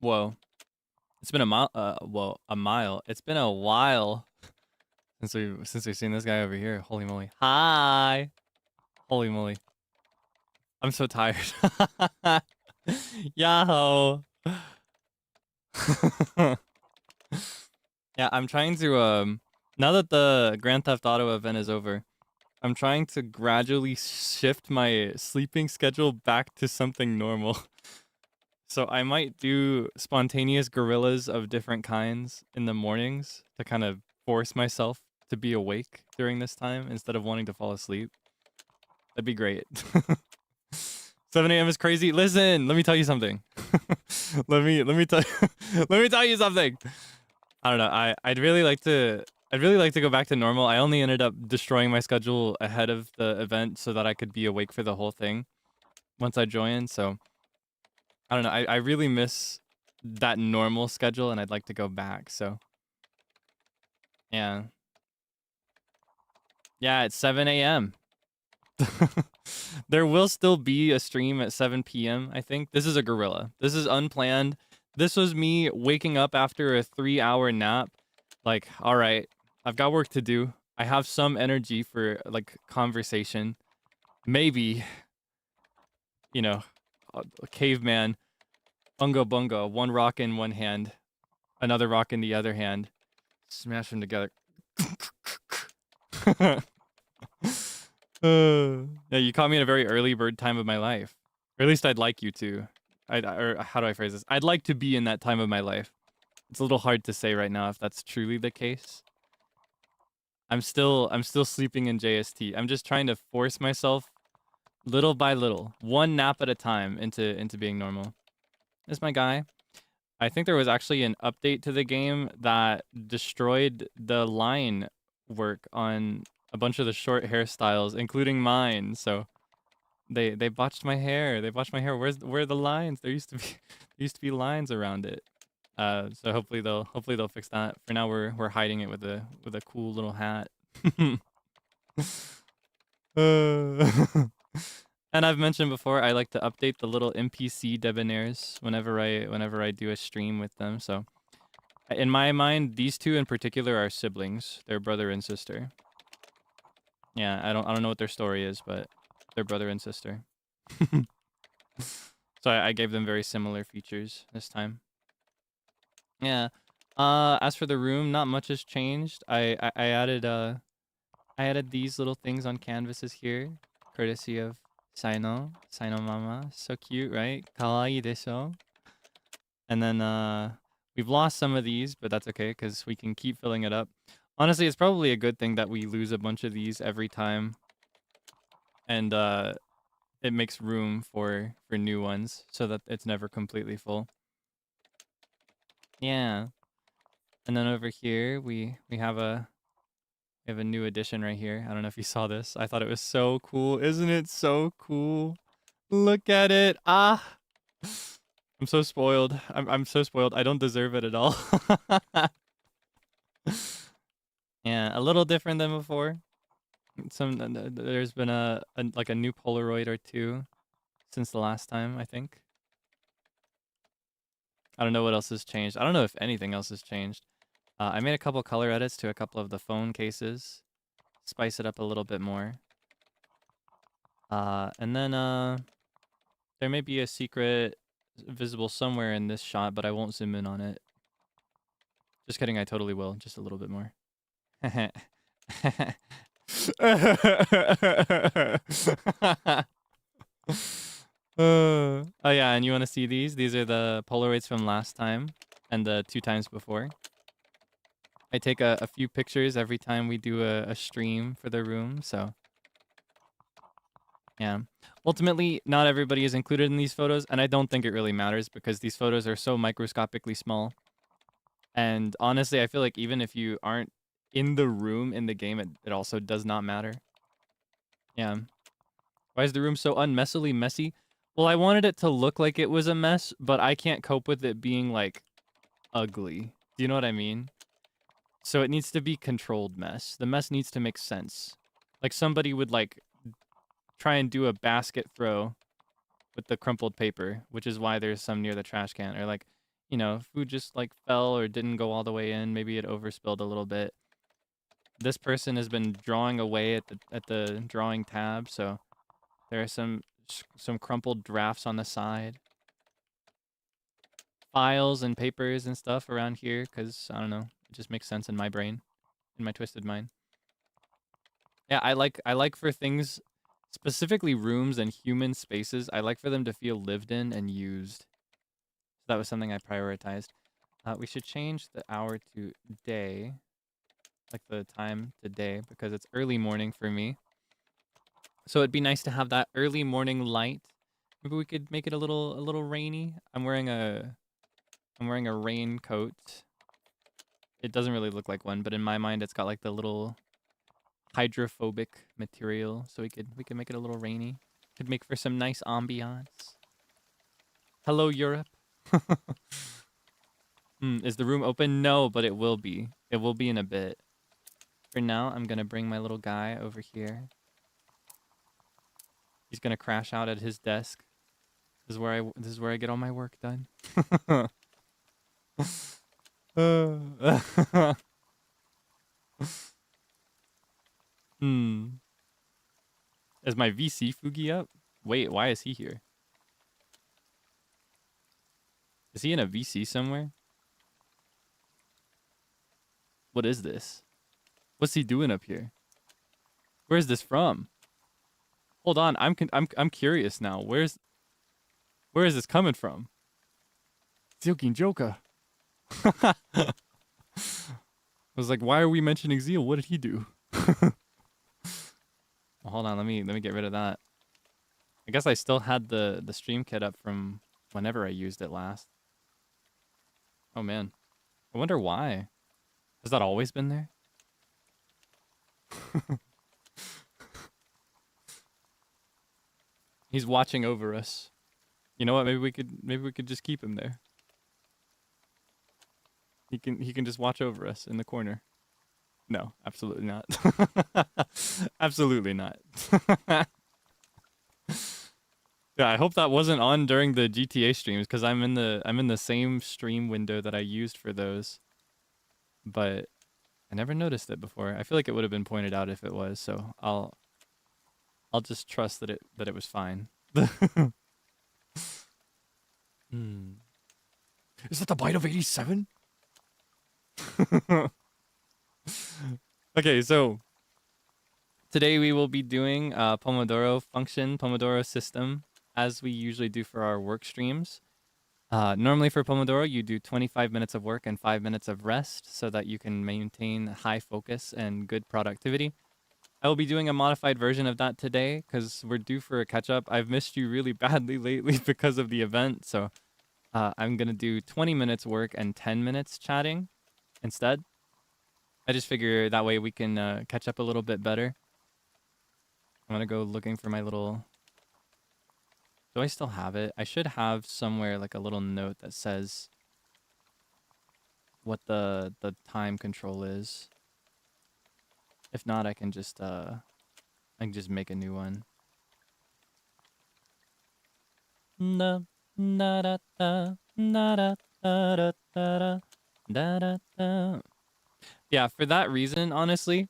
Whoa. It's been a mile. Whoa, a mile. It's been a while since we've seen this guy over here. Holy moly. Hi. Holy moly. I'm so tired. Yahoo. Yeah, I'm trying to now that the Grand Theft Auto event is over, I'm trying to gradually shift my sleeping schedule back to something normal. So I might do spontaneous gorillas of different kinds in the mornings to kind of force myself to be awake during this time instead of wanting to fall asleep. That'd be great. 7 a.m. is crazy. Listen, let me tell you something. let me tell let me tell you something. I don't know. I'd really like to go back to normal. I only ended up destroying my schedule ahead of the event so that I could be awake for the whole thing once I joined. So I don't know. I really miss that normal schedule and I'd like to go back. So yeah. Yeah, it's 7 a.m. There will still be a stream at 7 p.m. I think. This is a gorilla. This is unplanned. This was me waking up after a 3-hour nap. Like, all right, I've got work to do. I have some energy for like conversation. Maybe, you know, a caveman, bungo bungo, one rock in one hand, another rock in the other hand. Smash them together. Yeah, you caught me at a very early bird time of my life. Or at least I'd like you to. Or how do I phrase this? I'd like to be in that time of my life. It's a little hard to say right now if that's truly the case. I'm still sleeping in JST. I'm just trying to force myself little by little, one nap at a time into being normal. This is my guy. I think there was actually an update to the game that destroyed the line work on a bunch of the short hairstyles, including mine. So they botched my hair. They botched my hair. Where are the lines? There used to be lines around it. So hopefully they'll fix that. For now we're hiding it with a cool little hat. And I've mentioned before I like to update the little NPC Debonairs whenever I do a stream with them. So in my mind, these two in particular are siblings. They're brother and sister. Yeah, I don't know what their story is, but they're brother and sister. So I gave them very similar features this time. Yeah. As for the room, not much has changed. I added these little things on canvases here, courtesy of Saino Mama. So cute, right? Kawaii desho. And then we've lost some of these, but that's okay because we can keep filling it up. Honestly, it's probably a good thing that we lose a bunch of these every time, and it makes room for new ones so that it's never completely full. Yeah. And then over here we have a new addition right here. I don't know if you saw this. I thought it was so cool. Isn't it so cool? Look at it. Ah. I'm so spoiled. I'm so spoiled. I don't deserve it at all. Yeah, a little different than before. There's been a new Polaroid or two since the last time, I think. I don't know what else has changed. I don't know if anything else has changed. I made a couple color edits to a couple of the phone cases. Spice it up a little bit more. And then there may be a secret visible somewhere in this shot, but I won't zoom in on it. Just kidding, I totally will. Just a little bit more. Oh yeah, and you want to see these? These are the Polaroids from last time and the 2 times before. I take a few pictures every time we do a stream for the room, so yeah. Ultimately, not everybody is included in these photos, and I don't think it really matters because these photos are so microscopically small. And honestly, I feel like even if you aren't in the room in the game, it also does not matter. Yeah. Why is the room so unmessily messy? Well, I wanted it to look like it was a mess, but I can't cope with it being, like, ugly. Do you know what I mean? So it needs to be controlled mess. The mess needs to make sense. Like, somebody would, like, try and do a basket throw with the crumpled paper, which is why there's some near the trash can. Or, like, you know, food just like fell or didn't go all the way in. Maybe it overspilled a little bit. This person has been drawing away at the drawing tab, so there are some crumpled drafts on the side. Files and papers and stuff around here, because, I don't know, it just makes sense in my brain, in my twisted mind. Yeah, I like for things, specifically rooms and human spaces, I like for them to feel lived in and used. So that was something I prioritized. We should change the hour to day, like the time to day, because it's early morning for me. So it'd be nice to have that early morning light. Maybe we could make it a little rainy. I'm wearing a raincoat. It doesn't really look like one, but in my mind it's got like the little hydrophobic material, so we could make it a little rainy. Could make for some nice ambiance. Hello, Europe. Is the room open? No, but it will be. It will be in a bit. For now, I'm gonna bring my little guy over here. He's gonna crash out at his desk. This is where I get all my work done. Is my VC Fugi up? Wait, why is he here? Is he in a VC somewhere? What is this? What's he doing up here? Where is this from? Hold on, I'm curious now. Where is this coming from? Zealking Joker. I was like, why are we mentioning Zeal? What did he do? Well, hold on, let me get rid of that. I guess I still had the stream kit up from whenever I used it last. Oh man. I wonder why. Has that always been there? He's watching over us. You know what? Maybe we could just keep him there. He can just watch over us in the corner. No, absolutely not. Absolutely not. Yeah, I hope that wasn't on during the GTA streams, because I'm in the same stream window that I used for those. But I never noticed it before. I feel like it would have been pointed out if it was, so I'll just trust that it was fine. Is that the bite of 87? Okay, so today we will be doing Pomodoro function, Pomodoro system, as we usually do for our work streams. Normally for Pomodoro, you do 25 minutes of work and 5 minutes of rest so that you can maintain high focus and good productivity. I will be doing a modified version of that today because we're due for a catch-up. I've missed you really badly lately because of the event, so I'm going to do 20 minutes work and 10 minutes chatting instead. I just figure that way we can catch up a little bit better. I'm going to go looking for my little... Do I still have it? I should have somewhere like a little note that says what the time control is. If not, I can just make a new one. Na na da da na da da da da da da da. Yeah, for that reason, honestly,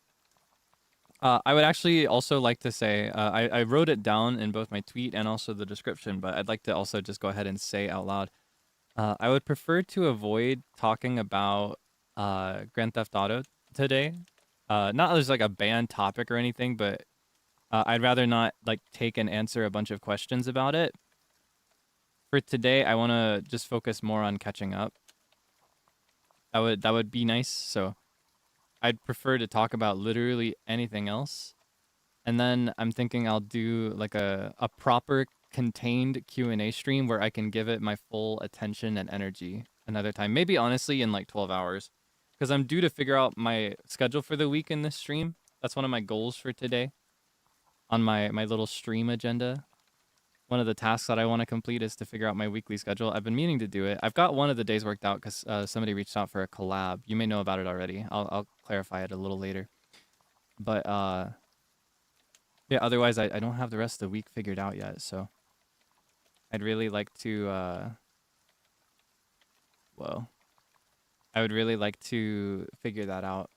I would actually also like to say, I wrote it down in both my tweet and also the description, but I'd like to also just go ahead and say out loud. I would prefer to avoid talking about Grand Theft Auto today. Not as like a banned topic or anything, but I'd rather not like take and answer a bunch of questions about it. For today, I want to just focus more on catching up. That would be nice. So I'd prefer to talk about literally anything else. And then I'm thinking I'll do like a proper contained Q&A stream where I can give it my full attention and energy another time. Maybe honestly in like 12 hours. Because I'm due to figure out my schedule for the week in this stream. That's one of my goals for today. On my little stream agenda. One of the tasks that I want to complete is to figure out my weekly schedule. I've been meaning to do it. I've got one of the days worked out because somebody reached out for a collab. You may know about it already. I'll clarify it a little later. But yeah, otherwise I don't have the rest of the week figured out yet. So I'd really like to Whoa. I would really like to figure that out.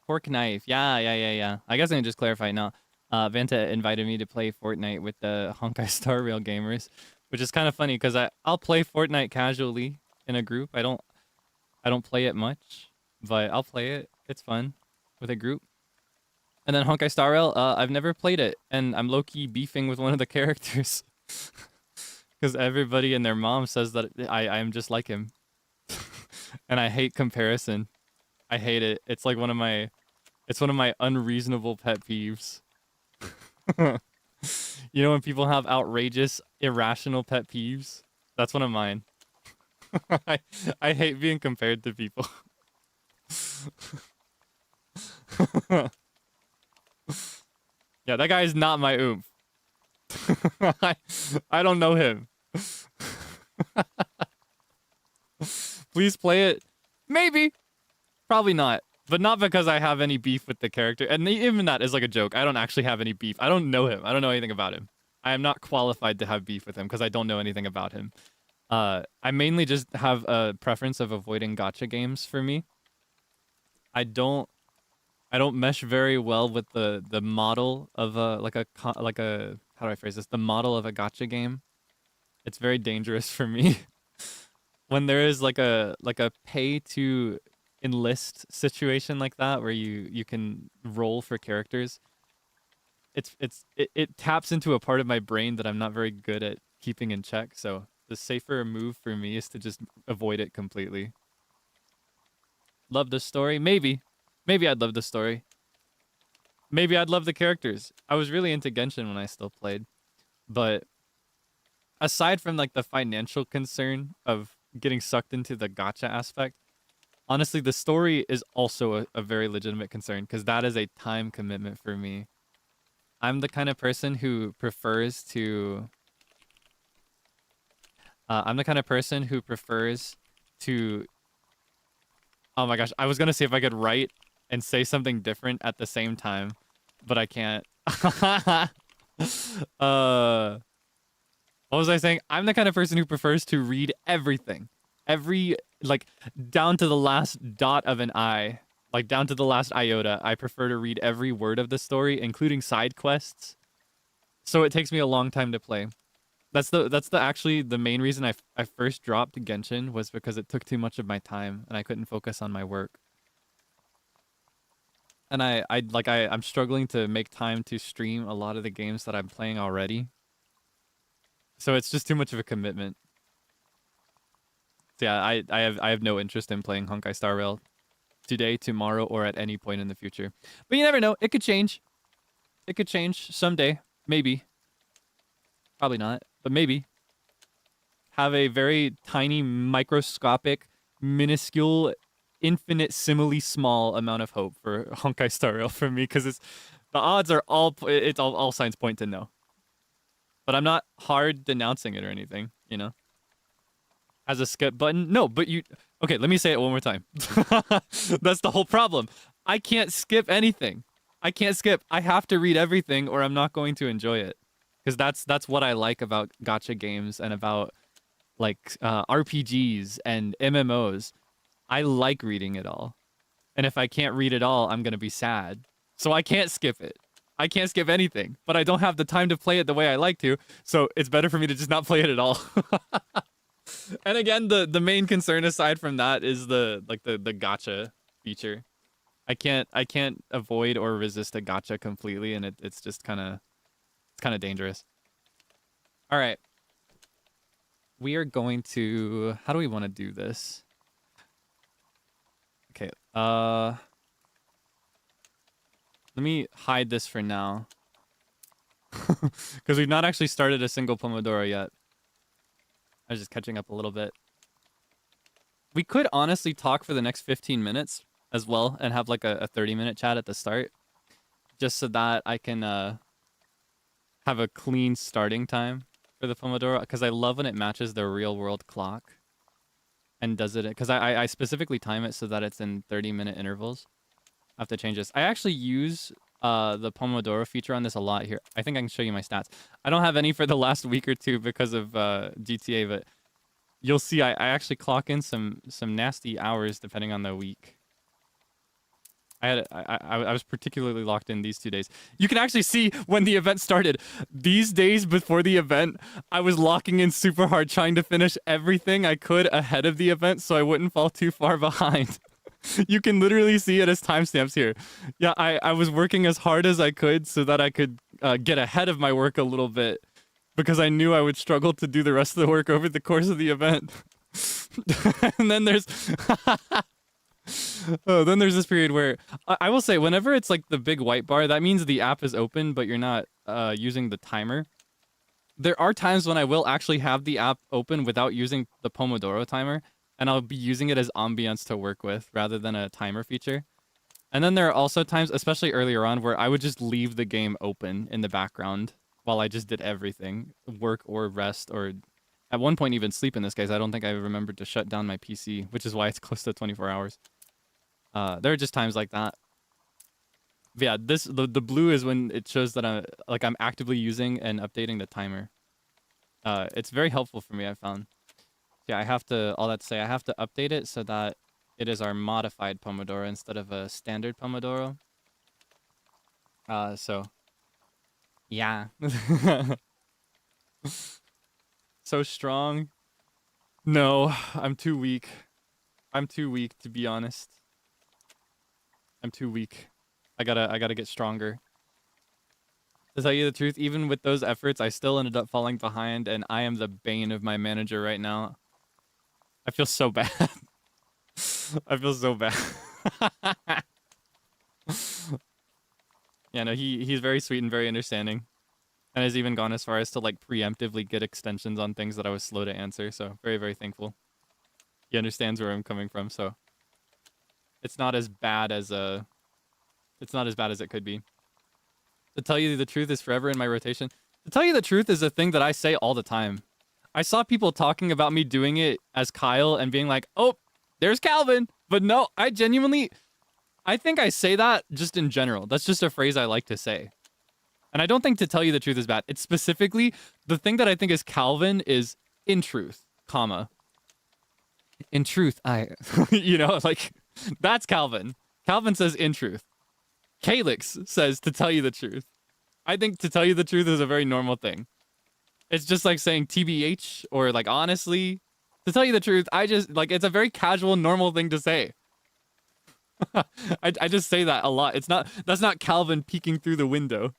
Fork knife. Yeah. I guess I can just clarify now. Vanta invited me to play Fortnite with the Honkai Star Rail gamers, which is kind of funny because I'll play Fortnite casually in a group. I don't play it much, but I'll play it. It's fun with a group. And then Honkai Star Rail, I've never played it, and I'm low-key beefing with one of the characters because everybody and their mom says that I am just like him, and I hate comparison. I hate it. It's like one of my unreasonable pet peeves. You know when people have outrageous, irrational pet peeves? That's one of mine. I hate being compared to people. Yeah, that guy is not my oomph. I don't know him. Please play it. Maybe. Probably not. But not because I have any beef with the character. And even that is like a joke. I don't actually have any beef. I don't know him. I don't know anything about him. I am not qualified to have beef with him because I don't know anything about him. I mainly just have a preference of avoiding gacha games for me. I don't mesh very well with the model of how do I phrase this? The model of a gacha game. It's very dangerous for me. When there is like a pay to enlist situation like that where you can roll for characters, it taps into a part of my brain that I'm not very good at keeping in check. So the safer move for me is to just avoid it completely. Love the story? Maybe I'd love the story. Maybe I'd love the characters. I was really into Genshin when I still played, but aside from like the financial concern of getting sucked into the gacha aspect, honestly, the story is also a very legitimate concern because that is a time commitment for me. I'm the kind of person who prefers to... Oh my gosh, I was gonna see if I could write and say something different at the same time, but I can't. What was I saying? I'm the kind of person who prefers to read everything. Like, down to the last dot of an I. Like, down to the last iota. I prefer to read every word of the story, including side quests. So it takes me a long time to play. That's actually the main reason I first dropped Genshin was because it took too much of my time and I couldn't focus on my work. And I'm struggling to make time to stream a lot of the games that I'm playing already. So it's just too much of a commitment. So yeah, I have no interest in playing Honkai Star Rail today, tomorrow, or at any point in the future. But you never know. It could change. It could change someday. Maybe. Probably not, but maybe. Have a very tiny, microscopic, minuscule, infinitesimally small amount of hope for Honkai Star Rail for me, because the odds are all signs point to no. But I'm not hard denouncing it or anything, you know? As a skip button? No, but you... Okay, let me say it one more time. That's the whole problem. I can't skip anything. I can't skip. I have to read everything or I'm not going to enjoy it. Because that's what I like about gacha games and about like RPGs and MMOs. I like reading it all. And if I can't read it all, I'm going to be sad. So I can't skip it. I can't skip anything. But I don't have the time to play it the way I like to. So it's better for me to just not play it at all. And again, the main concern aside from that is the gacha feature. I can't avoid or resist a gacha completely, and it's just kind of dangerous. All right. We are going to... How do we want to do this? Okay. Let me hide this for now. Because we've not actually started a single Pomodoro yet. I was just catching up a little bit. We could honestly talk for the next 15 minutes as well and have like a 30-minute chat at the start. Just so that I can have a clean starting time for the Pomodoro. Because I love when it matches the real-world clock. And does it... Because I specifically time it so that it's in 30-minute intervals. I have to change this. I actually use the Pomodoro feature on this a lot here. I think I can show you my stats. I don't have any for the last week or two because of GTA, but you'll see I actually clock in some nasty hours depending on the week. I was particularly locked in these 2 days. You can actually see when the event started. These days before the event, I was locking in super hard, trying to finish everything I could ahead of the event so I wouldn't fall too far behind. You can literally see it as timestamps here. Yeah, I was working as hard as I could so that I could get ahead of my work a little bit because I knew I would struggle to do the rest of the work over the course of the event. And then there's... Oh, then there's this period where I will say whenever it's like the big white bar, that means the app is open, but you're not using the timer. There are times when I will actually have the app open without using the Pomodoro timer, and I'll be using it as ambience to work with rather than a timer feature. And then there are also times, especially earlier on, where I would just leave the game open in the background while I just did everything, work or rest, or at one point even sleep in this case. I don't think I remembered to shut down my PC, which is why it's close to 24 hours. There are just times like that. But yeah, the blue is when it shows that I'm actively using and updating the timer. It's very helpful for me, I found. Yeah, I have to update it so that it is our modified Pomodoro instead of a standard Pomodoro. So yeah. So strong. No, I'm too weak. I'm too weak, to be honest. I'm too weak. I gotta get stronger. To tell you the truth, even with those efforts, I still ended up falling behind, and I am the bane of my manager right now. I feel so bad. I feel so bad. Yeah, no, he's very sweet and very understanding. And has even gone as far as to like preemptively get extensions on things that I was slow to answer, so very, very thankful. He understands where I'm coming from, so it's not as bad as it could be. To tell you the truth is forever in my rotation. To tell you the truth is a thing that I say all the time. I saw people talking about me doing it as Kyle and being like, oh, there's Calvin. But no, I think I say that just in general. That's just a phrase I like to say. And I don't think to tell you the truth is bad. It's specifically, the thing that I think is Calvin is in truth, comma. In truth, you know, like, that's Calvin. Calvin says in truth. Kaelix says to tell you the truth. I think to tell you the truth is a very normal thing. It's just like saying TBH or like honestly. To tell you the truth, I just like, it's a very casual, normal thing to say. I just say that a lot. That's not Calvin peeking through the window.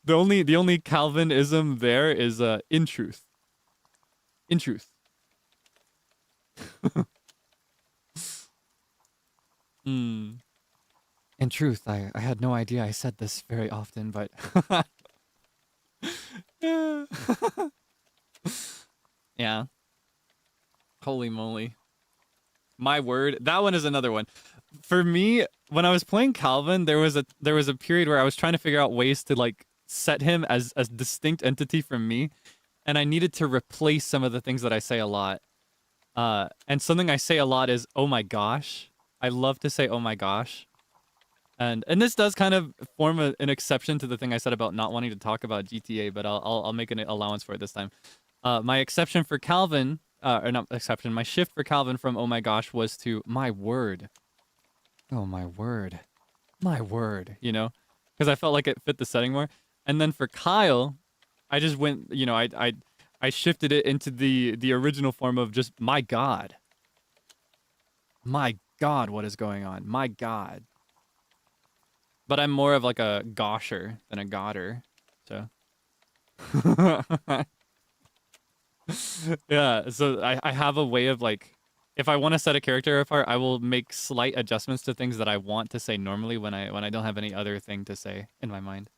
The only Calvinism there is in truth. In truth. In truth, I had no idea I said this very often, but yeah. Holy moly. My word. That one is another one. For me, when I was playing Calvin, there was a period where I was trying to figure out ways to like set him as a distinct entity from me, and I needed to replace some of the things that I say a lot. And something I say a lot is, oh my gosh. I love to say, oh my gosh. And this does kind of form an exception to the thing I said about not wanting to talk about GTA, but I'll make an allowance for it this time. My exception for Calvin, or not exception, my shift for Calvin from oh my gosh was to my word. Oh my word. My word, you know? Because I felt like it fit the setting more. And then for Kyle, I just went, you know, I shifted it into the original form of just my God. My God, what is going on? My God. But I'm more of like a gosher than a godder, so. Yeah, so I have a way of like, if I want to set a character apart, I will make slight adjustments to things that I want to say normally when I don't have any other thing to say in my mind.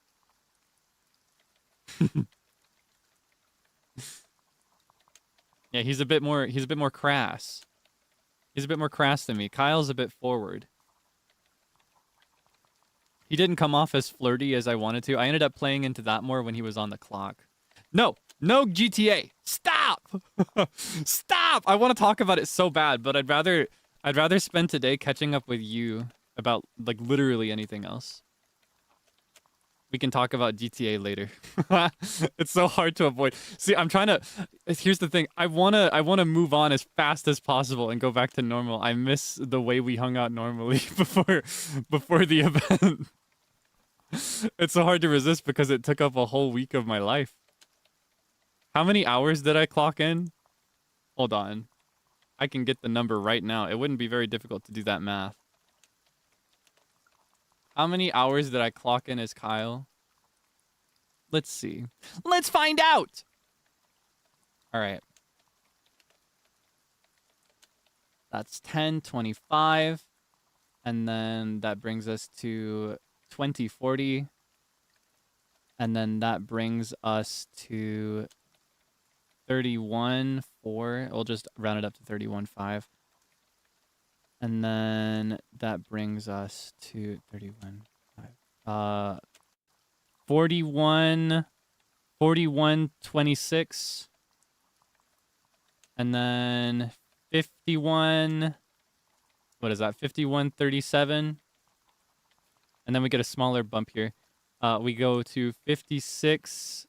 Yeah, he's a bit more crass. He's a bit more crass than me. Kyle's a bit forward. He didn't come off as flirty as I wanted to. I ended up playing into that more when he was on the clock. No GTA. Stop. Stop. I want to talk about it so bad, but I'd rather spend today catching up with you about like literally anything else. We can talk about GTA later. It's so hard to avoid. See, I'm trying to. Here's the thing. I wanna move on as fast as possible and go back to normal. I miss the way we hung out normally before the event. It's so hard to resist because it took up a whole week of my life. How many hours did I clock in? Hold on. I can get the number right now. It wouldn't be very difficult to do that math. How many hours did I clock in as Kyle? Let's see. Let's find out! Alright. That's 10, 25. And then that brings us to 20, 40. And then that brings us to 31, 4. We'll just round it up to 31, 5. And then that brings us to 31, 5. 41, 26. And then 51. What is that? 51, 37. And then we get a smaller bump here. We go to 56,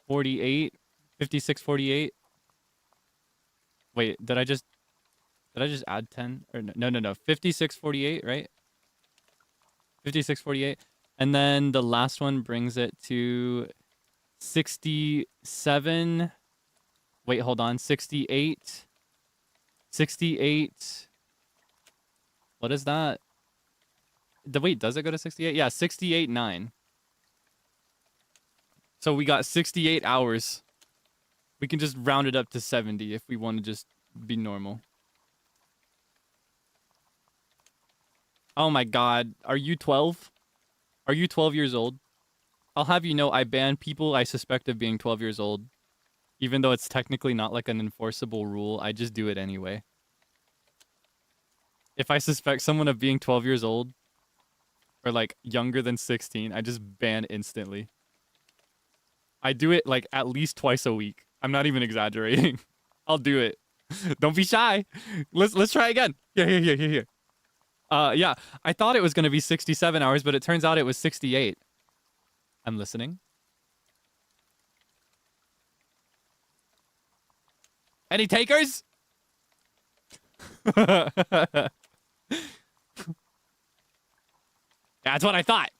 48. 56, 48. Wait, did I just add 10? Or no. 56, 48, right? 56, 48. And then the last one brings it to 67. Wait, hold on. 68. 68. What is that? Wait, does it go to 68? Yeah, 68, 9. So we got 68 hours. We can just round it up to 70 if we want to just be normal. Oh my god. Are you 12? Are you 12 years old? I'll have you know I ban people I suspect of being 12 years old. Even though it's technically not like an enforceable rule, I just do it anyway. If I suspect someone of being 12 years old, or like younger than 16, I just ban instantly. I do it like at least twice a week. I'm not even exaggerating. I'll do it. Don't be shy. Let's try again. Here. Yeah, I thought it was going to be 67 hours, but it turns out it was 68. I'm listening. Any takers? That's what I thought.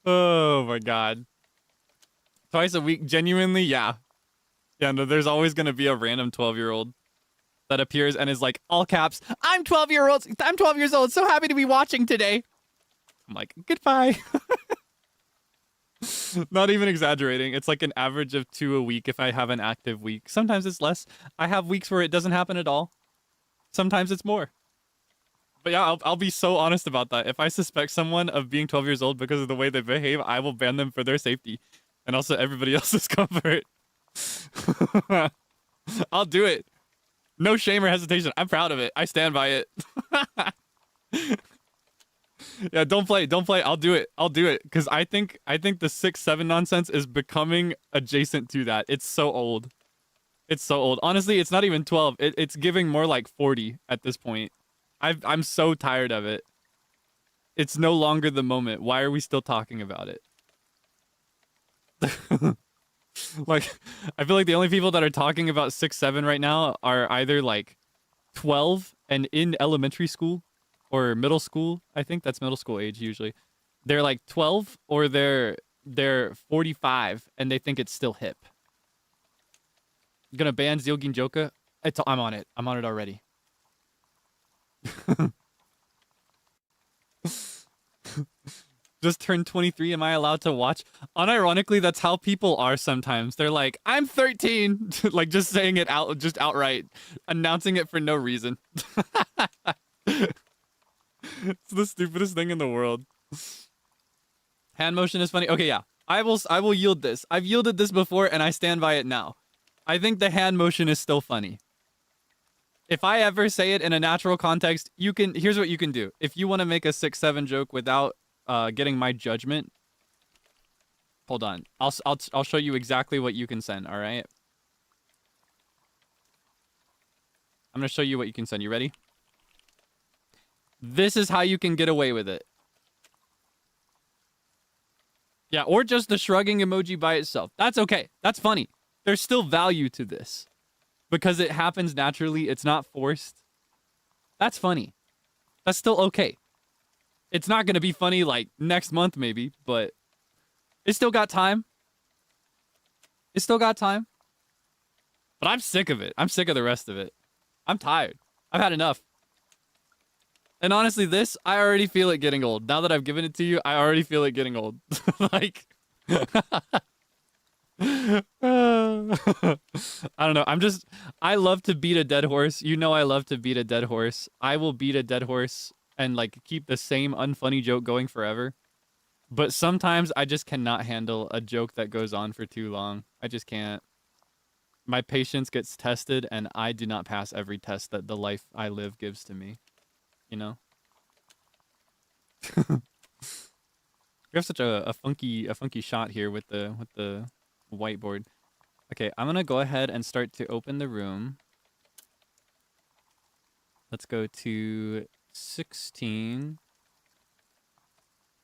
Oh my god. Twice a week, genuinely, yeah. Yeah, no, there's always going to be a random 12-year-old that appears and is like, all caps, I'm 12 years old, so happy to be watching today. I'm like, goodbye. Not even exaggerating. It's like an average of 2 a week if I have an active week. Sometimes it's less. I have weeks where it doesn't happen at all. Sometimes it's more. But yeah, I'll be so honest about that. If I suspect someone of being 12 years old because of the way they behave, I will ban them for their safety. And also everybody else's comfort. I'll do it. No shame or hesitation. I'm proud of it. I stand by it. Yeah, don't play. I'll do it. Because I think the 6-7 nonsense is becoming adjacent to that. It's so old. Honestly, it's not even 12. It's giving more like 40 at this point. I'm so tired of it. It's no longer the moment. Why are we still talking about it? Like, I feel like the only people that are talking about 6-7 right now are either like 12 and in elementary school or middle school. I think that's middle school age usually. They're like 12 or they're 45 and they think it's still hip. Gonna ban Zilgin Joka? I'm on it. I'm on it already. Just turned 23. Am I allowed to watch? Unironically, that's how people are sometimes. They're like, I'm 13. Like just saying it out, just outright. Announcing it for no reason. It's the stupidest thing in the world. Hand motion is funny. Okay, yeah. I will yield this. I've yielded this before and I stand by it now. I think the hand motion is still funny. If I ever say it in a natural context, here's what you can do. If you want to make a 6-7 joke without getting my judgment, hold on. I'll show you exactly what you can send, all right? I'm going to show you what you can send. You ready? This is how you can get away with it. Yeah, or just the shrugging emoji by itself. That's okay. That's funny. There's still value to this because it happens naturally. It's not forced. That's funny. That's still okay. It's not going to be funny like next month maybe, but it's still got time. It's still got time. But I'm sick of it. I'm sick of the rest of it. I'm tired. I've had enough. And honestly, this, I already feel it getting old. Now that I've given it to you, I already feel it getting old. Like, I don't know. I love to beat a dead horse. You know I love to beat a dead horse. I will beat a dead horse and, like, keep the same unfunny joke going forever. But sometimes I just cannot handle a joke that goes on for too long. I just can't. My patience gets tested, and I do not pass every test that the life I live gives to me. You know? We have such a funky shot here with the whiteboard. Okay, I'm gonna go ahead and start to open the room. Let's go to 16.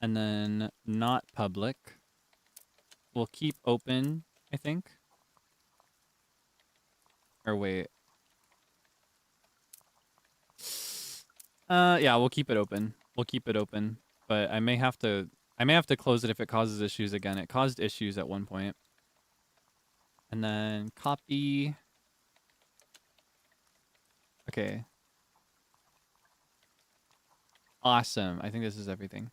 And then not public. We'll keep open, I think. Or wait. Yeah, we'll keep it open. We'll keep it open. But I may have to close it if it causes issues again. It caused issues at one point. And then copy. Okay. Awesome. I think this is everything.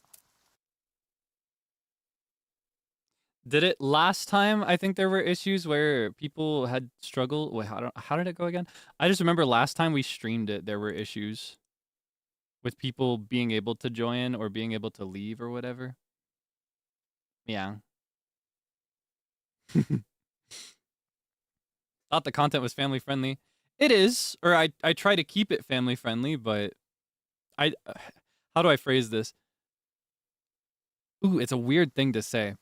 Did it last time? I think there were issues where people had struggled. Wait, how did it go again? I just remember last time we streamed it, there were issues with people being able to join or being able to leave or whatever. Yeah. Thought the content was family friendly. It is, or I try to keep it family friendly, but how do I phrase this? Ooh, it's a weird thing to say.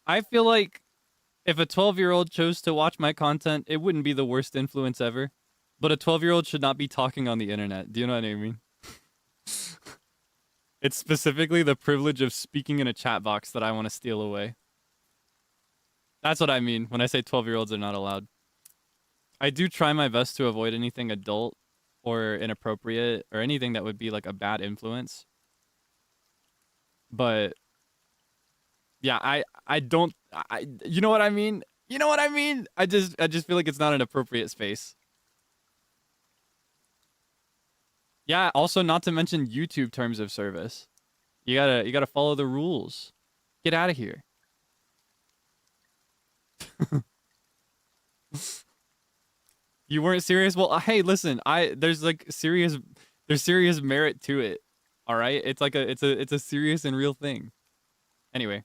I feel like if a 12-year-old chose to watch my content, it wouldn't be the worst influence ever. But a 12-year-old should not be talking on the internet. Do you know what I mean? It's specifically the privilege of speaking in a chat box that I want to steal away. That's what I mean when I say 12-year-olds are not allowed. I do try my best to avoid anything adult or inappropriate or anything that would be like a bad influence. But yeah, I don't you know what I mean? You know what I mean? I just feel like it's not an appropriate space. Yeah, also not to mention YouTube terms of service. You gotta follow the rules. Get out of here. You weren't serious? Well, hey, listen, there's serious merit to it. All right? It's like it's a serious and real thing. Anyway.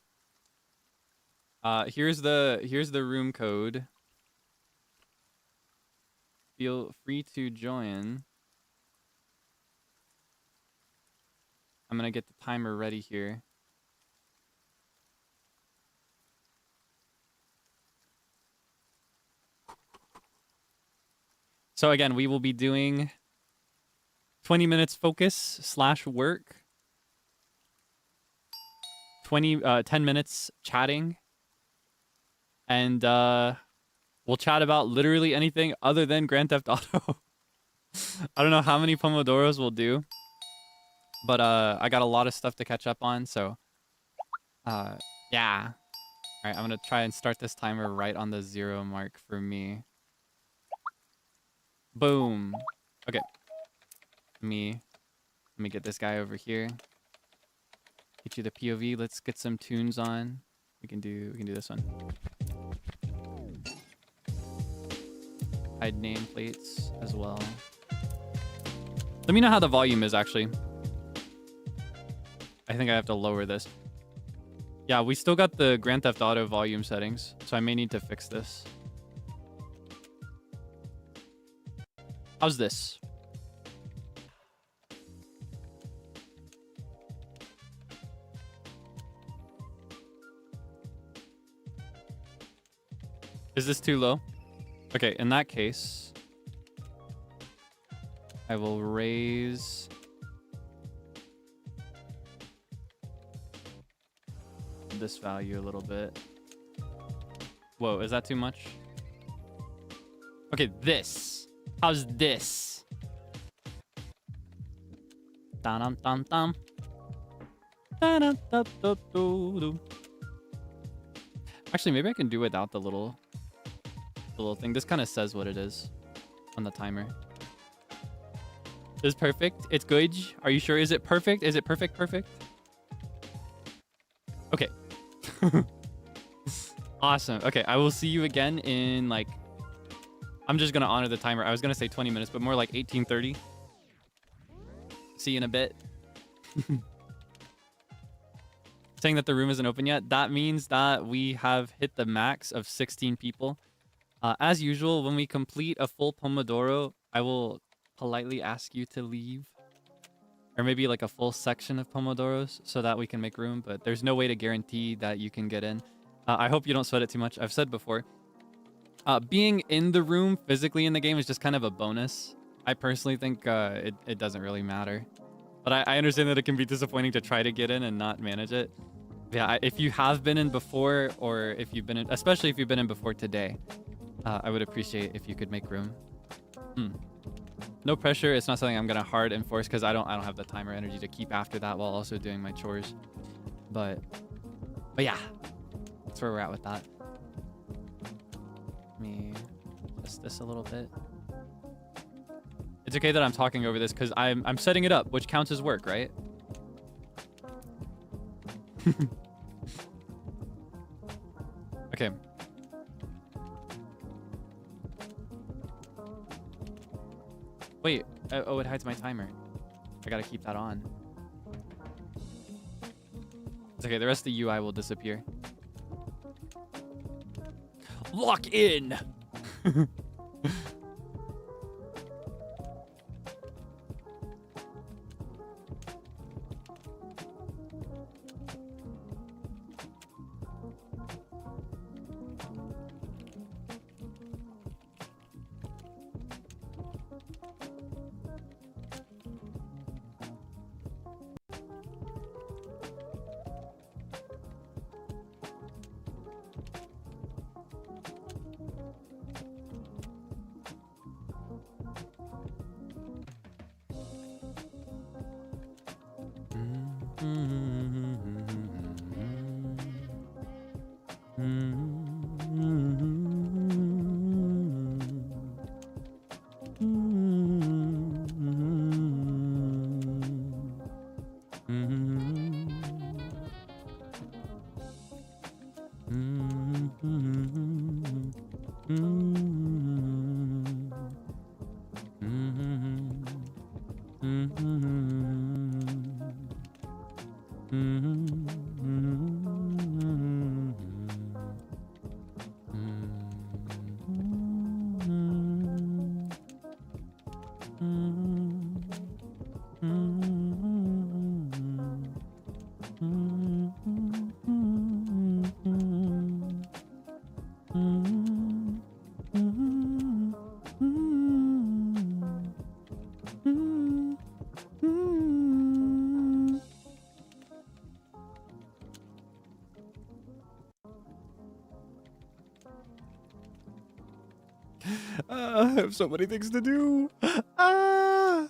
Here's the room code. Feel free to join. I'm gonna get the timer ready here. So again, we will be doing 20 minutes focus / work. 10 minutes chatting. And we'll chat about literally anything other than Grand Theft Auto. I don't know how many Pomodoros we'll do. But I got a lot of stuff to catch up on, so yeah. All right, I'm going to try and start this timer right on the 0 mark for me. Boom. Okay. Let me get this guy over here. Get you the POV. Let's get some tunes on. We can do this one. Hide nameplates as well. Let me know how the volume is actually. I think I have to lower this. Yeah, we still got the Grand Theft Auto volume settings, so I may need to fix this. How's this? Is this too low? Okay, in that case, I will raise this value a little bit. Whoa, is that too much? Okay, this. How's this? Dum dum dum. Actually, maybe I can do without the little thing. This kind of says what it is on the timer. This is perfect. It's good. Are you sure? Is it perfect? Is it perfect? Perfect? Okay. Awesome. Okay, I will see you again in like... I'm just going to honor the timer. I was going to say 20 minutes, but more like 18:30. See you in a bit. Saying that the room isn't open yet. That means that we have hit the max of 16 people. As usual, when we complete a full Pomodoro, I will politely ask you to leave. Or maybe like a full section of Pomodoros so that we can make room. But there's no way to guarantee that you can get in. I hope you don't sweat it too much. I've said before. Being in the room physically in the game is just kind of a bonus. I personally think it doesn't really matter. But I understand that it can be disappointing to try to get in and not manage it. Yeah, if you have been in before, or if you've been in, especially if you've been in before today, I would appreciate if you could make room. No pressure. It's not something I'm gonna hard enforce because I don't have the time or energy to keep after that while also doing my chores. But yeah, that's where we're at with that. Let me adjust this a little bit. It's okay that I'm talking over this because I'm setting it up, which counts as work, right? Okay. Wait. Oh, it hides my timer. I gotta keep that on. It's okay. The rest of the UI will disappear. Lock in! I have so many things to do. Ah!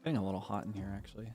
Getting a little hot in here, actually.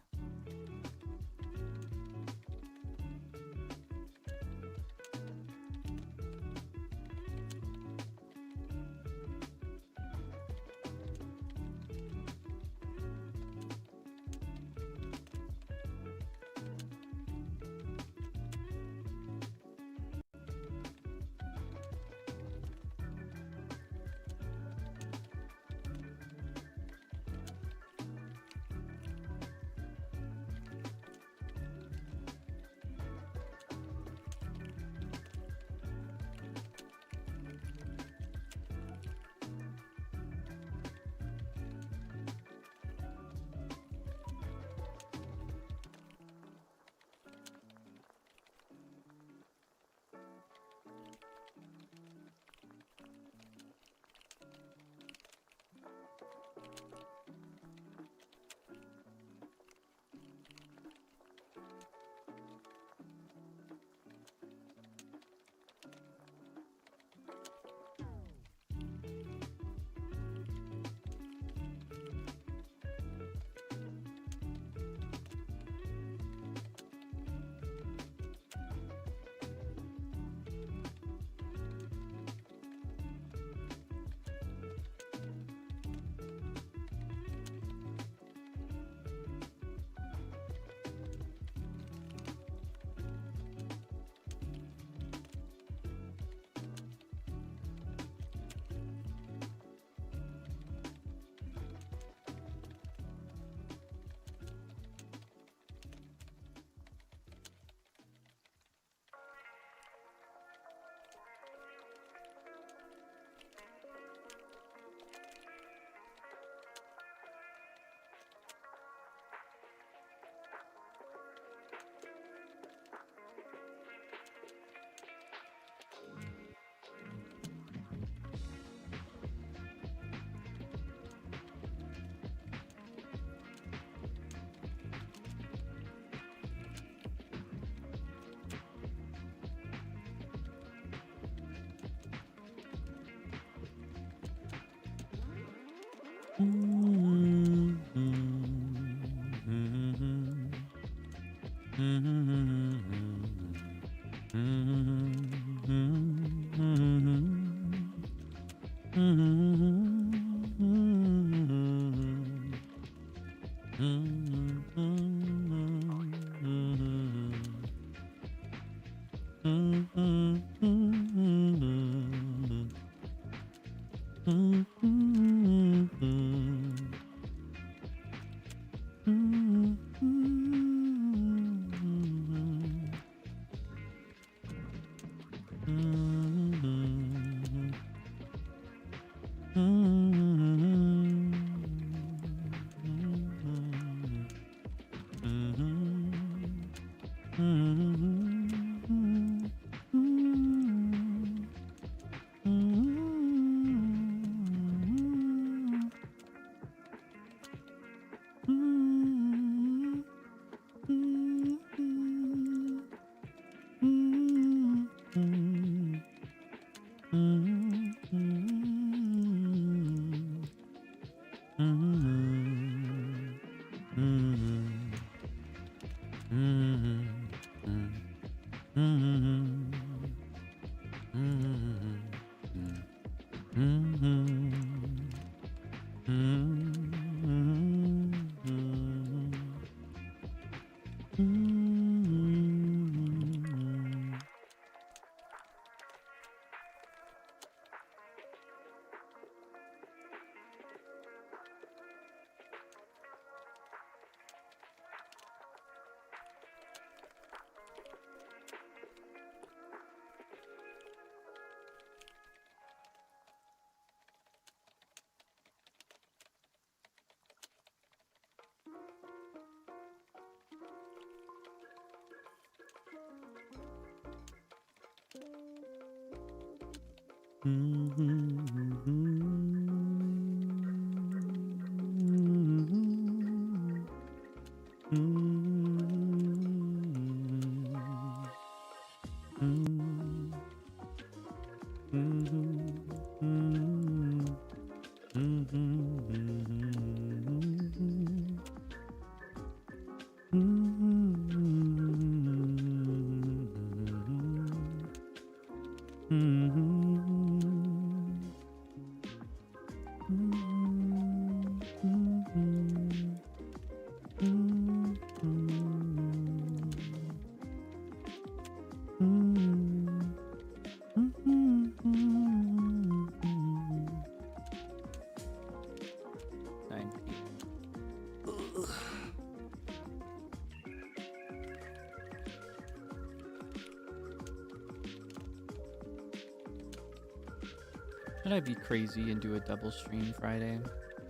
Should I be crazy and do a double stream Friday?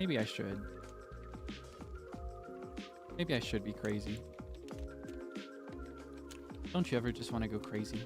Maybe I should. Maybe I should be crazy. Don't you ever just want to go crazy?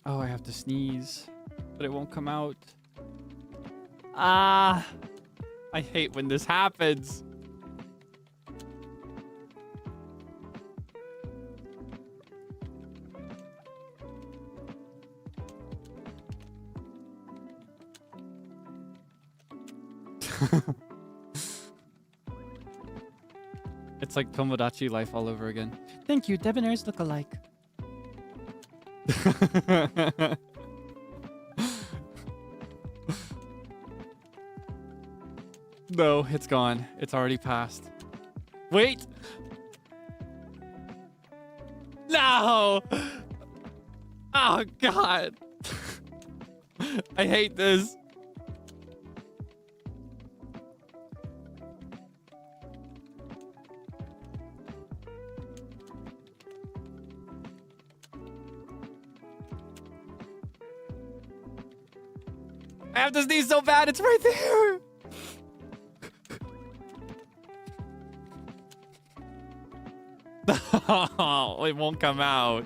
Oh, I have to sneeze, but it won't come out. Ah, I hate when this happens. It's like Tomodachi life all over again. Thank you, Debonair's look-alike. No, it's gone. It's already passed. Wait! No! Oh, God! I hate this. I have to sneeze so bad, it's right there! Oh, it won't come out.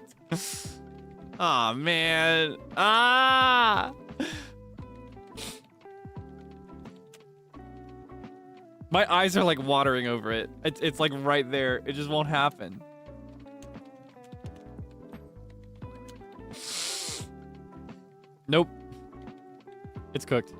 Oh, man. Ah! My eyes are like watering over it. It's like right there. It just won't happen. Nope. It's cooked.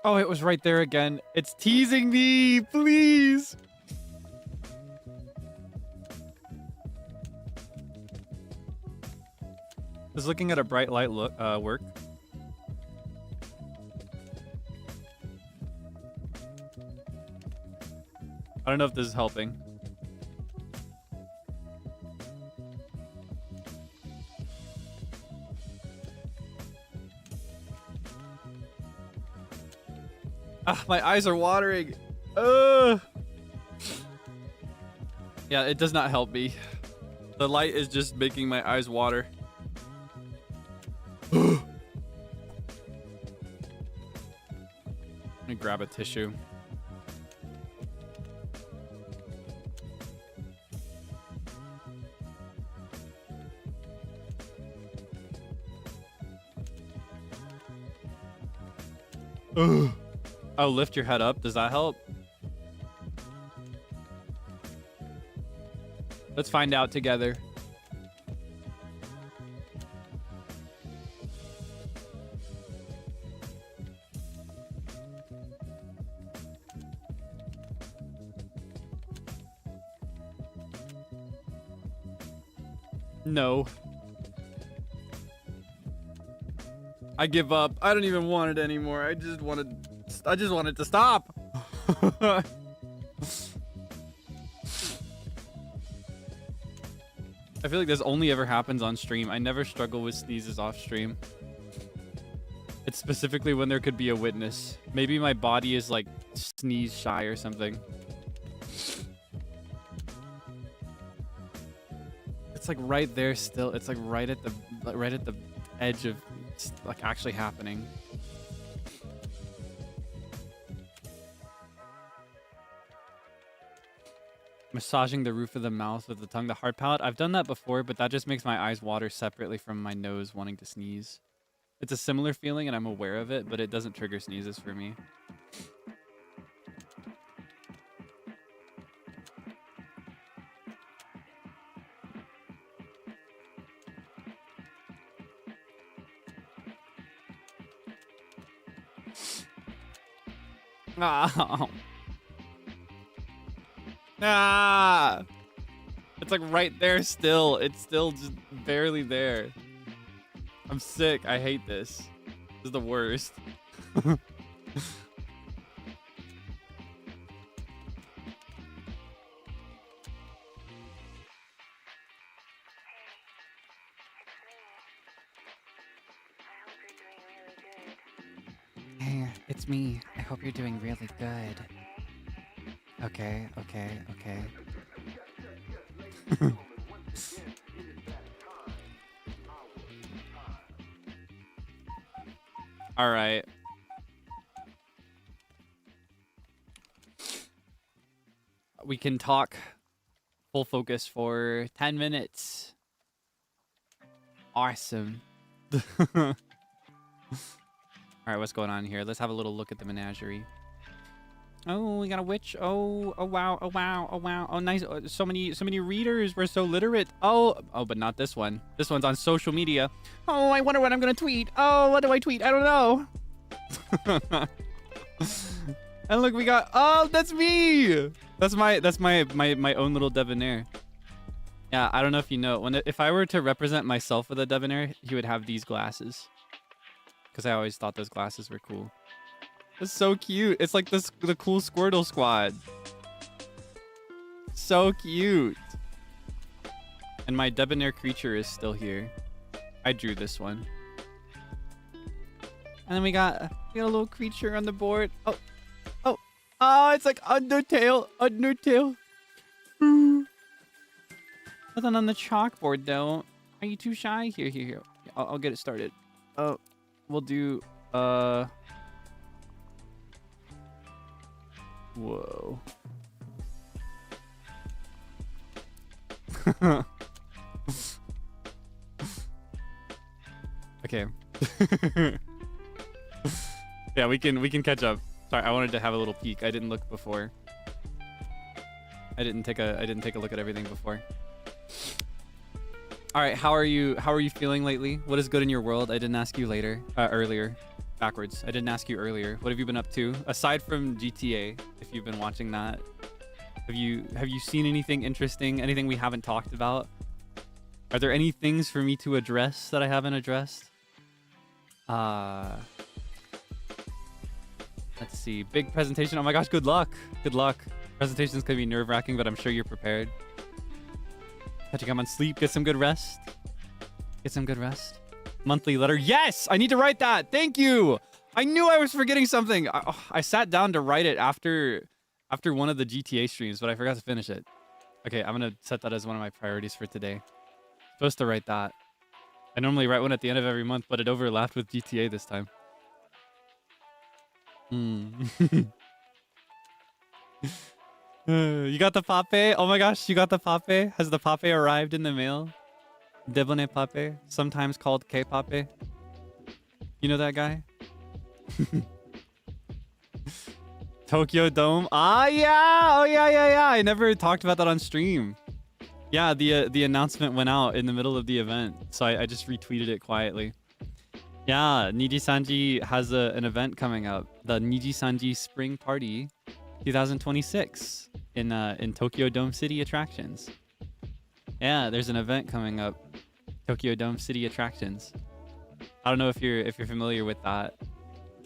Oh, it was right there again. It's teasing me, please. Does looking at a bright light work? I don't know if this is helping. Ah, my eyes are watering. Yeah, it does not help me. The light is just making my eyes water. Let me grab a tissue. Oh, lift your head up. Does that help? Let's find out together. No. I give up. I don't even want it anymore. I just want it to stop. I feel like this only ever happens on stream. I never struggle with sneezes off stream. It's specifically when there could be a witness. Maybe my body is like sneeze shy or something. It's like right there still. It's like right at the edge of like actually happening. Massaging the roof of the mouth with the tongue, the hard palate. I've done that before, but that just makes my eyes water separately from my nose wanting to sneeze. It's a similar feeling and I'm aware of it, but it doesn't trigger sneezes for me. Oh. Ah! It's like right there still. It's still just barely there. I'm sick. I hate this. This is the worst. Hey, it's me. I hope you're doing really good. Okay, okay, okay. All right. We can talk full focus for 10 minutes. Awesome. All right, what's going on here? Let's have a little look at the menagerie. Oh, we got a witch. Oh, oh wow, oh wow, oh wow. Oh, nice. Oh, so many readers. We're so literate. Oh, but not this one. This one's on social media. Oh, I wonder what I'm gonna tweet. Oh, what do I tweet? I don't know. And look, we got. Oh, that's me. That's my own little debonair. Yeah, I don't know if you know. If I were to represent myself with a debonair, he would have these glasses. Because I always thought those glasses were cool. It's so cute. It's like the cool Squirtle squad. So cute. And my debonair creature is still here. I drew this one. And then we got a little creature on the board. Oh, it's like Undertale. Ooh. Nothing on the chalkboard though. Are you too shy? Here. I'll get it started. Oh, we'll do whoa. Okay. Yeah, we can catch up. Sorry, I wanted to have a little peek. I didn't look before. I didn't take a look at everything before. All right, how are you feeling lately? What is good in your world? I didn't ask you earlier. Backwards. I didn't ask you earlier. What have you been up to? Aside from GTA, if you've been watching that. Have you seen anything interesting? Anything we haven't talked about? Are there any things for me to address that I haven't addressed? Let's see. Big presentation. Oh my gosh, good luck. Good luck. Presentation's gonna be nerve-wracking, but I'm sure you're prepared. Catching up on sleep. Get some good rest. Get some good rest. Monthly letter. Yes! I need to write that. Thank you. I knew I was forgetting something. I sat down to write it after one of the GTA streams, but I forgot to finish it. Okay, I'm gonna set that as one of my priorities for today. Supposed to write that. I normally write one at the end of every month, but it overlapped with GTA this time. You got the pape? Oh my gosh, you got the pape? Has the pape arrived in the mail? Debonair pape, sometimes called K-pape. You know that guy? Tokyo Dome. Ah, yeah. Oh, yeah. I never talked about that on stream. Yeah, the announcement went out in the middle of the event, so I just retweeted it quietly. Yeah, NIJISANJI has an event coming up, the NIJISANJI Spring Party 2026 in Tokyo Dome City Attractions. Yeah, there's an event coming up, Tokyo Dome City Attractions. I don't know if you're familiar with that,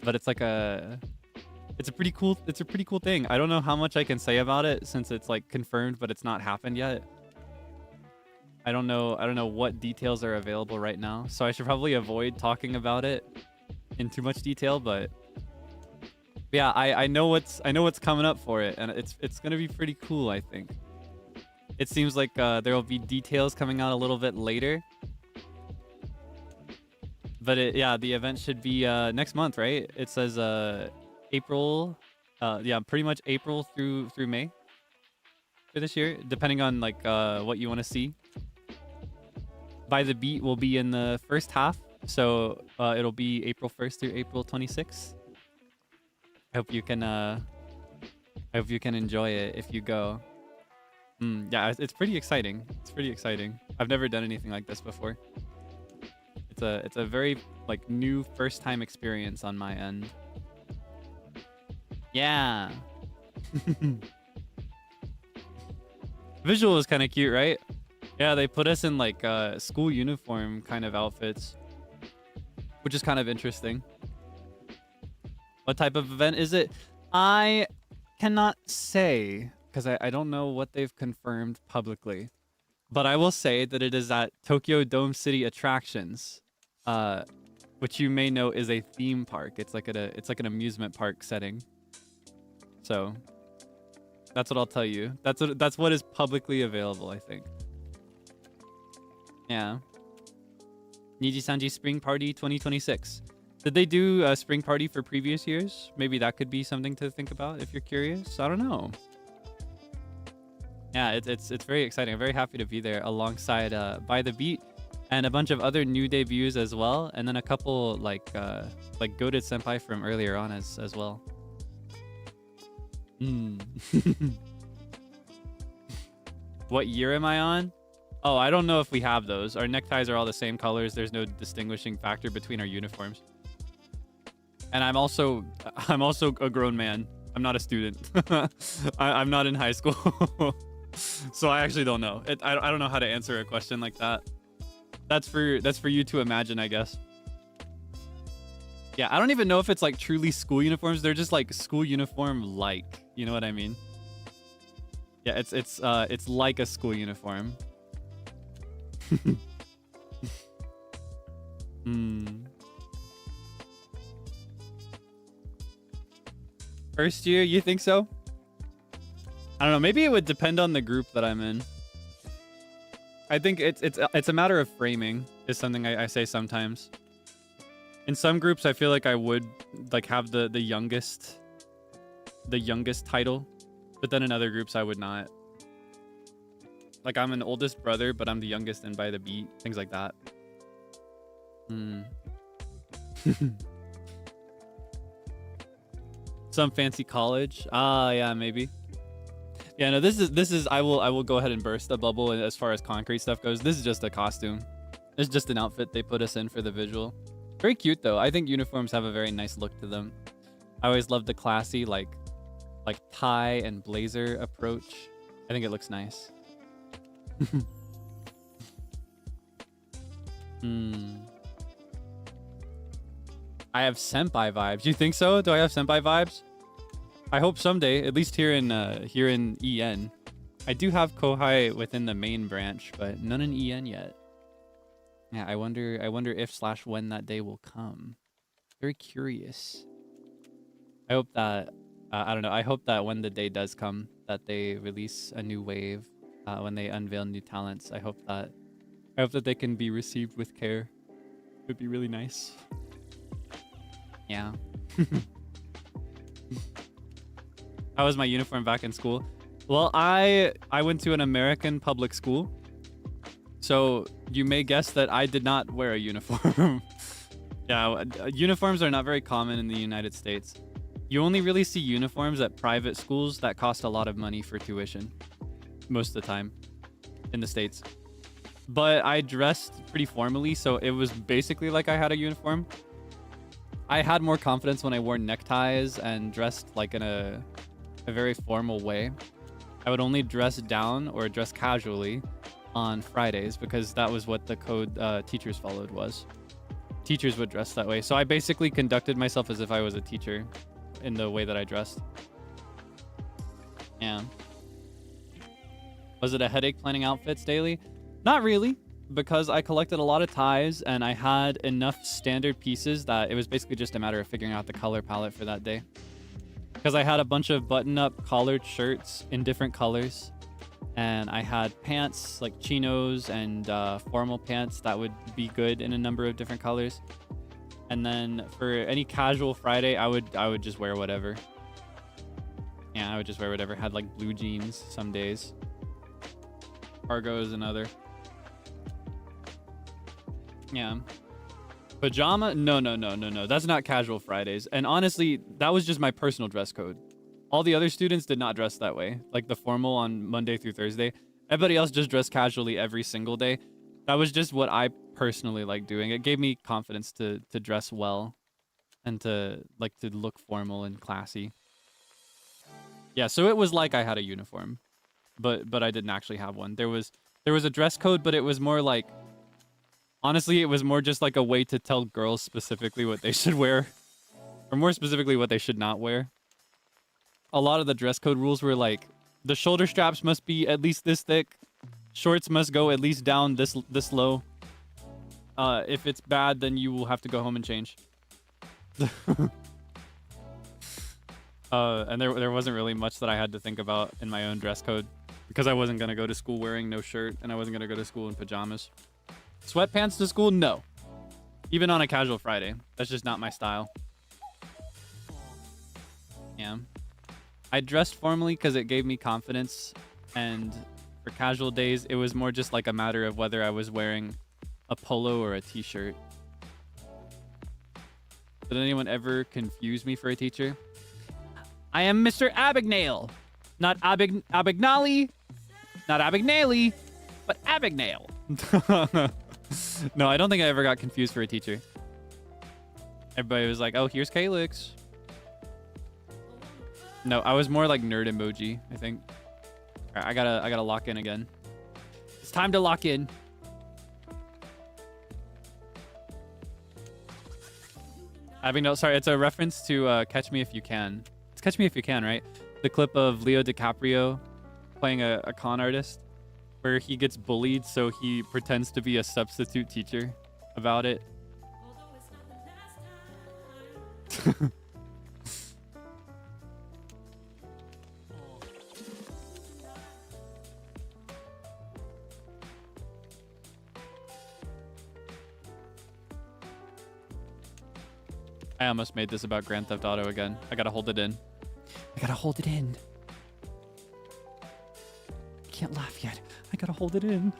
but it's like it's a pretty cool thing. I don't know how much I can say about it since it's like confirmed, but it's not happened yet. I don't know what details are available right now, so I should probably avoid talking about it in too much detail. But yeah, I know what's coming up for it, and it's gonna be pretty cool. I think it seems like there will be details coming out a little bit later. But yeah, the event should be next month, right? It says April, yeah, pretty much April through May for this year, depending on like what you want to see. By the Beat will be in the first half, so it'll be April 1st through April 26th. I hope you can enjoy it if you go. Yeah, it's pretty exciting. It's pretty exciting. I've never done anything like this before. It's a very like new first time experience on my end. Yeah. Visual is kind of cute, right? Yeah, they put us in like school uniform kind of outfits, which is kind of interesting. What type of event is it? I cannot say because I don't know what they've confirmed publicly, but I will say that it is at Tokyo Dome City Attractions. Which you may know is a theme park. It's like an amusement park setting. So that's what I'll tell you. That's what is publicly available, I think. Yeah. NIJISANJI Spring Party 2026. Did they do a spring party for previous years? Maybe that could be something to think about if you're curious. I don't know. Yeah, it's very exciting. I'm very happy to be there alongside By the Beat. And a bunch of other new debuts as well, and then a couple like goated senpai from earlier on as well. What year am I on? Oh, I don't know if we have those. Our neckties are all the same colors. There's no distinguishing factor between our uniforms. And I'm also a grown man. I'm not a student. I'm not in high school, so I actually don't know. I don't know how to answer a question like that. That's for you to imagine, I guess. Yeah, I don't even know if it's like truly school uniforms. They're just like school uniform like, you know what I mean? Yeah, it's like a school uniform. First year, you think so? I don't know, maybe it would depend on the group that I'm in. I think it's a matter of framing is something I say sometimes. In some groups, I feel like I would like have the youngest title, but then in other groups I would not. Like I'm an oldest brother, but I'm the youngest in By the Beat, things like that. Some fancy college. Yeah, maybe. Yeah, no, this is I will go ahead and burst a bubble as far as concrete stuff goes. This is just a costume. It's just an outfit they put us in for the visual. Very cute though. I think uniforms have a very nice look to them. I always love the classy like tie and blazer approach. I think it looks nice. I have senpai vibes. You think so? Do I have senpai vibes? I hope someday, at least here in EN. I do have kohai within the main branch, but none in EN yet. Yeah, I wonder if / when that day will come. Very curious. I hope that I don't know. I hope that when the day does come, that they release a new wave, when they unveil new talents. I hope that they can be received with care. It would be really nice. Yeah. How was my uniform back in school? Well, I went to an American public school, so you may guess that I did not wear a uniform. Yeah, uniforms are not very common in the United States. You only really see uniforms at private schools that cost a lot of money for tuition, most of the time, in the States. But I dressed pretty formally, so it was basically like I had a uniform. I had more confidence when I wore neckties and dressed like in a very formal way. I would only dress down or dress casually on Fridays because that was what the code teachers followed was. Teachers would dress that way. So I basically conducted myself as if I was a teacher in the way that I dressed. Yeah. Was it a headache planning outfits daily? Not really, because I collected a lot of ties and I had enough standard pieces that it was basically just a matter of figuring out the color palette for that day. Because I had a bunch of button-up collared shirts in different colors, and I had pants like chinos and formal pants that would be good in a number of different colors. And then for any casual Friday, I would just wear whatever. Yeah, I would just wear whatever. Had like blue jeans some days. Cargos another. Yeah. Pajama? No. That's not casual Fridays. And honestly, that was just my personal dress code. All the other students did not dress that way. Like the formal on Monday through Thursday. Everybody else just dressed casually every single day. That was just what I personally like doing. It gave me confidence to dress well and to look formal and classy. Yeah, so it was like I had a uniform, but I didn't actually have one. There was a dress code, but it was more like, honestly, it was more just like a way to tell girls specifically what they should wear, or more specifically what they should not wear. A lot of the dress code rules were like, the shoulder straps must be at least this thick, shorts must go at least down this low. If it's bad, then you will have to go home and change. And there wasn't really much that I had to think about in my own dress code because I wasn't going to go to school wearing no shirt and I wasn't going to go to school in pajamas. Sweatpants to school? No. Even on a casual Friday. That's just not my style. Yeah. I dressed formally because it gave me confidence, and for casual days, it was more just like a matter of whether I was wearing a polo or a t-shirt. Did anyone ever confuse me for a teacher? I am Mr. Abagnale. Not Abagnale, not Abagnale, but Abagnale. No, I don't think I ever got confused for a teacher. Everybody was like, oh, here's Kaelix. No, I was more like nerd emoji, I think. All right, I gotta lock in again. It's time to lock in. Abagnale, sorry, it's a reference to Catch Me If You Can. It's Catch Me If You Can, right? The clip of Leo DiCaprio playing a con artist where he gets bullied, so he pretends to be a substitute teacher about it. I almost made this about Grand Theft Auto again. I gotta hold it in. I gotta hold it in. I can't laugh yet. I gotta hold it in.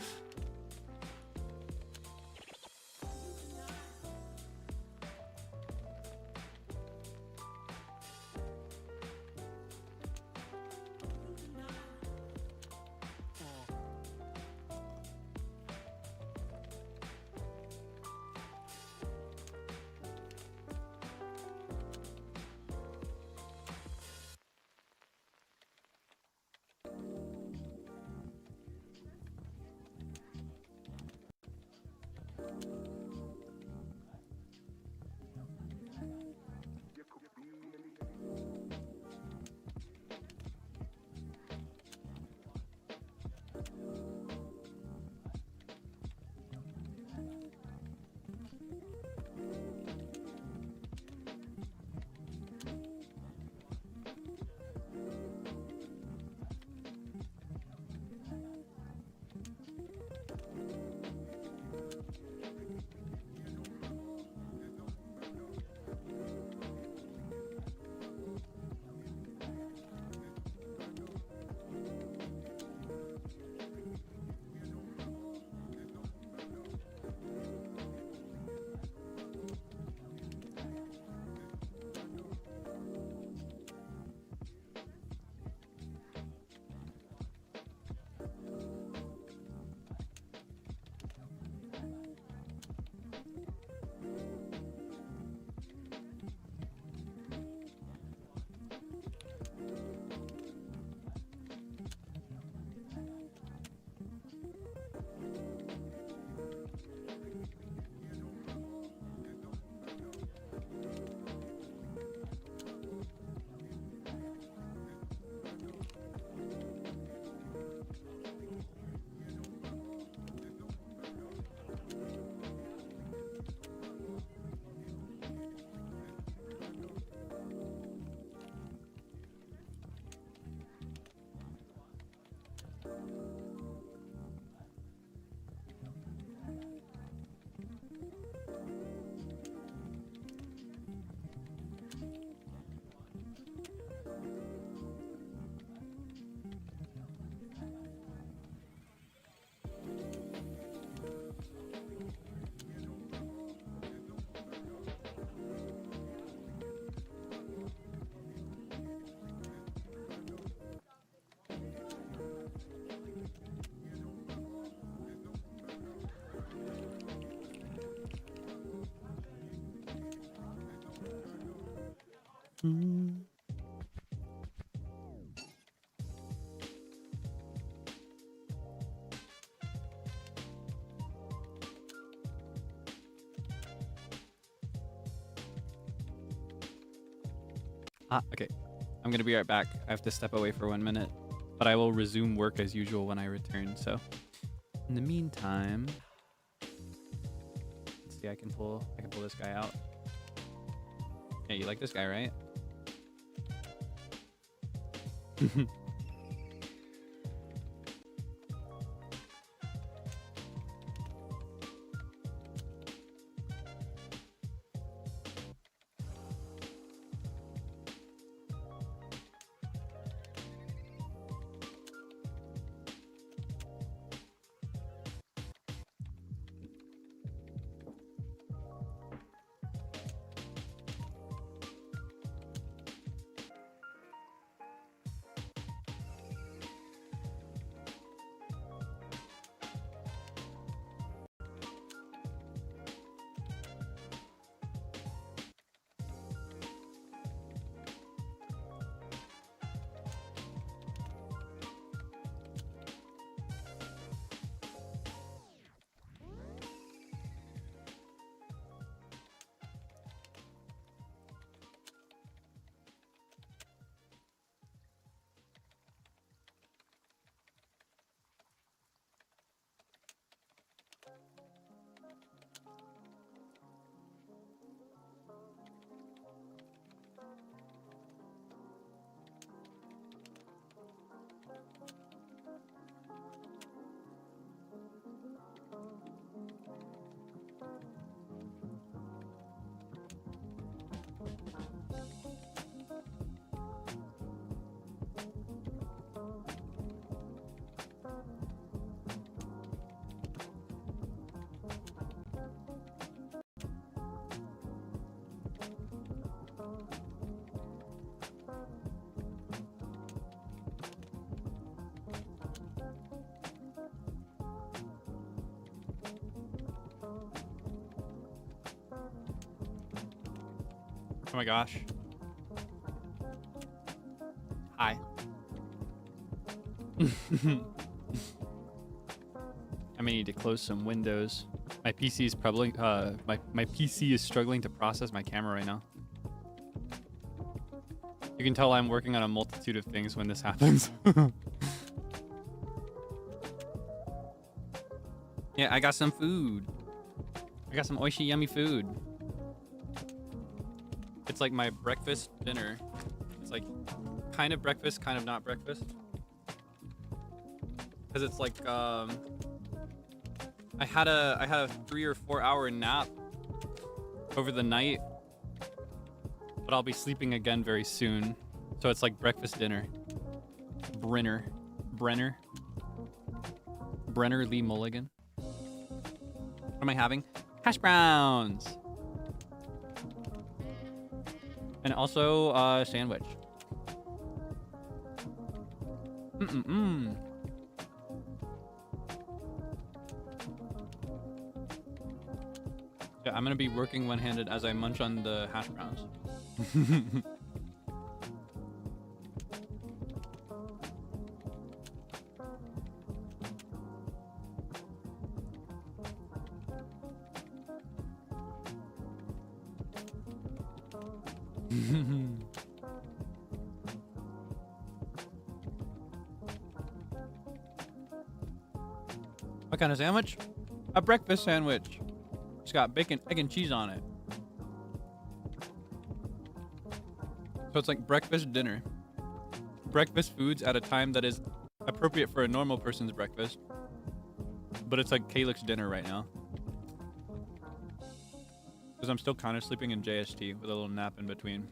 Okay. I'm gonna be right back. I have to step away for 1 minute, but I will resume work as usual when I return. So, in the meantime, let's see. I can pull this guy out. Yeah, you like this guy, right? Oh my gosh. Hi. I may need to close some windows. My PC is probably my PC is struggling to process my camera right now. You can tell I'm working on a multitude of things when this happens. Yeah, I got some food. I got some oishi yummy food. It's like my breakfast dinner. It's like kind of breakfast, kind of not breakfast. Cause it's like I had a 3 or 4 hour nap over the night, but I'll be sleeping again very soon. So it's like breakfast dinner. Brenner Lee Mulligan. What am I having? Hash browns. And also a sandwich. Yeah, I'm gonna be working one-handed as I munch on the hash browns. What kind of sandwich? A breakfast sandwich. It's got bacon, egg, and cheese on it. So it's like breakfast dinner. Breakfast foods at a time that is appropriate for a normal person's breakfast. But it's like Kaelix dinner right now. Because I'm still kind of sleeping in JST with a little nap in between.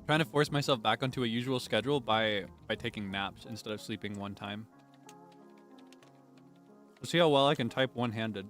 Trying to force myself back onto a usual schedule by taking naps instead of sleeping one time. We'll see how well I can type one-handed.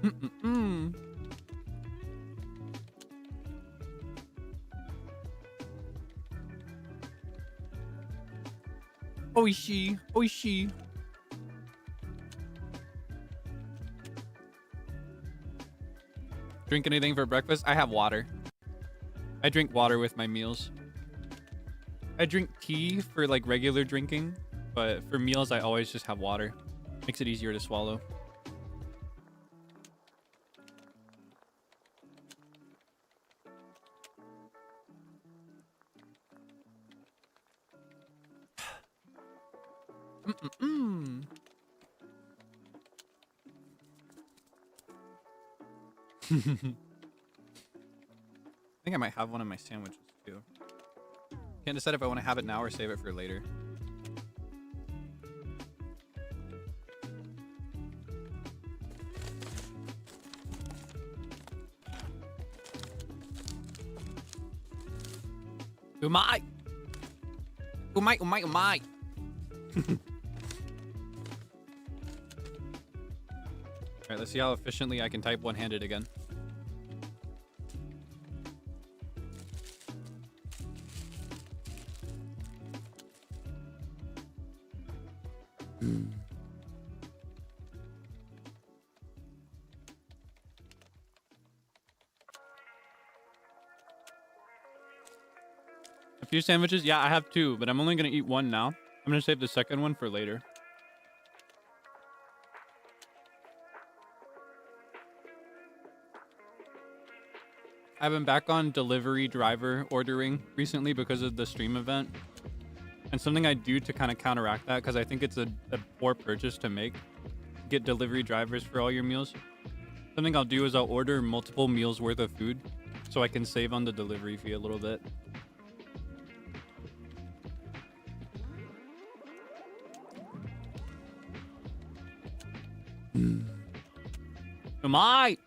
Mm-mm-mm. Oishi, oishi. Drink anything for breakfast? I have water. I drink water with my meals. I drink tea for like regular drinking, but for meals I always just have water. Makes it easier to swallow. Mm-mm-mm. I think I might have one of my sandwiches too. Can't decide if I want to have it now or save it for later. Umai! Umai, umai, umai! Alright, let's see how efficiently I can type one-handed again. A few sandwiches? Yeah, I have two, but I'm only going to eat one now. I'm going to save the second one for later. I've been back on delivery driver ordering recently because of the stream event. And something I do to kind of counteract that, because I think it's a poor purchase to make, get delivery drivers for all your meals. Something I'll do is I'll order multiple meals worth of food so I can save on the delivery fee a little bit. Am I?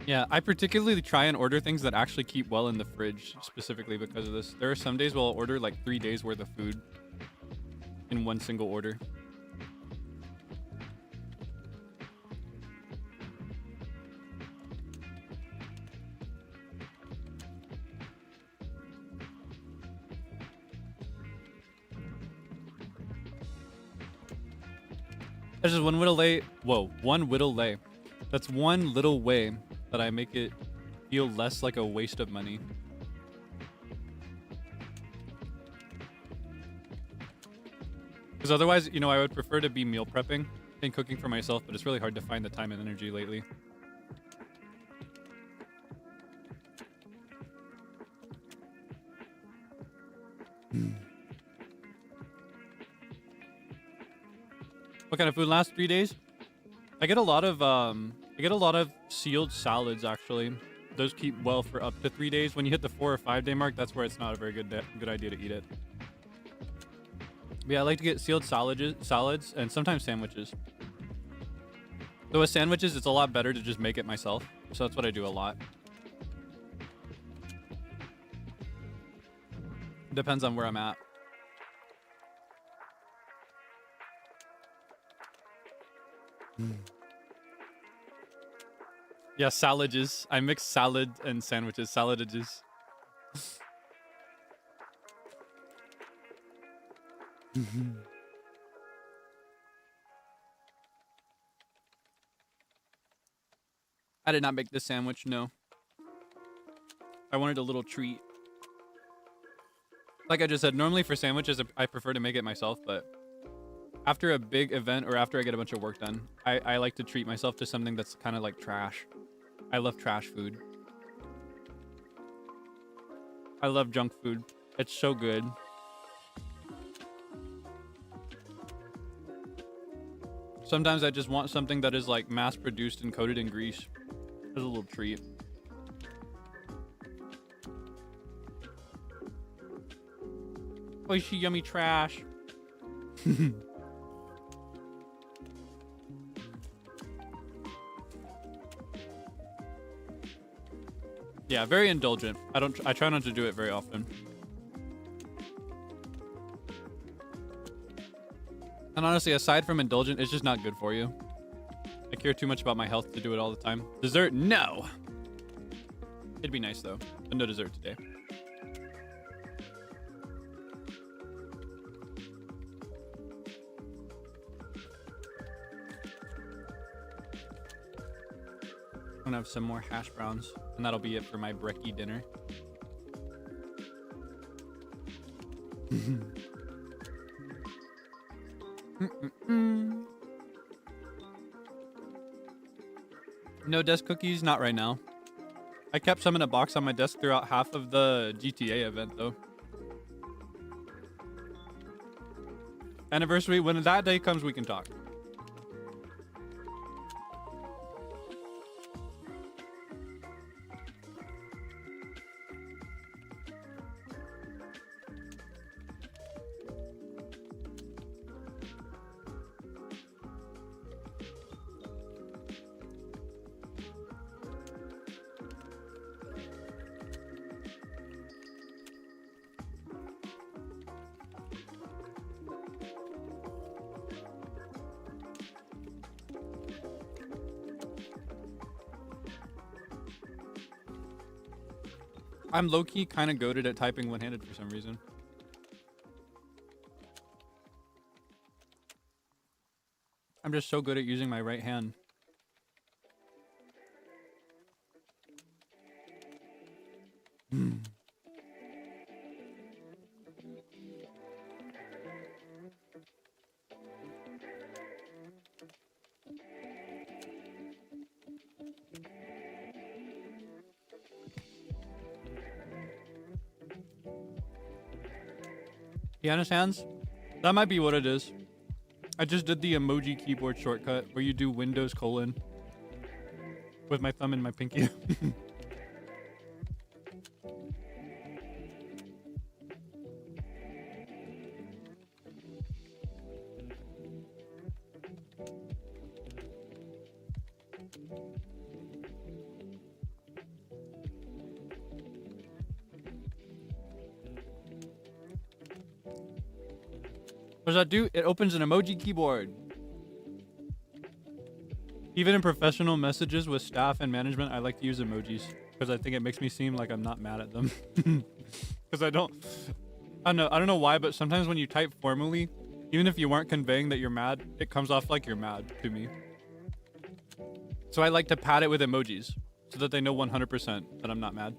Yeah, I particularly try and order things that actually keep well in the fridge, specifically because of this. There are some days where I'll order like 3 days worth of food in one single order. That's just one little way. Whoa, one little way. That's one little way that I make it feel less like a waste of money. Because otherwise, you know, I would prefer to be meal prepping and cooking for myself, but it's really hard to find the time and energy lately. What kind of food lasts 3 days? I get a lot of sealed salads actually. Those keep well for up to 3 days. When you hit the 4 or 5 day mark, that's where it's not a very good idea to eat it. But yeah, I like to get sealed salads and sometimes sandwiches. Though with sandwiches, it's a lot better to just make it myself. So that's what I do a lot. Depends on where I'm at. Yeah, salages. I mix salad and sandwiches. Saladages. I did not make this sandwich, no. I wanted a little treat. Like I just said, normally for sandwiches, I prefer to make it myself, but after a big event or after I get a bunch of work done, I like to treat myself to something that's kind of like trash. I love trash food. I love junk food. It's so good. Sometimes I just want something that is like mass produced and coated in grease as a little treat. Oishi yummy trash. Yeah, very indulgent. I try not to do it very often. And honestly, aside from indulgent, it's just not good for you. I care too much about my health to do it all the time. Dessert? No! It'd be nice though, but no dessert today. I'm gonna have some more hash browns, and that'll be it for my brekkie dinner. No desk cookies? Not right now. I kept some in a box on my desk throughout half of the GTA event, though. Anniversary, when that day comes, we can talk. I'm low-key kind of goated at typing one-handed for some reason. I'm just so good at using my right hand. Pianist hands? That might be what it is. I just did the emoji keyboard shortcut where you do Windows : with my thumb and my pinky. What does that do? It opens an emoji keyboard. Even in professional messages with staff and management, I like to use emojis because I think it makes me seem like I'm not mad at them. Because I don't know why, but sometimes when you type formally, even if you weren't conveying that you're mad, it comes off like you're mad to me. So I like to pad it with emojis so that they know 100% that I'm not mad.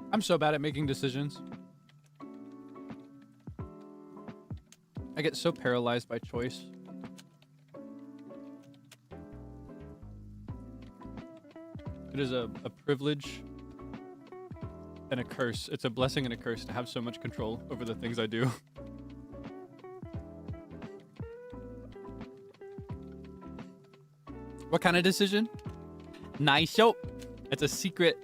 I'm so bad at making decisions. I get so paralyzed by choice. It is a privilege and a curse. It's a blessing and a curse to have so much control over the things I do. What kind of decision? Nice. Yo, it's a secret.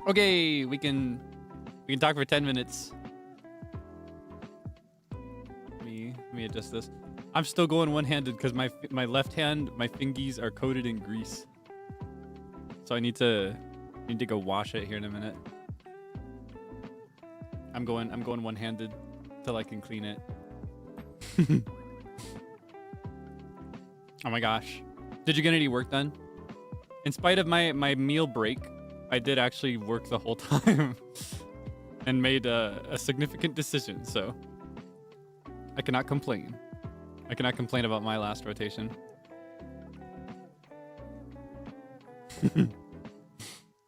Okay, we can talk for 10 minutes. Let me adjust this. I'm still going one-handed because my left hand, my fingies are coated in grease. So I need to go wash it here in a minute. I'm going one-handed till I can clean it. Oh my gosh. Did you get any work done? In spite of my meal break, I did actually work the whole time and made a significant decision, so I cannot complain. I cannot complain about my last rotation.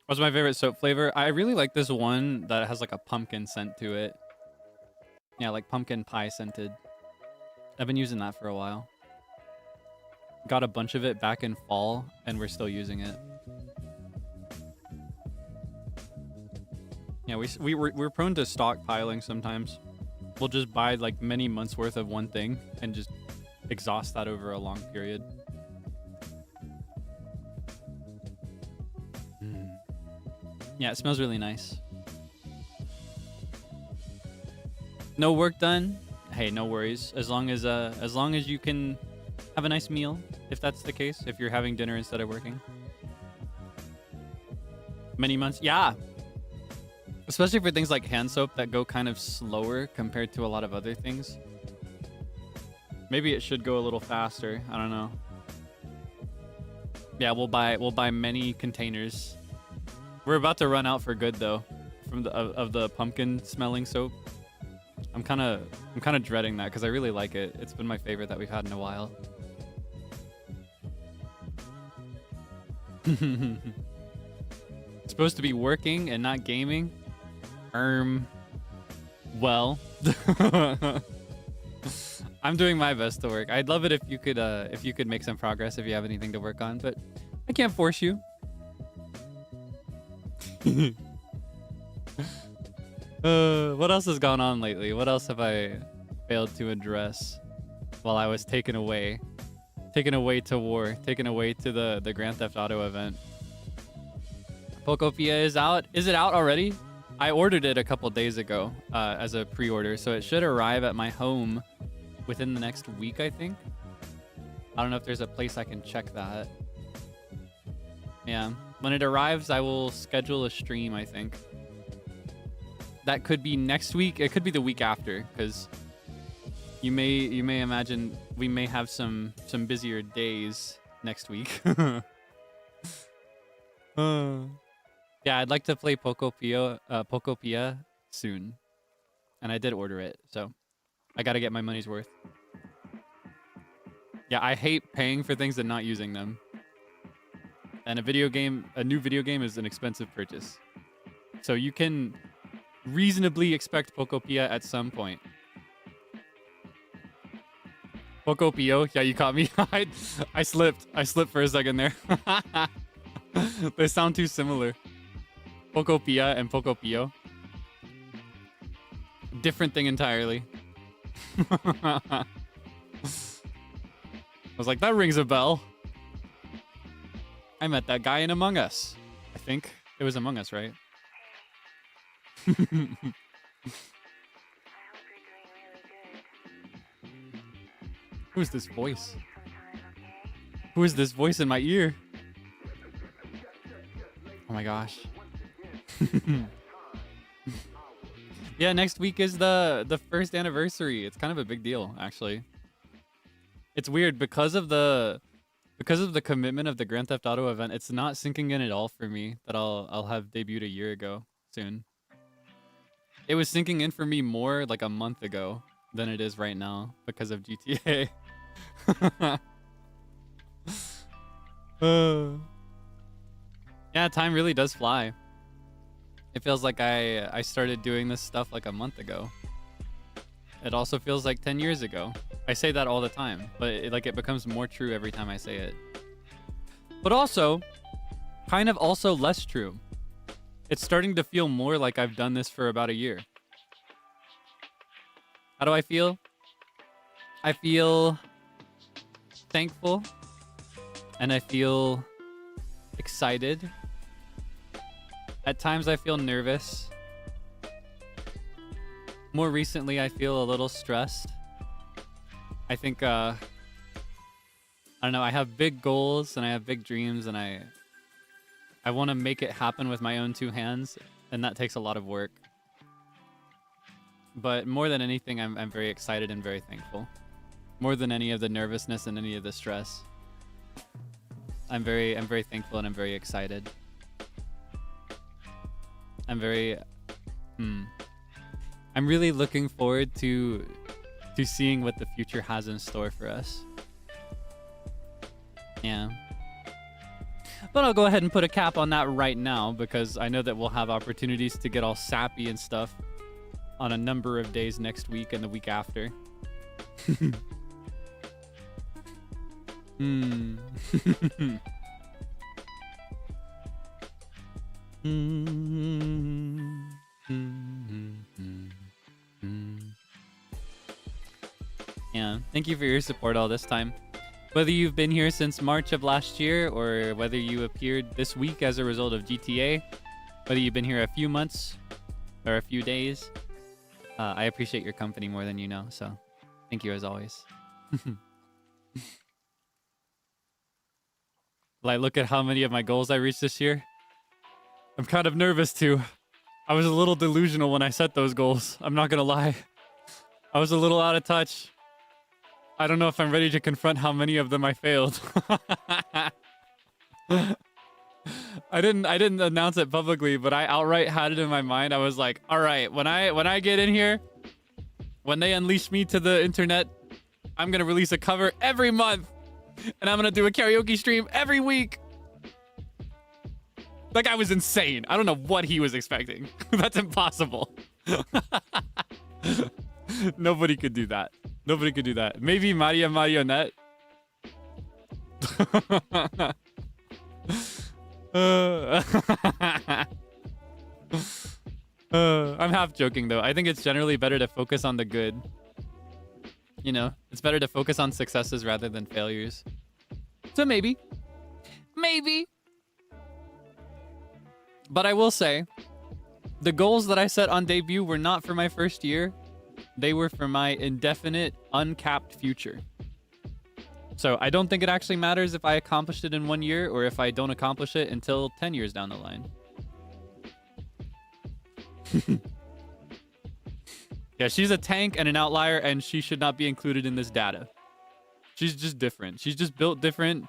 What's my favorite soap flavor? I really like this one that has like a pumpkin scent to it. Yeah, like pumpkin pie scented. I've been using that for a while. Got a bunch of it back in fall, and we're still using it. Yeah, we're prone to stockpiling sometimes. We'll just buy like many months worth of one thing and just exhaust that over a long period. Yeah, it smells really nice. No work done? Hey, no worries. As long as you can have a nice meal, if that's the case, if you're having dinner instead of working. Many months, yeah. Especially for things like hand soap that go kind of slower compared to a lot of other things. Maybe it should go a little faster. I don't know. Yeah, we'll buy many containers. We're about to run out for good though, from the pumpkin smelling soap. I'm kind of dreading that because I really like it. It's been my favorite that we've had in a while. It's supposed to be working and not gaming. Well, I'm doing my best to work. I'd love it if you could make some progress if you have anything to work on, but I can't force you. What else has gone on lately? What else have I failed to address while I was taken away to war, taken away to the Grand Theft Auto event? Pokopia is out. Is it out already? I ordered it a couple days ago as a pre-order, so it should arrive at my home within the next week, I think. I don't know if there's a place I can check that. Yeah, when it arrives, I will schedule a stream, I think. That could be next week. It could be the week after, because you may imagine we may have some busier days next week. Yeah, I'd like to play Pokopia soon. And I did order it, so I gotta get my money's worth. Yeah, I hate paying for things and not using them. And a new video game is an expensive purchase. So you can reasonably expect Pokopia at some point. Pokopio? Yeah, you caught me. I slipped for a second there. They sound too similar. Pokopia and Pokopio. Different thing entirely. I was like, that rings a bell. I met that guy in Among Us. I think it was Among Us, right? Who's this voice? Who is this voice in my ear? Oh my gosh. Yeah, next week is the first anniversary. It's kind of a big deal, actually. It's weird because of the commitment of the Grand Theft Auto event. It's not sinking in at all for me that I'll have debuted a year ago soon. It was sinking in for me more like a month ago than it is right now because of GTA. Yeah, time really does fly. It feels like I started doing this stuff like a month ago. it also feels like 10 years ago. I say that all the time, but it becomes more true every time I say it. But also, kind of also less true. It's starting to feel more like I've done this for about a year. How do I feel? I feel thankful, and I feel excited. At times I feel nervous. More recently, I feel a little stressed. I think, I don't know, I have big goals and I have big dreams, and I want to make it happen with my own two hands, and that takes a lot of work. But more than anything, I'm very excited and very thankful. More than any of the nervousness and any of the stress. I'm very thankful and I'm very excited. I'm really looking forward to seeing what the future has in store for us. Yeah. But I'll go ahead and put a cap on that right now, because I know that we'll have opportunities to get all sappy and stuff on a number of days next week and the week after. Yeah, thank you for your support all this time. Whether you've been here since March of last year, or whether you appeared this week as a result of GTA, whether you've been here a few months or a few days, I appreciate your company more than you know, so thank you as always. Like, look at how many of my goals I reached this year. I'm kind of nervous too. I was a little delusional when I set those goals. I'm not gonna lie. I was a little out of touch. I don't know if I'm ready to confront how many of them I failed. I didn't announce it publicly, but I outright had it in my mind. I was like, all right, when I get in here, when they unleash me to the internet, I'm gonna release a cover every month, and I'm gonna do a karaoke stream every week. That guy was insane. I don't know what he was expecting. That's impossible. Nobody could do that. Nobody could do that. Maybe Maria Marionette. I'm half joking though. I think it's generally better to focus on the good. You know, it's better to focus on successes rather than failures. So maybe. But I will say, the goals that I set on debut were not for my first year. They were for my indefinite, uncapped future. So I don't think it actually matters if I accomplished it in 1 year or if I don't accomplish it until 10 years down the line. Yeah, she's a tank and an outlier, and she should not be included in this data. She's just different. She's just built different.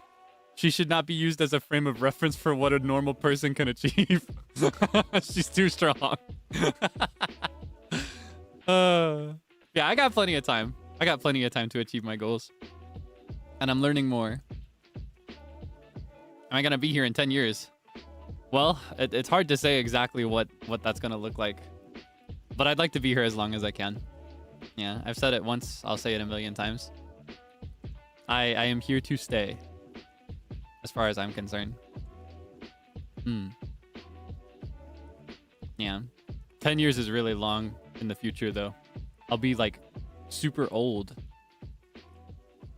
She should not be used as a frame of reference for what a normal person can achieve. She's too strong. Yeah, I got plenty of time. I got plenty of time to achieve my goals. And I'm learning more. Am I going to be here in 10 years? Well, it's hard to say exactly what that's going to look like. But I'd like to be here as long as I can. Yeah, I've said it once. I'll say it a million times. I am here to stay. As far as I'm concerned. Yeah. 10 years is really long in the future, though. I'll be, like, super old.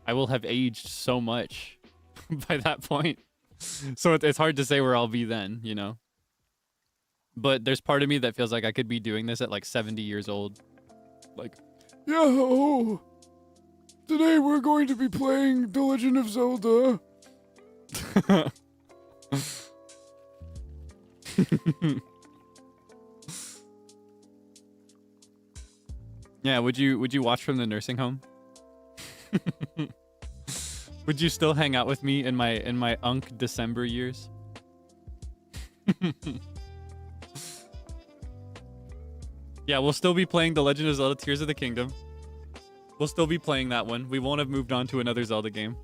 I will have aged so much by that point. So it's hard to say where I'll be then, you know? But there's part of me that feels like I could be doing this at, like, 70 years old. Like, yo! Today we're going to be playing The Legend of Zelda. Yeah, would you watch from the nursing home? Would you still hang out with me in my Unk December years? Yeah, we'll still be playing The Legend of Zelda Tears of the Kingdom. We'll still be playing that one. We won't have moved on to another Zelda game.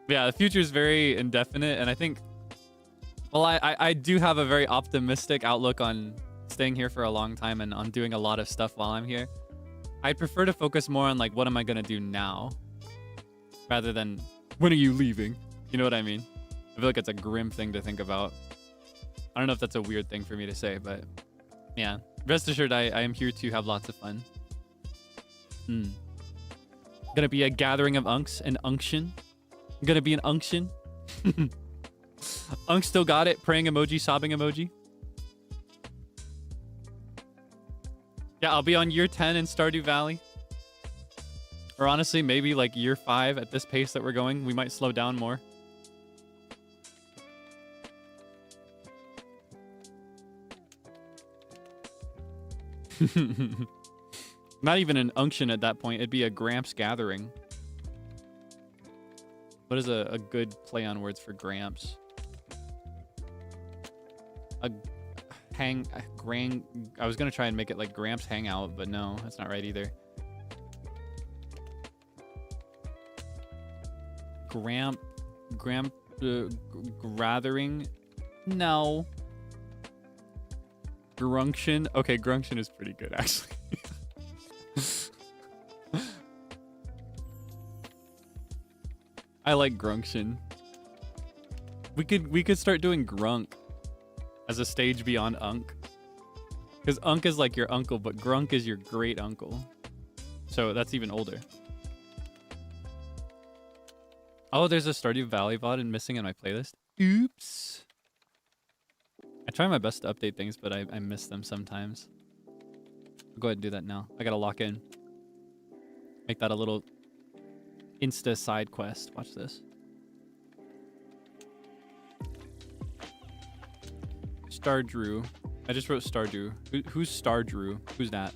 Yeah, the future is very indefinite, and I think Well, I do have a very optimistic outlook on staying here for a long time and on doing a lot of stuff while I'm here. I'd prefer to focus more on like, what am I going to do now? Rather than, when are you leaving? You know what I mean? I feel like it's a grim thing to think about. I don't know if that's a weird thing for me to say, but yeah. Rest assured, I am here to have lots of fun. Gonna be a gathering of unks, an unction. Gonna be an unction. Unk still got it. Praying emoji, sobbing emoji. Yeah, I'll be on year 10 in Stardew Valley. Or honestly, maybe like year 5 at this pace that we're going. We might slow down more. Not even an unction at that point. It'd be a Gramps gathering. What is a good play on words for Gramps? I was gonna try and make it like Gramps Hangout, but no, that's not right either. Gathering? No. Grunction? Okay, Grunction is pretty good, actually. I like Grunction. We could start doing Grunk as a stage beyond Unk. Because Unk is like your uncle, but Grunk is your great uncle. So that's even older. Oh, there's a Stardew Valley VOD missing in my playlist. Oops. I try my best to update things, but I miss them sometimes. I'll go ahead and do that now. I gotta lock in. Make that a little Insta side quest. Watch this. Stardrew. I just wrote Stardew. Who's Stardrew? Who's that?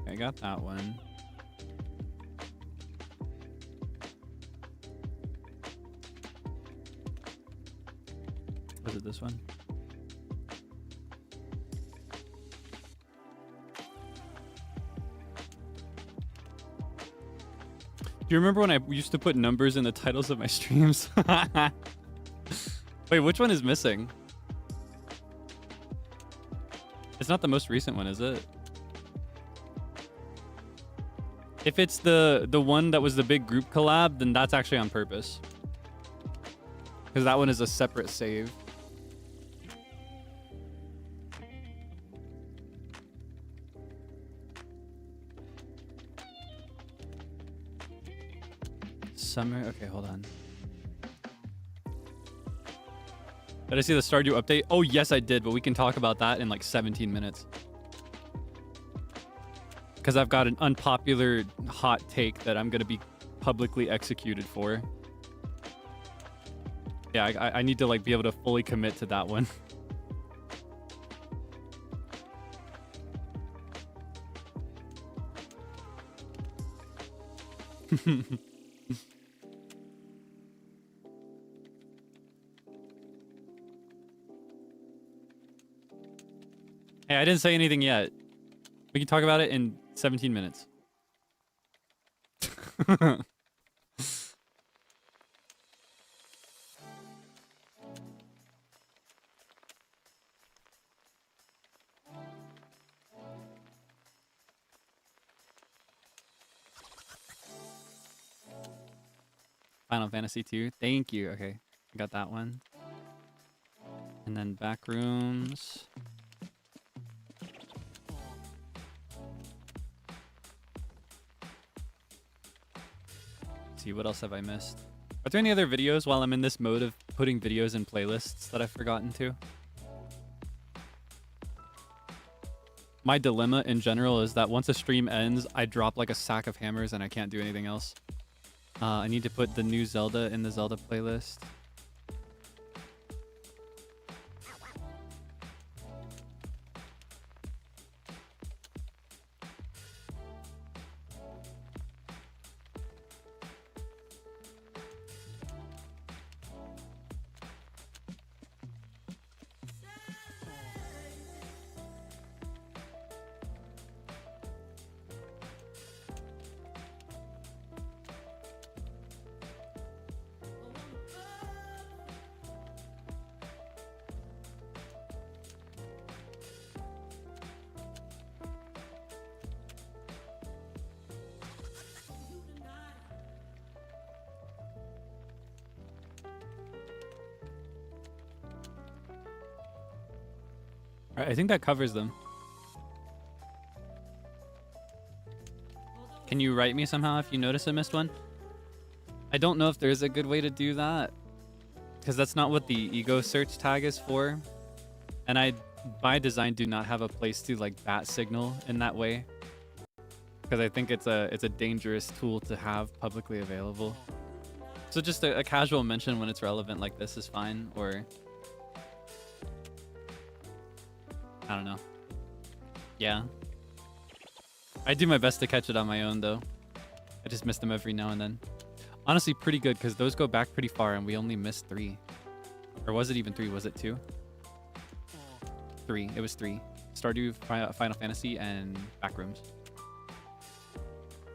I got that one. Was it this one? Do you remember when I used to put numbers in the titles of my streams? Wait, which one is missing? It's not the most recent one, is it? If it's the one that was the big group collab, then that's actually on purpose. Because that one is a separate save. Summer. Okay, hold on. Did I see the Stardew update? Oh, yes, I did, but we can talk about that in like 17 minutes. Because I've got an unpopular hot take that I'm going to be publicly executed for. Yeah, I need to like be able to fully commit to that one. Hey, I didn't say anything yet. We can talk about it in 17 minutes. Final Fantasy 2. Thank you. Okay, I got that one. And then back rooms. Let's see, what else have I missed? Are there any other videos while I'm in this mode of putting videos in playlists that I've forgotten to? My dilemma in general is that once a stream ends, I drop like a sack of hammers and I can't do anything else. I need to put the new Zelda in the Zelda playlist. I think that covers them. Can you write me somehow if you notice I missed one? I don't know if there's a good way to do that, because that's not what the ego search tag is for. And I, by design, do not have a place to like bat signal in that way, because I think it's a dangerous tool to have publicly available. So just a casual mention when it's relevant like this is fine, or I don't know. Yeah. I do my best to catch it on my own, though. I just miss them every now and then. Honestly, pretty good, because those go back pretty far, and we only missed 3. Or was it even 3? Was it 2? 3. It was 3. Stardew, Final Fantasy, and Backrooms.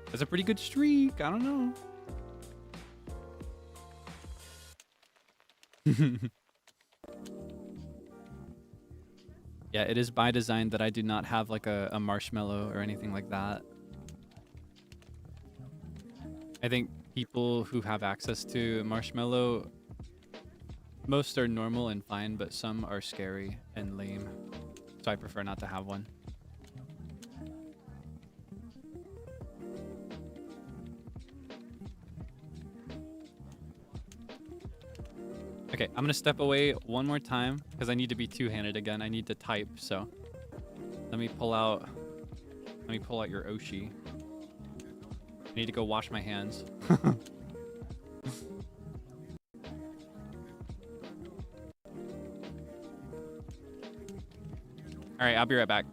That's a pretty good streak. I don't know. Yeah, it is by design that I do not have like a marshmallow or anything like that. I think people who have access to marshmallow, most are normal and fine, but some are scary and lame. So I prefer not to have one. Okay, I'm gonna step away one more time because I need to be two-handed again. I need to type, so let me pull out your Oshi. I need to go wash my hands. All right, I'll be right back.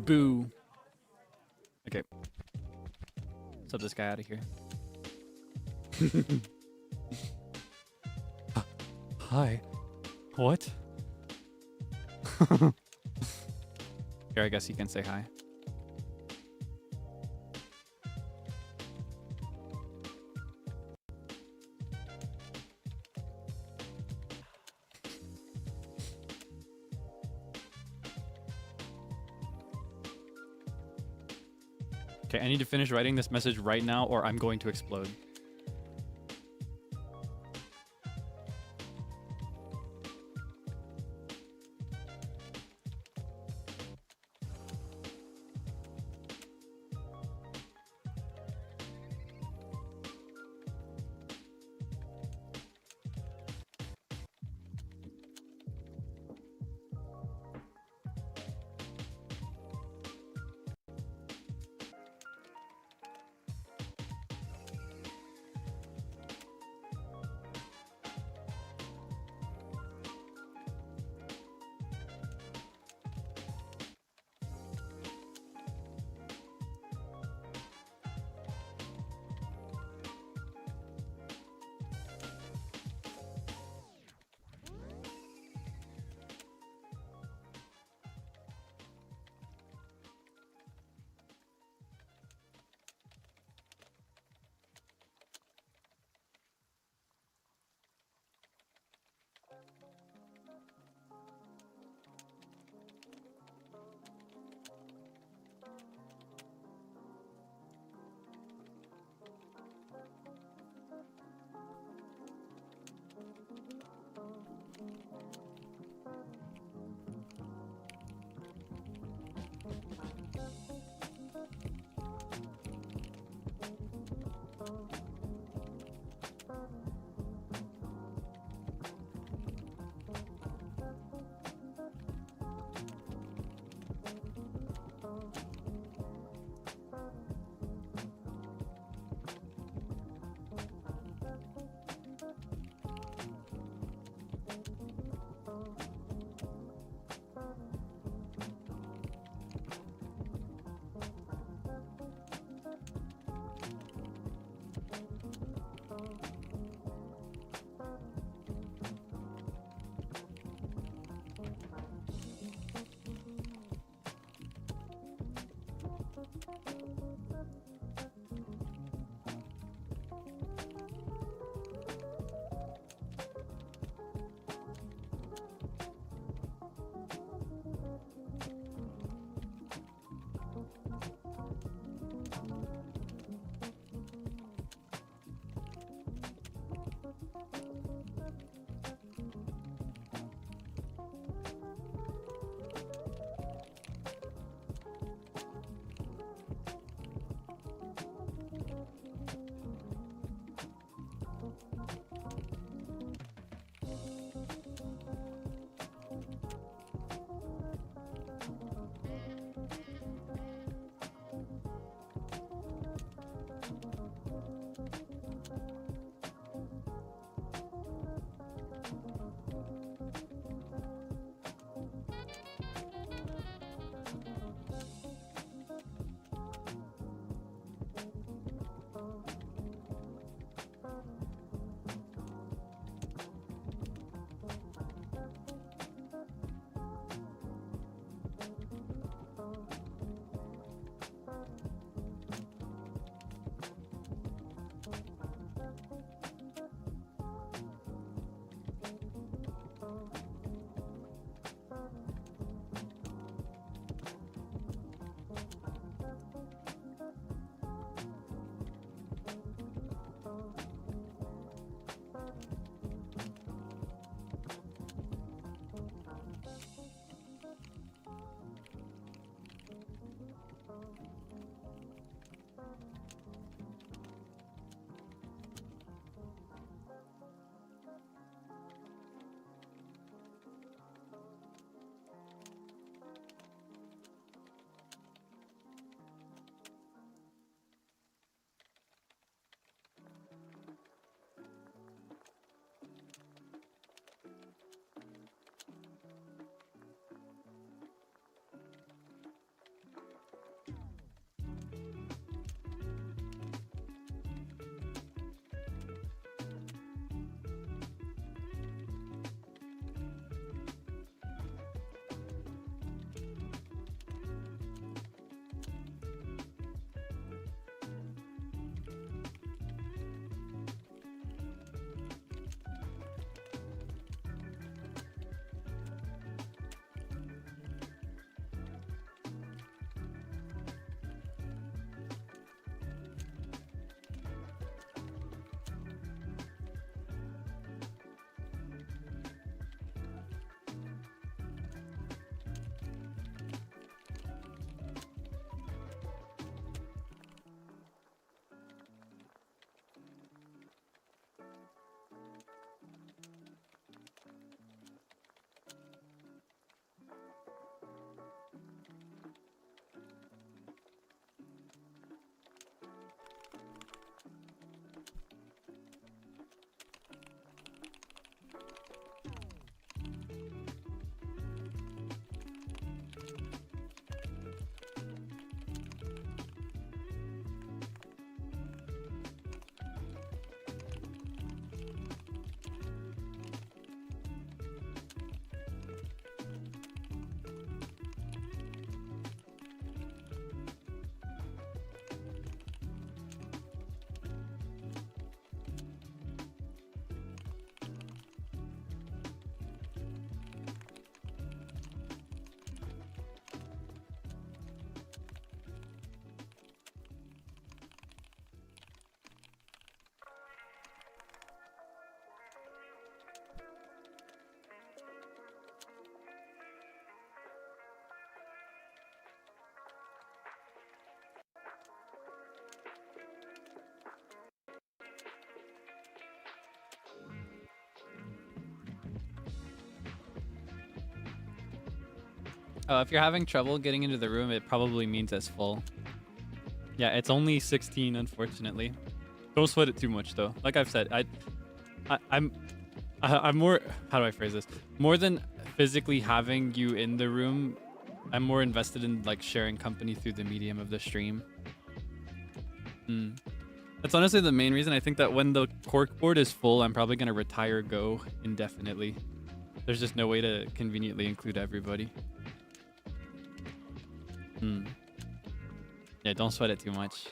Boo. Okay. Let's up this guy out of here. Hi. What? Here, I guess you can say hi. Okay, I need to finish writing this message right now or I'm going to explode. Oh, if you're having trouble getting into the room, it probably means it's full. Yeah, it's only 16, unfortunately. Don't sweat it too much, though. Like I've said, I'm more. How do I phrase this? More than physically having you in the room, I'm more invested in like sharing company through the medium of the stream. That's honestly the main reason. I think that when the corkboard is full, I'm probably gonna retire Go indefinitely. There's just no way to conveniently include everybody. Yeah, don't sweat it too much.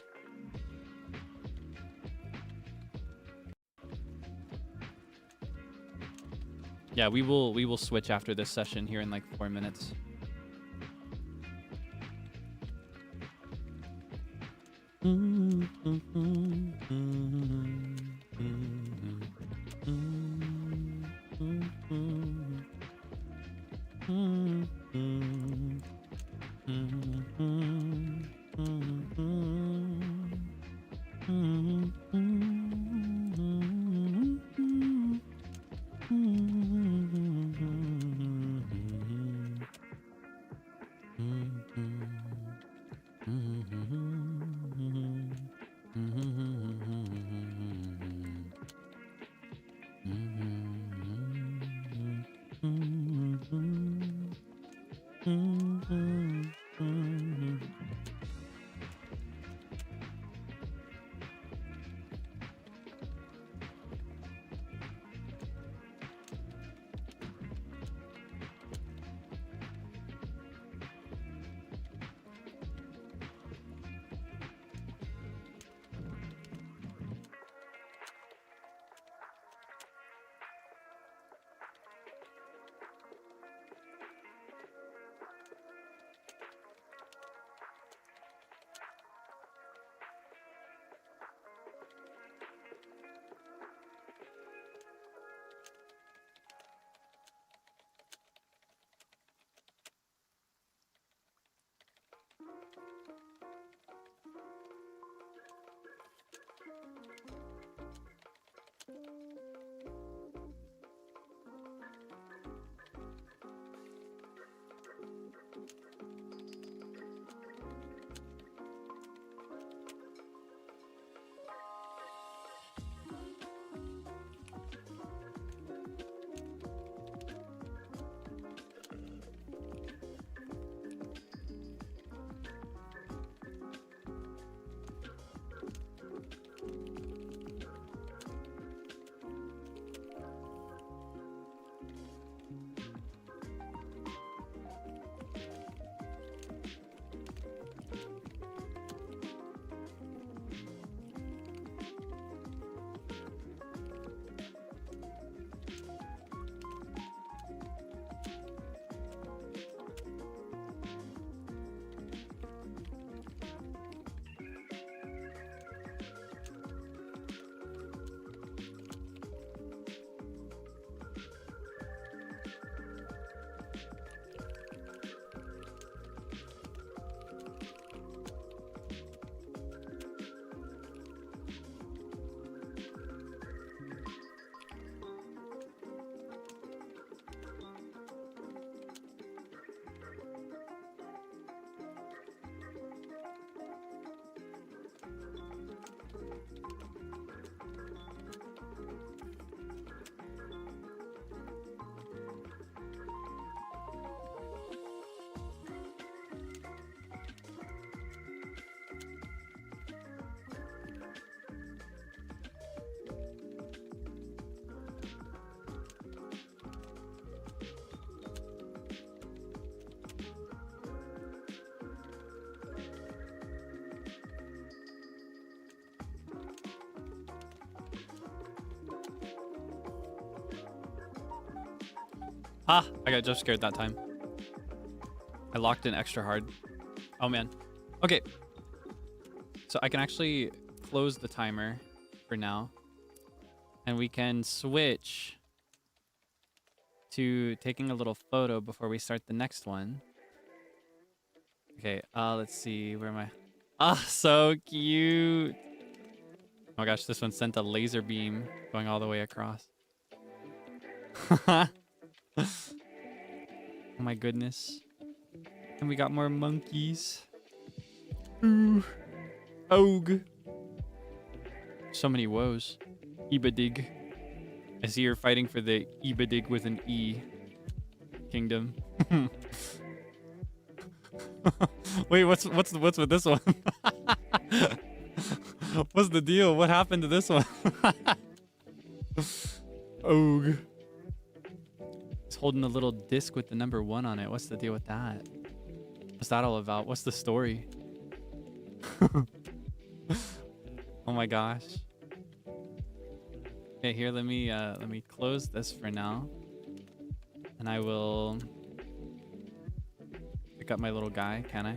Yeah, we will switch after this session here in like 4 minutes. Ah, I got jump scared that time. I locked in extra hard. Oh man. Okay. So I can actually close the timer for now. And we can switch to taking a little photo before we start the next one. Okay, let's see. Where am I? Ah, so cute. Oh my gosh, this one sent a laser beam going all the way across. Oh my goodness. And we got more monkeys. Ooh. Oog. So many woes. Ibadig. I see you're fighting for the Ibadig with an E kingdom. Wait, what's with this one? What's the deal? What happened to this one? Oog. It's holding a little disc with the number 1 on it. What's the deal with that? What's that all about? What's the story? Oh my gosh. Okay, here let me close this for now. And I will pick up my little guy, can I?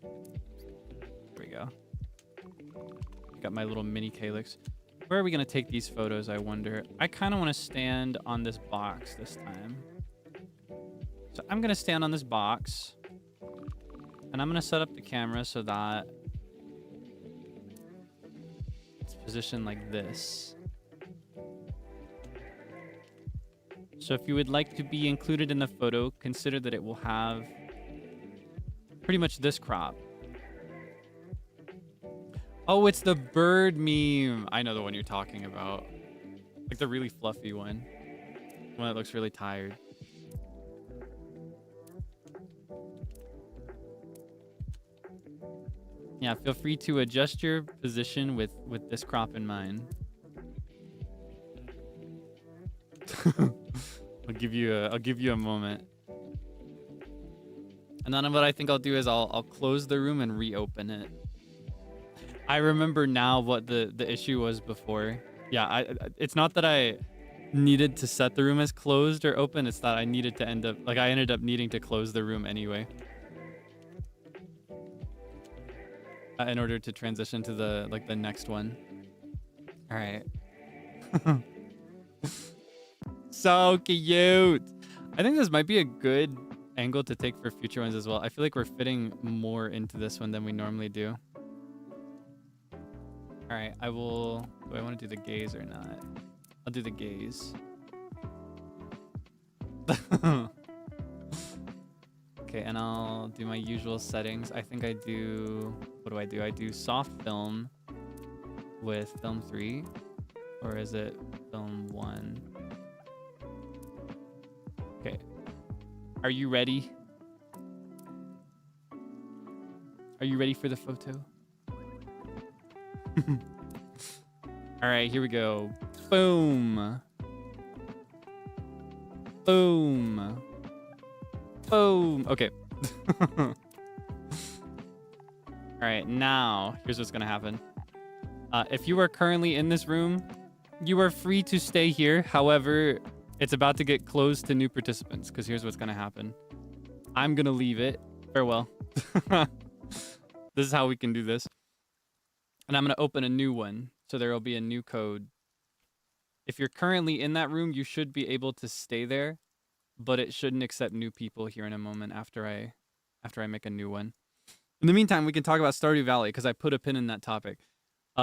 There we go. Pick up my little mini Kaelix. Where are we gonna take these photos, I wonder? I kind of want to stand on this box this time. So I'm gonna stand on this box. And I'm gonna set up the camera so that it's positioned like this. So if you would like to be included in the photo, consider that it will have pretty much this crop. Oh, it's the bird meme. I know the one you're talking about. Like the really fluffy one. One that looks really tired. Yeah, feel free to adjust your position with this crop in mind. I'll give you a moment. And then what I think I'll do is I'll close the room and reopen it. I remember now what the issue was before. Yeah, it's not that I needed to set the room as closed or open, it's that I needed to I ended up needing to close the room anyway. In order to transition to the next one. All right. So cute. I think this might be a good angle to take for future ones as well. I feel like we're fitting more into this one than we normally do. All right, do I want to do the gaze or not? I'll do the gaze. Okay, and I'll do my usual settings. I think I do, what do? I do soft film with film 3, or is it film 1? Okay. Are you ready? Are you ready for the photo? All right, here we go. Boom. Boom. Boom. Okay. All right, now here's what's gonna happen. If you are currently in this room, you are free to stay here. However, it's about to get closed to new participants because here's what's gonna happen. I'm gonna leave it. Farewell. This is how we can do this. And I'm gonna open a new one. So there will be a new code. If you're currently in that room, you should be able to stay there, but it shouldn't accept new people here in a moment after I make a new one. In the meantime, we can talk about Stardew Valley because I put a pin in that topic.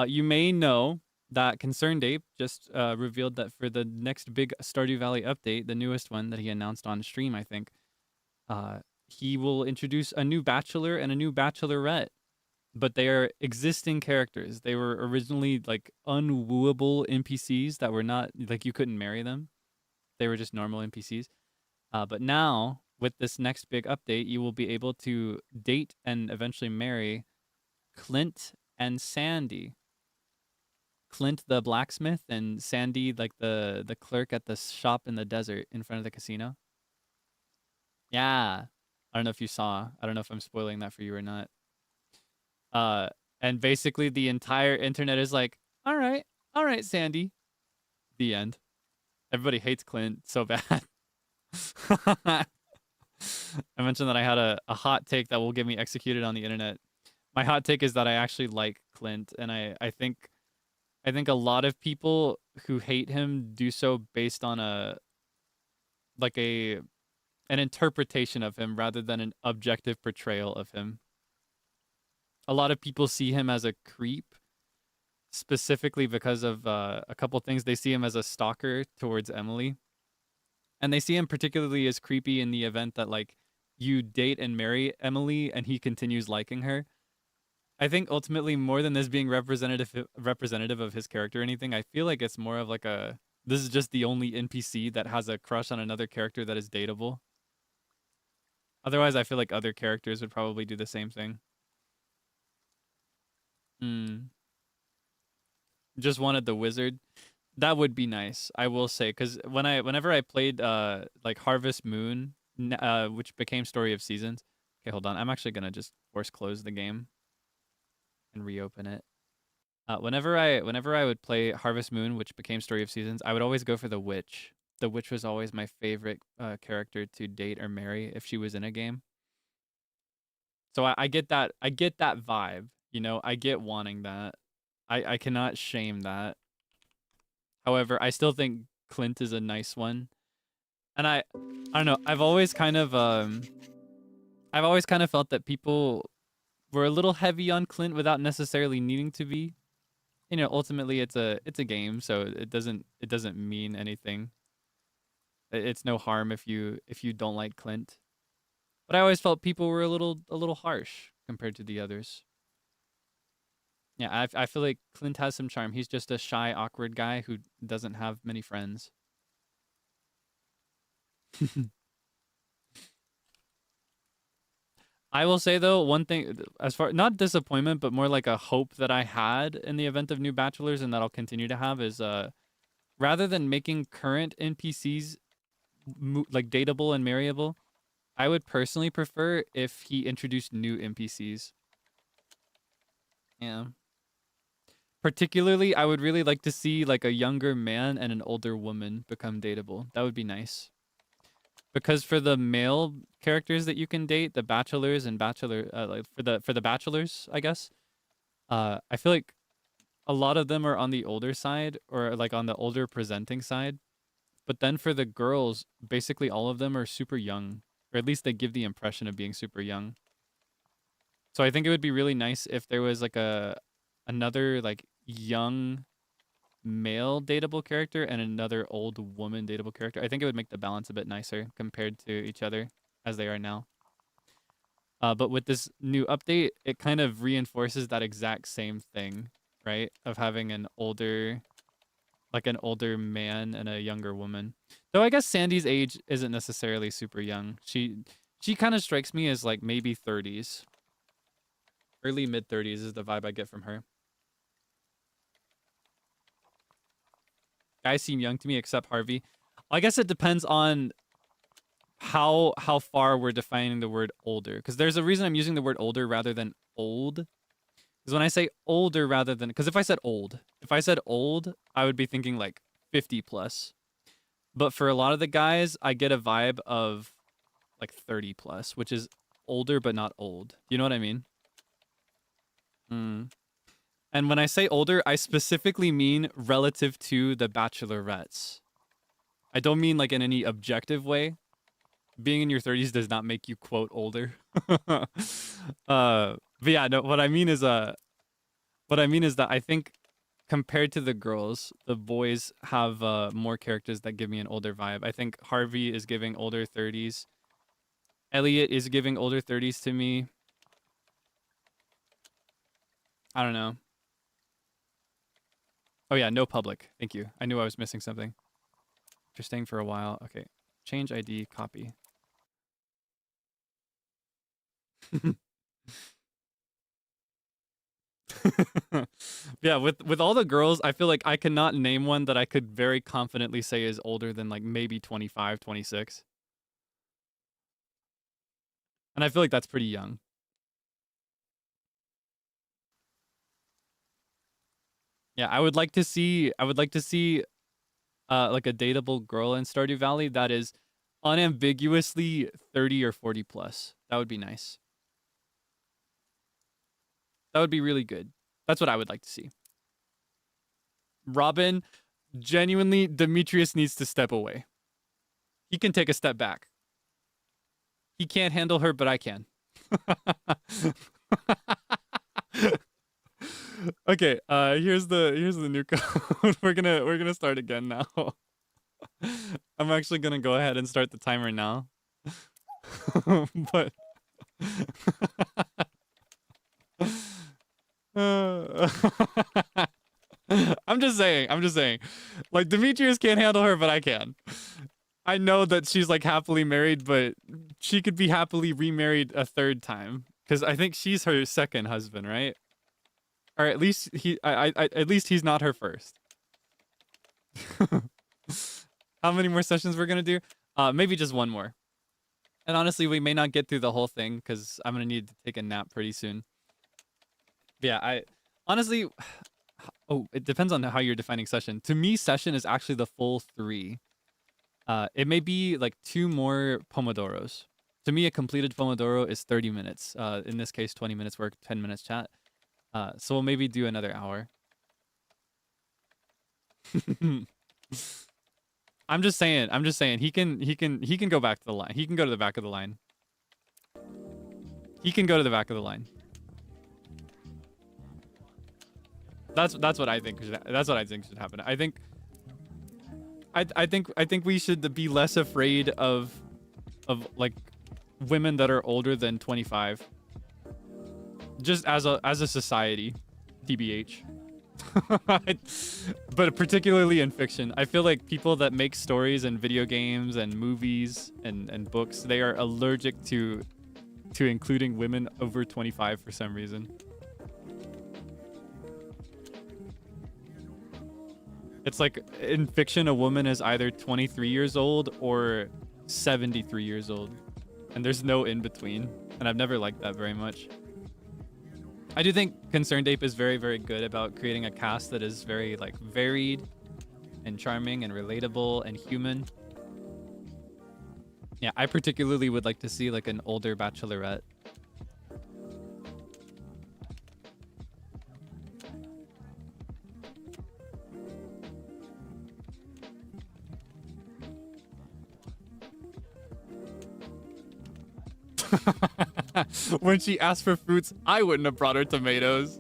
You may know that Concerned Ape just revealed that for the next big Stardew Valley update, the newest one that he announced on stream, I think, he will introduce a new bachelor and a new bachelorette. But they are existing characters. They were originally like unwooable NPCs that were not, like you couldn't marry them. They were just normal NPCs. But now, with this next big update, you will be able to date and eventually marry Clint and Sandy. Clint the blacksmith and Sandy like the clerk at the shop in the desert in front of the casino. Yeah. I don't know if you saw. I don't know if I'm spoiling that for you or not. And basically the entire internet is like, all right, Sandy. The end. Everybody hates Clint so bad. I mentioned that I had a hot take that will get me executed on the internet. My hot take is that I actually like Clint, and I think a lot of people who hate him do so based on an interpretation of him rather than an objective portrayal of him. A lot of people see him as a creep, specifically because of a couple things. They see him as a stalker towards Emily. And they see him particularly as creepy in the event that, like, you date and marry Emily and he continues liking her. I think ultimately, more than this being representative of his character or anything, I feel like it's more of like a, this is just the only NPC that has a crush on another character that is dateable. Otherwise, I feel like other characters would probably do the same thing. Just wanted the wizard. That would be nice, I will say, because whenever I played like Harvest Moon, which became Story of Seasons. Okay, hold on. I'm actually gonna just force close the game and reopen it. Whenever I would play Harvest Moon, which became Story of Seasons, I would always go for the witch. The witch was always my favorite character to date or marry if she was in a game. So I get that vibe, you know. I get wanting that. I cannot shame that. However, I still think Clint is a nice one. And I don't know, I've always kind of felt that people were a little heavy on Clint without necessarily needing to be. You know, ultimately it's a game, so it doesn't mean anything. It's no harm if you don't like Clint. But I always felt people were a little harsh compared to the others. Yeah, I feel like Clint has some charm. He's just a shy, awkward guy who doesn't have many friends. I will say though, one thing, as far, not disappointment, but more like a hope that I had in the event of new bachelors, and that I'll continue to have, is rather than making current NPCs like dateable and marryable, I would personally prefer if he introduced new NPCs. Yeah. Particularly, I would really like to see like a younger man and an older woman become dateable. That would be nice. Because for the male characters that you can date, the bachelors and bachelor, like for the bachelors, I guess, I feel like a lot of them are on the older side, or like on the older presenting side. But then for the girls, basically all of them are super young, or at least they give the impression of being super young. So I think it would be really nice if there was like another like young male dateable character and another old woman dateable character. I think it would make the balance a bit nicer compared to each other as they are now. But with this new update, it kind of reinforces that exact same thing, right? Of having an older man and a younger woman. Though I guess Sandy's age isn't necessarily super young. She kind of strikes me as like maybe 30s. Early mid 30s is the vibe I get from her. Guys seem young to me except Harvey. I guess it depends on how far we're defining the word older. Because there's a reason I'm using the word older rather than old. Because when I say older rather than... Because if I said old, I would be thinking like 50 plus. But for a lot of the guys, I get a vibe of like 30 plus, which is older but not old. You know what I mean? And when I say older, I specifically mean relative to the bachelorettes. I don't mean like in any objective way. Being in your 30s does not make you, quote, older. But yeah, no, what I mean is that I think compared to the girls, the boys have more characters that give me an older vibe. I think Harvey is giving older 30s. Elliot is giving older 30s to me. I don't know. Oh yeah, no public. Thank you. I knew I was missing something. After staying for a while. Okay. Change ID, copy. Yeah, with all the girls, I feel like I cannot name one that I could very confidently say is older than like maybe 25, 26. And I feel like that's pretty young. Yeah, I would like to see like a dateable girl in Stardew Valley that is unambiguously 30 or 40 plus. That would be nice. That would be really good. That's what I would like to see. Robin, genuinely, Demetrius needs to step away. He can take a step back. He can't handle her, but I can. Okay, here's the new code. We're gonna start again now. I'm actually gonna go ahead and start the timer now. But uh, I'm just saying. I'm just saying. Like Demetrius can't handle her, but I can. I know that she's like happily married, but she could be happily remarried a third time because I think she's her second husband, right? Or at least at least he's not her first. How many more sessions we're gonna do? Maybe just one more. And honestly, we may not get through the whole thing because I'm gonna need to take a nap pretty soon. But yeah, I honestly, oh, it depends on how you're defining session. To me, session is actually the full 3. It may be like 2 more pomodoros. To me, a completed pomodoro is 30 minutes. In this case, 20 minutes work, 10 minutes chat. So we'll maybe do another hour. I'm just saying. He can go back to the line. He can go to the back of the line. He can go to the back of the line. That's what I think. That's what I think should happen. I think we should be less afraid of like women that are older than 25. Just as a society, TBH. But particularly in fiction, I feel like people that make stories and video games and movies and books, they are allergic to including women over 25 for some reason. It's like in fiction, a woman is either 23 years old or 73 years old, and there's no in between. And I've never liked that very much. I do think Concerned Ape is very, very good about creating a cast that is very like varied and charming and relatable and human. Yeah, I particularly would like to see like an older bachelorette. When she asked for fruits, I wouldn't have brought her tomatoes.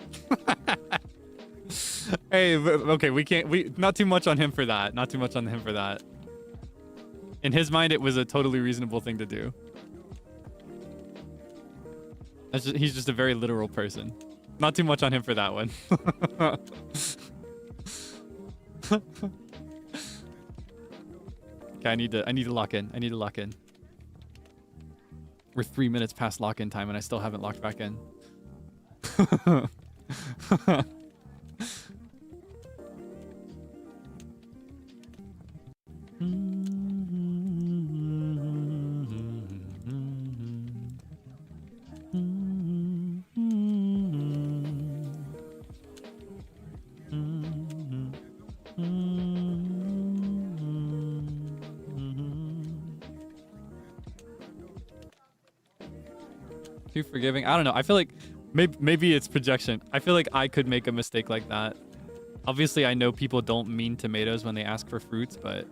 Hey, okay, we not too much on him for that. Not too much on him for that. In his mind, it was a totally reasonable thing to do. He's just a very literal person. Not too much on him for that one. Okay, I need to lock in. I need to lock in. We're 3 minutes past lock-in time and I still haven't locked back in. Too forgiving. I don't know. I feel like maybe it's projection. I feel like I could make a mistake like that. Obviously, I know people don't mean tomatoes when they ask for fruits, but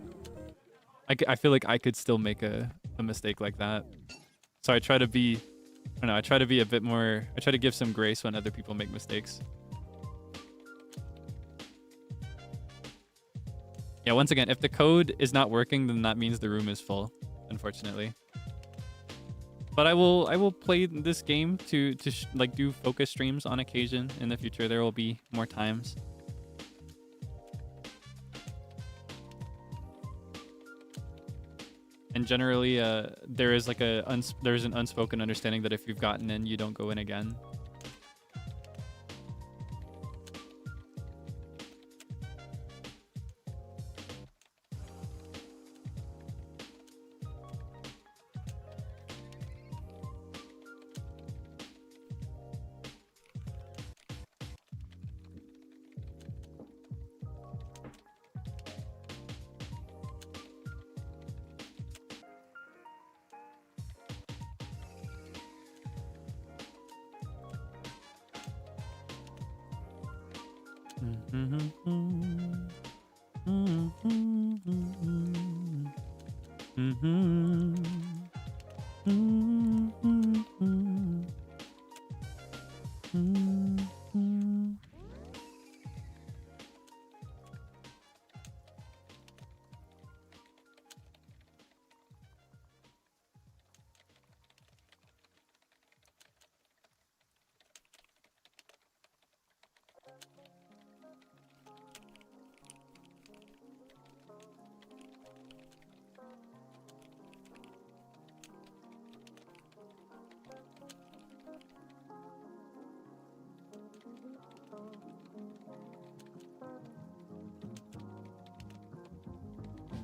I feel like I could still make a mistake like that. So I try to be, I don't know, I try to be a bit more, I try to give some grace when other people make mistakes. Yeah, once again, if the code is not working, then that means the room is full, unfortunately. But I will play this game to like do focus streams on occasion in the future. There will be more times. And generally, there is like there's an unspoken understanding that if you've gotten in, you don't go in again.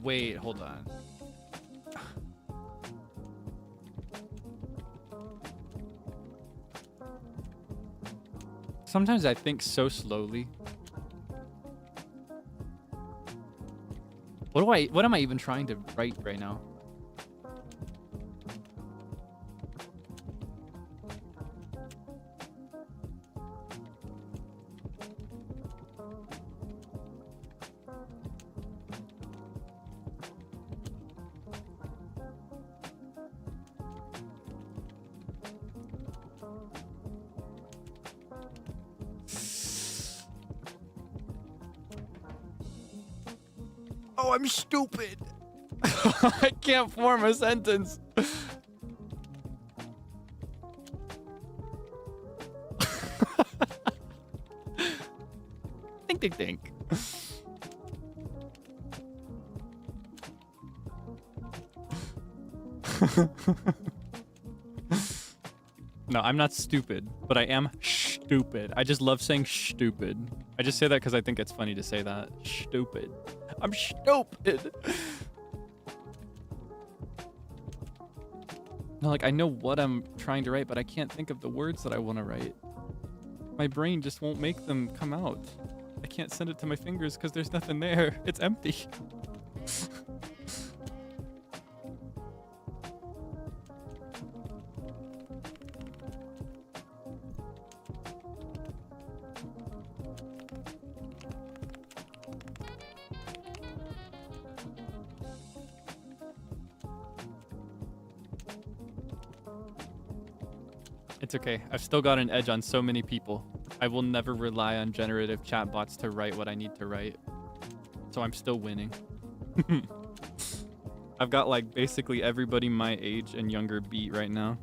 Wait, hold on. Sometimes I think so slowly. What am I even trying to write right now? Oh, I'm stupid. I can't form a sentence. Think, think, think. No, I'm not stupid, but I am stupid. I just love saying stupid. I just say that because I think it's funny to say that. Stupid. I'm stupid. No, like I know what I'm trying to write, but I can't think of the words that I want to write. My brain just won't make them come out. I can't send it to my fingers because there's nothing there. It's empty. It's okay. I've still got an edge on so many people. I will never rely on generative chatbots to write what I need to write. So I'm still winning. I've got like basically everybody my age and younger beat right now.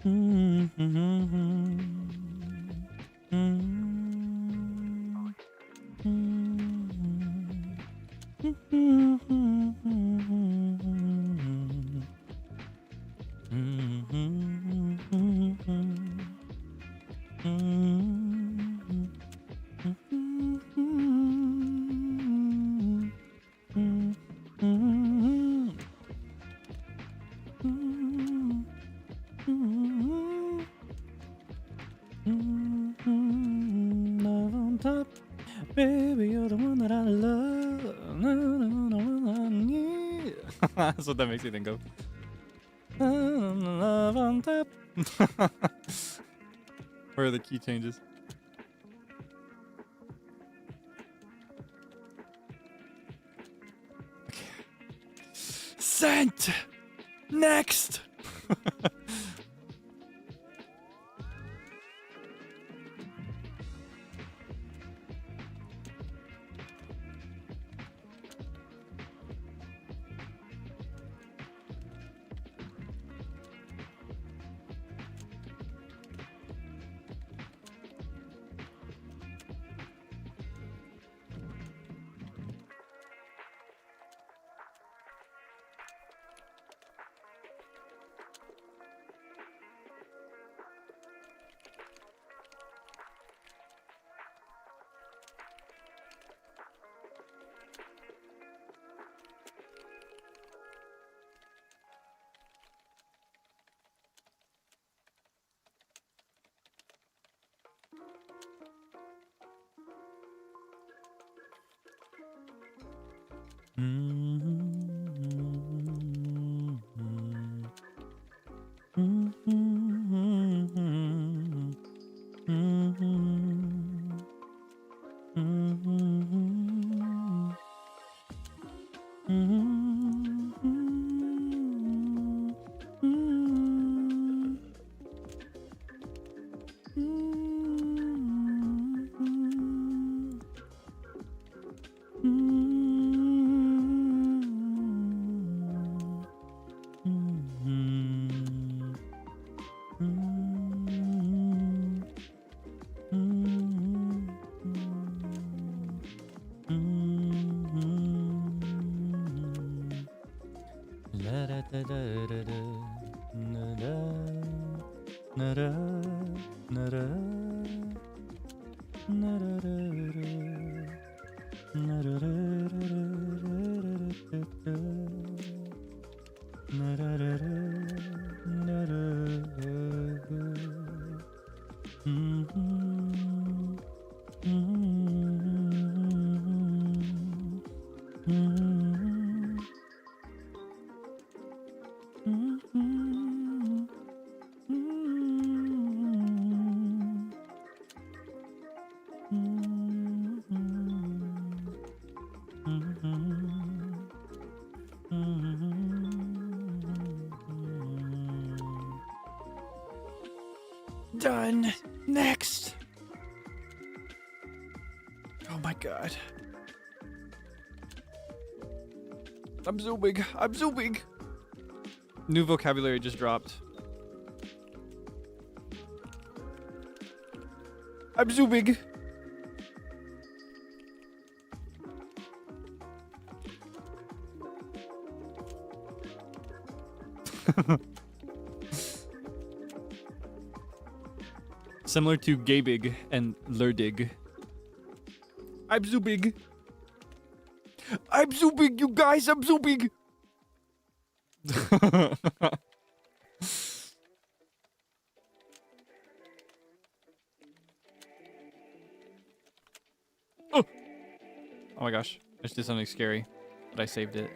Love on top, baby, you're the one that I love. That's what that makes me think of. Love on top. Where are the key changes? Okay. Sent. Next. Done. Next. Oh my god. I'm zooming. I'm zooming. New vocabulary just dropped. I'm zooming. Similar to Gabig and Lurdig. I'm zooming. I'm zooming, you guys. I'm zooming. Oh! Oh my gosh. I just did something scary, but I saved it.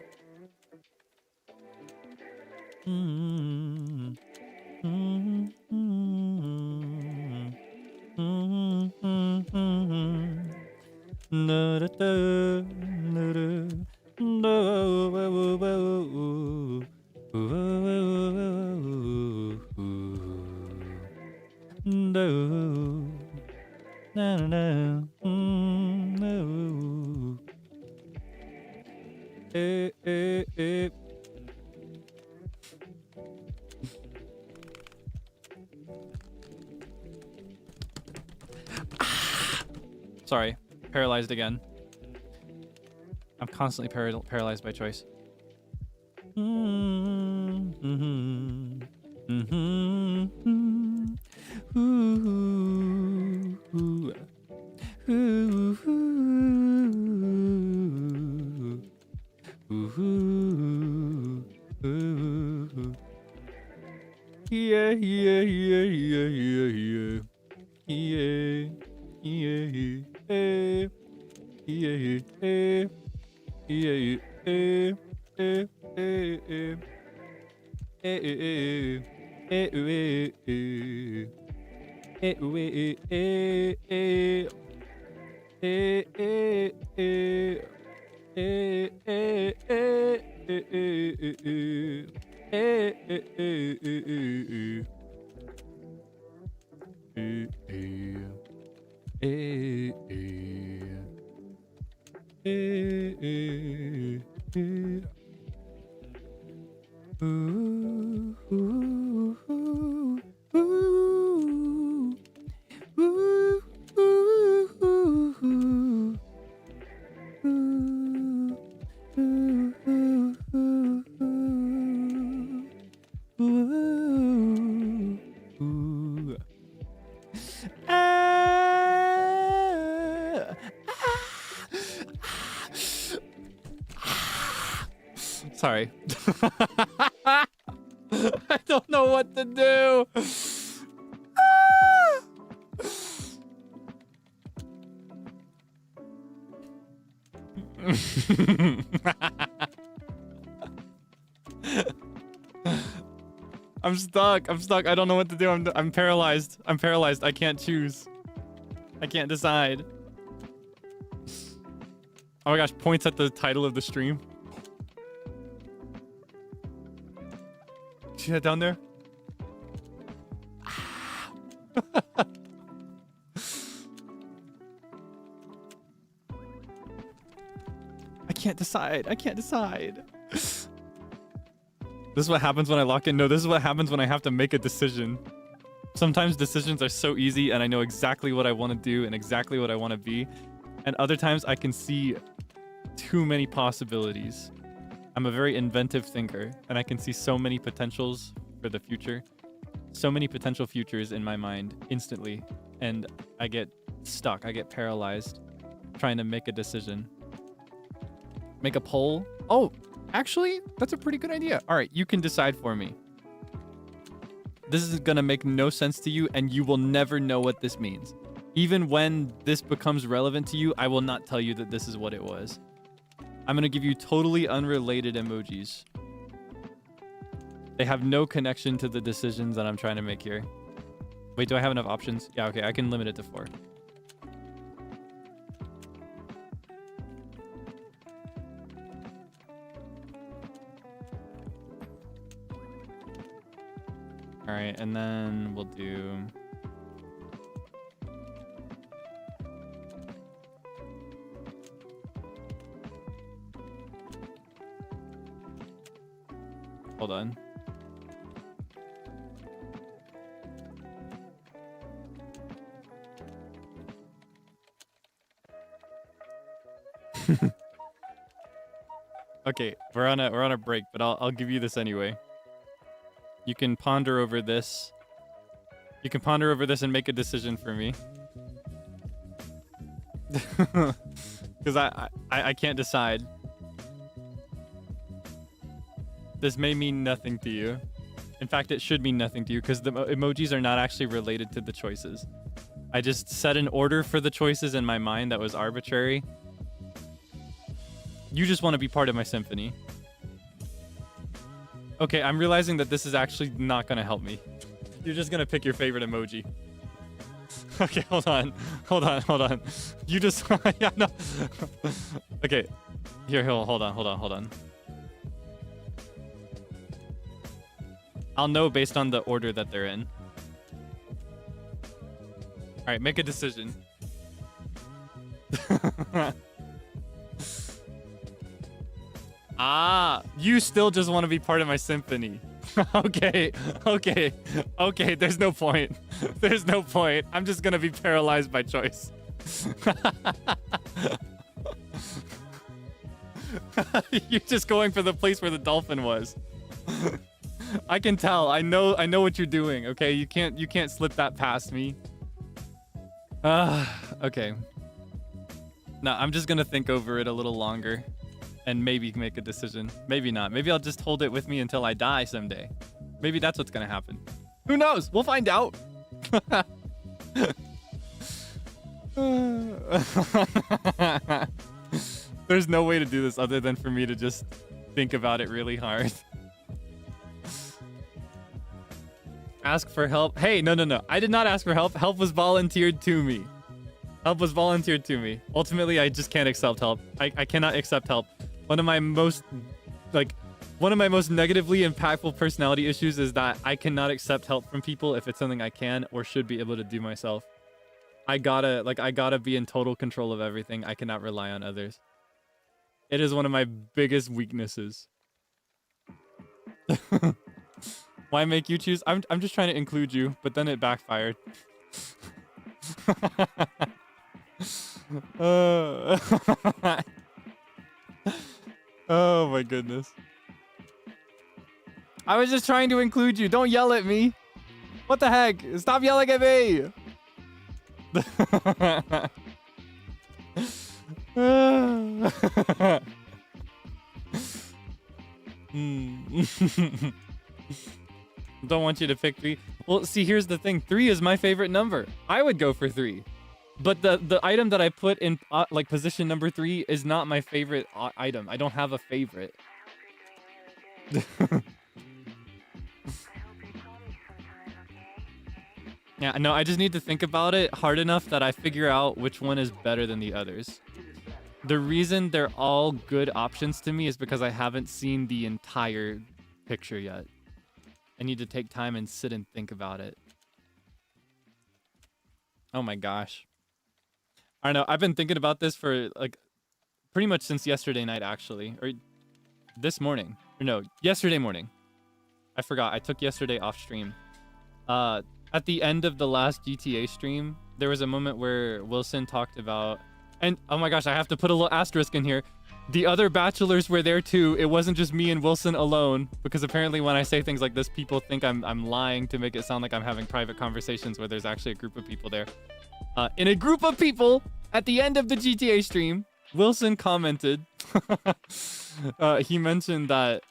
Sorry. Paralyzed again. I'm constantly paralyzed by choice. Yeah, yeah, yeah, yeah, yeah, yeah. Yeah, yeah, yeah, yeah, yeah, yeah, Sorry. I don't know what to do. I'm stuck. I'm stuck. I don't know what to do. I'm paralyzed. I'm paralyzed. I can't choose. I can't decide. Oh my gosh, points at the title of the stream. See that down there? I can't decide. I can't decide. This is what happens when I lock in. No, this is what happens when I have to make a decision. Sometimes decisions are so easy and I know exactly what I want to do and exactly what I want to be. And other times I can see too many possibilities. I'm a very inventive thinker and I can see so many potentials for the future. So many potential futures in my mind instantly. And I get stuck. I get paralyzed trying to make a decision. Make a poll. Oh, actually, that's a pretty good idea. All right, you can decide for me. This is going to make no sense to you and you will never know what this means. Even when this becomes relevant to you, I will not tell you that this is what it was. I'm going to give you totally unrelated emojis. They have no connection to the decisions that I'm trying to make here. Wait, do I have enough options? Yeah, okay, I can limit it to 4. All right, and then we'll do... Hold on. Okay, we're on a break, but I'll give you this anyway. You can ponder over this. You can ponder over this and make a decision for me. Because I can't decide. This may mean nothing to you. In fact, it should mean nothing to you because the emojis are not actually related to the choices. I just set an order for the choices in my mind that was arbitrary. You just want to be part of my symphony. Okay, I'm realizing that this is actually not going to help me. You're just going to pick your favorite emoji. Okay, hold on. Hold on, hold on. You just... yeah, no. Okay. Here, hold on. I'll know based on the order that they're in. All right, make a decision. Ah, you still just want to be part of my symphony. Okay. There's no point. I'm just going to be paralyzed by choice. You're just going for the place where the dolphin was. I can tell. I know what you're doing. Okay, you can't slip that past me. Okay. No, I'm just gonna think over it a little longer, and maybe make a decision. Maybe not. Maybe I'll just hold it with me until I die someday. Maybe that's what's gonna happen. Who knows? We'll find out. There's no way to do this other than for me to just think about it really hard. Ask for help. Hey, no. I did not ask for help. Help was volunteered to me. Help was volunteered to me. Ultimately, I just can't accept help. I cannot accept help. One of my most negatively impactful personality issues is that I cannot accept help from people if it's something I can or should be able to do myself. I gotta be in total control of everything. I cannot rely on others. It is one of my biggest weaknesses. Why make you choose? I'm just trying to include you, but then it backfired. Oh my goodness. I was just trying to include you. Don't yell at me. What the heck? Stop yelling at me. Don't want you to pick 3. Well, see, here's the thing. 3 is my favorite number. I would go for 3. But the item that I put in like position number 3 is not my favorite item. I don't have a favorite. Yeah, no, I just need to think about it hard enough that I figure out which one is better than the others. The reason they're all good options to me is because I haven't seen the entire picture yet. I need to take time and sit and think about it. Oh my gosh. I don't know. I've been thinking about this for like pretty much since yesterday night, actually. Or this morning. Or no, yesterday morning. I forgot. I took yesterday off stream. At the end of the last GTA stream, there was a moment where Wilson talked about... And oh my gosh, I have to put a little asterisk in here. The other bachelors were there too. It wasn't just me and Wilson alone, because apparently when I say things like this, people think I'm lying to make it sound like I'm having private conversations where there's actually a group of people there. In a group of people, at the end of the GTA stream, Wilson commented. He mentioned that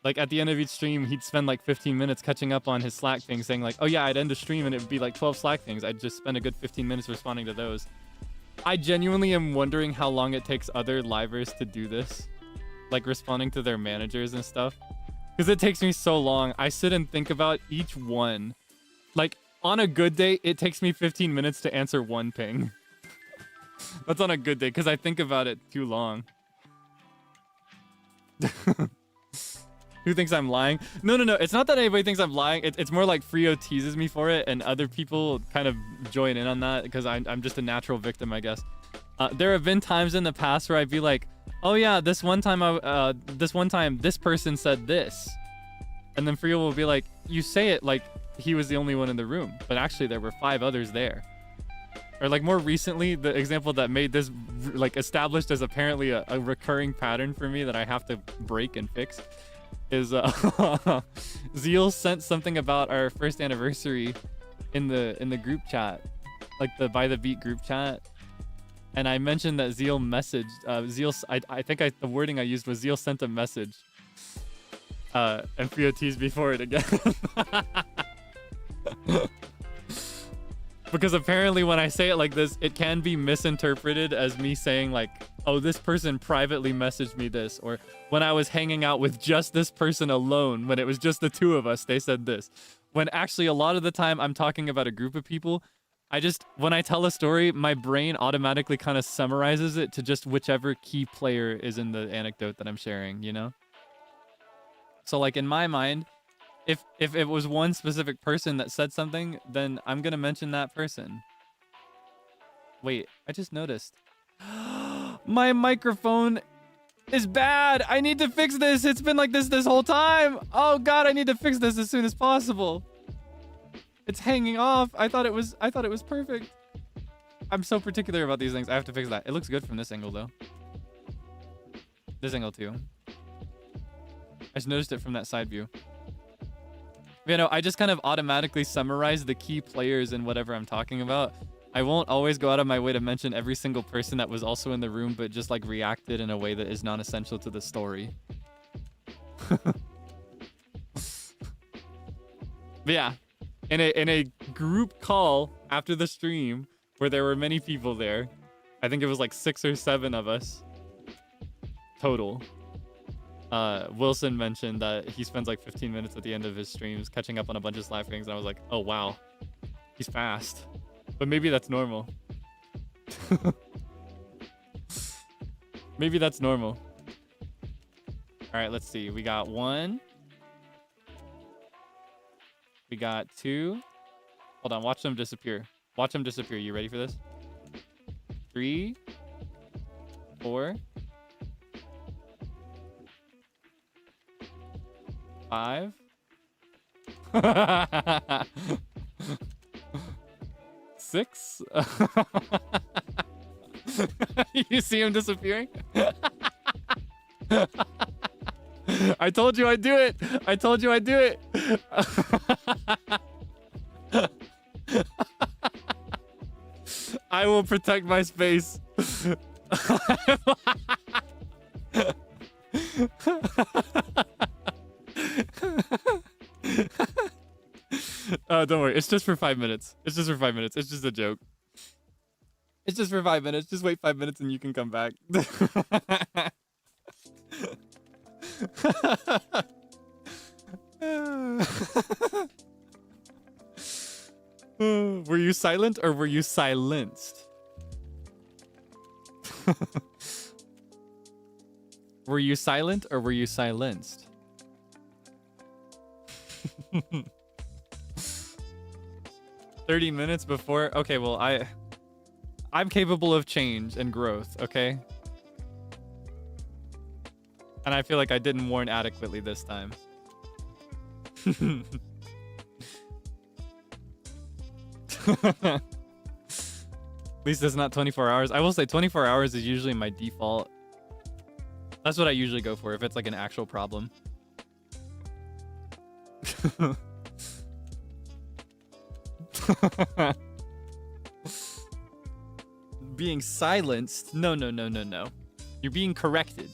like at the end of each stream, he'd spend like 15 minutes catching up on his Slack things, saying like, oh yeah, I'd end a stream and it'd be like 12 Slack things. I'd just spend a good 15 minutes responding to those. I genuinely am wondering how long it takes other livers to do this. Like responding to their managers and stuff. Because it takes me so long. I sit and think about each one. Like on a good day, it takes me 15 minutes to answer one ping. That's on a good day because I think about it too long. Who thinks I'm lying? No. It's not that anybody thinks I'm lying. It's more like Frio teases me for it and other people kind of join in on that because I'm just a natural victim, I guess. There have been times in the past where I'd be like, oh yeah, this one time this person said this. And then Frio will be like, you say it like he was the only one in the room, but actually there were 5 others there. Or like more recently, the example that made this like established as apparently a recurring pattern for me that I have to break and fix is Zeal sent something about our first anniversary in the group chat, like the By the Beat group chat. And I mentioned that Zeal messaged, I think the wording I used was Zeal sent a message. And Frio teased me for it again. Because apparently when I say it like this, it can be misinterpreted as me saying like, oh, this person privately messaged me this. Or when I was hanging out with just this person alone, when it was just the 2 of us, they said this. When actually a lot of the time I'm talking about a group of people, when I tell a story, my brain automatically kind of summarizes it to just whichever key player is in the anecdote that I'm sharing, you know? So like in my mind, if it was one specific person that said something, then I'm going to mention that person. Wait, I just noticed. My microphone is bad. I need to fix this. It's been like this whole time. Oh God, I need to fix this as soon as possible. It's hanging off. I thought it was perfect. I'm so particular about these things. I have to fix that. It looks good from this angle though. This angle too. I just noticed it from that side view. You know, I just kind of automatically summarize the key players in whatever I'm talking about. I won't always go out of my way to mention every single person that was also in the room, but just like reacted in a way that is non-essential to the story. But yeah, in a group call after the stream where there were many people there, I think it was like 6 or 7 of us total. Wilson mentioned that he spends like 15 minutes at the end of his streams catching up on a bunch of Slack things, and I was like, oh wow, he's fast. But maybe that's normal. Maybe that's normal. All right, let's see. We got 1. We got 2. Hold on, watch them disappear. Watch them disappear. You ready for this? 3, 4, 5. 6. You see him disappearing? I told you I'd do it. I told you I'd do it. I will protect my space. Don't worry. It's just for 5 minutes. It's just for 5 minutes. It's just a joke. It's just for 5 minutes. Just wait 5 minutes and you can come back. Were you silent or were you silenced? Were you silent or were you silenced? 30 minutes before. Okay, well, I'm capable of change and growth, okay? And I feel like I didn't warn adequately this time. At least it's not 24 hours. I will say 24 hours is usually my default. That's what I usually go for if it's like an actual problem. Being silenced? No. You're being corrected.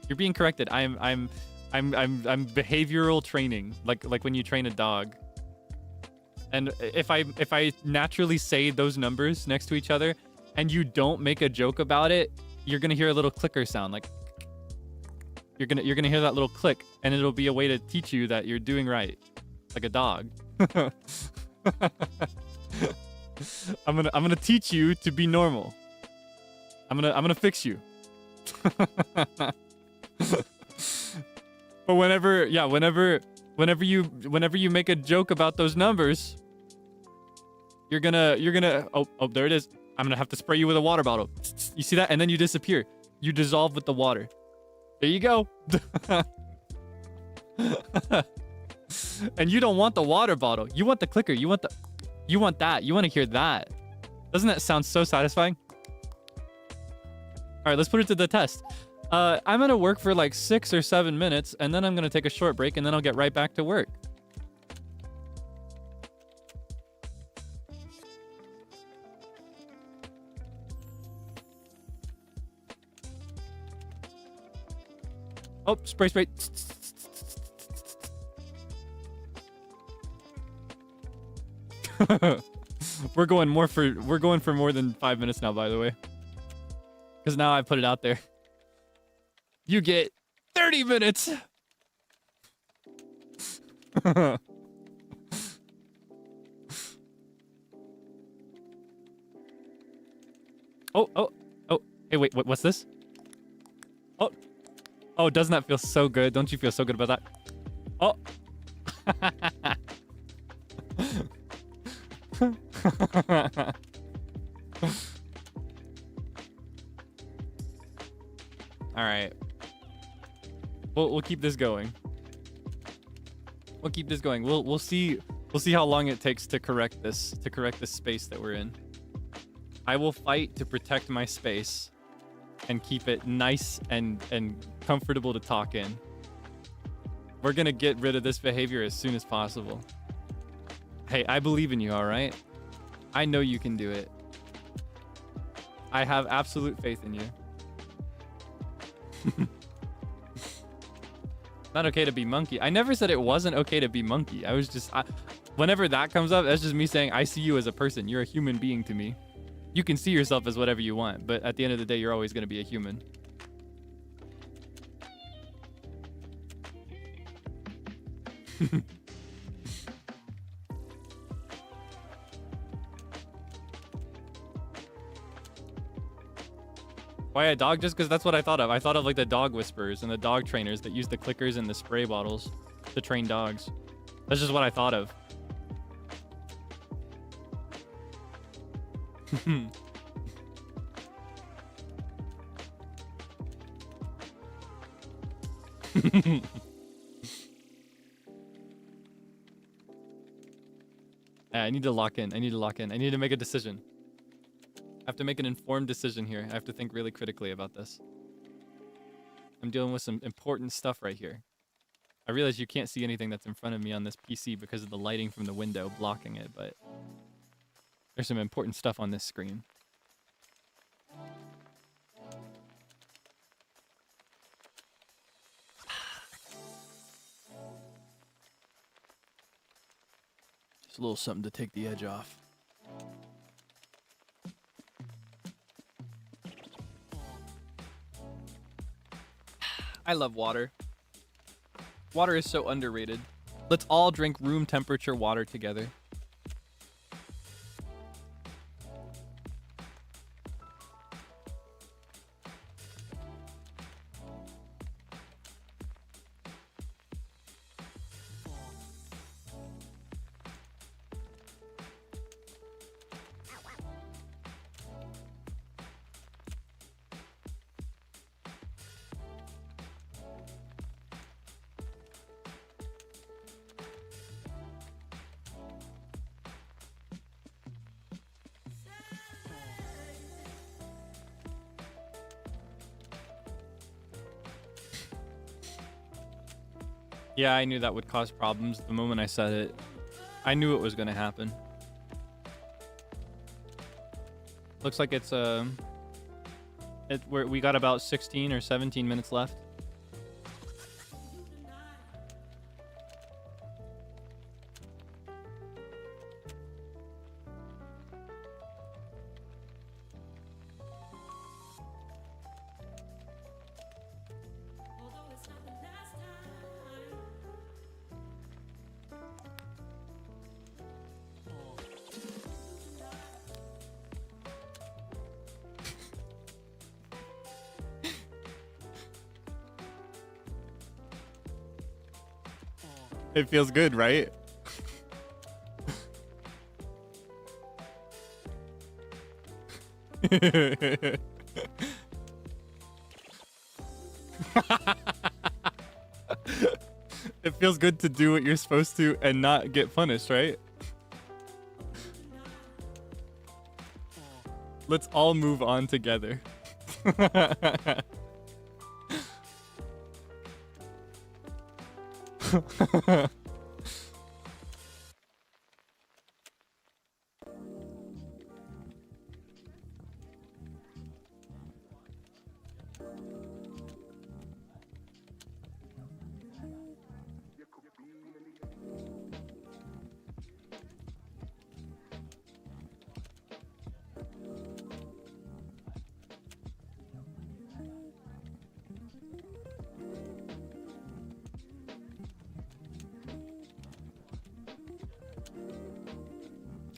You're being corrected. I'm behavioral training, like when you train a dog. And if I naturally say those numbers next to each other and you don't make a joke about it, you're gonna hear a little clicker sound, like you're gonna hear that little click, and it'll be a way to teach you that you're doing right, like a dog. I'm gonna teach you to be normal. I'm gonna fix you. But whenever you make a joke about those numbers, you're gonna oh, there it is. I'm gonna have to spray you with a water bottle. You see that? And then you disappear. You dissolve with the water. There you go. And you don't want the water bottle. You want the clicker. You want that. You want to hear that. Doesn't that sound so satisfying? All right, let's put it to the test. I'm gonna work for like 6 or 7 minutes, and then I'm gonna take a short break, and then I'll get right back to work. Oh, spray. We're going for more than 5 minutes now, by the way. Because now I put it out there. You get 30 minutes. Oh. Hey, wait, what's this? Oh, doesn't that feel so good? Don't you feel so good about that? Oh. All right. We'll keep this going. We'll keep this going. We'll see how long it takes to correct this space that we're in. I will fight to protect my space and keep it nice and comfortable to talk in. We're gonna get rid of this behavior as soon as possible. Hey, I believe in you, all right? I know you can do it. I have absolute faith in you. Not okay to be monkey. I never said it wasn't okay to be monkey. I was just... whenever that comes up, that's just me saying, I see you as a person. You're a human being to me. You can see yourself as whatever you want, but at the end of the day, you're always going to be a human. Why a dog? Just because that's what I thought of. I thought of like the dog whisperers and the dog trainers that use the clickers and the spray bottles to train dogs. That's just what I thought of. I need to lock in. I need to lock in. I need to make a decision. I have to make an informed decision here. I have to think really critically about this. I'm dealing with some important stuff right here. I realize you can't see anything that's in front of me on this PC because of the lighting from the window blocking it, but there's some important stuff on this screen. Just a little something to take the edge off. I love water. Water is so underrated. Let's all drink room temperature water together. Yeah, I knew that would cause problems the moment I said it. I knew it was going to happen. Looks like it's we got about 16 or 17 minutes left. It feels good, right? It feels good to do what you're supposed to and not get punished, right? Let's all move on together.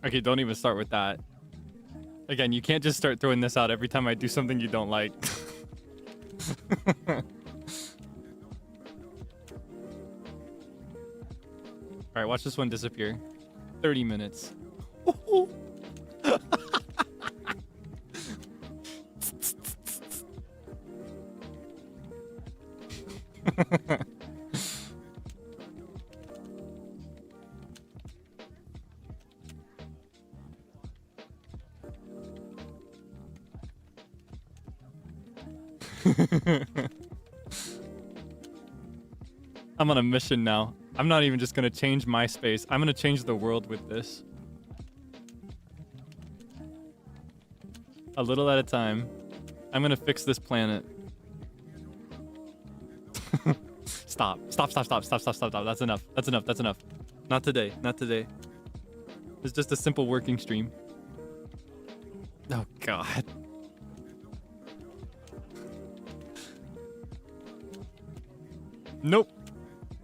Okay, don't even start with that. Again, you can't just start throwing this out every time I do something you don't like. Alright, watch this one disappear. 30 minutes. I'm on a mission now. I'm not even just gonna change my space. I'm gonna change the world with this. A little at a time. I'm gonna fix this planet. Stop. Stop. That's enough. That's enough. That's enough. Not today. Not today. It's just a simple working stream. Oh, God. Nope.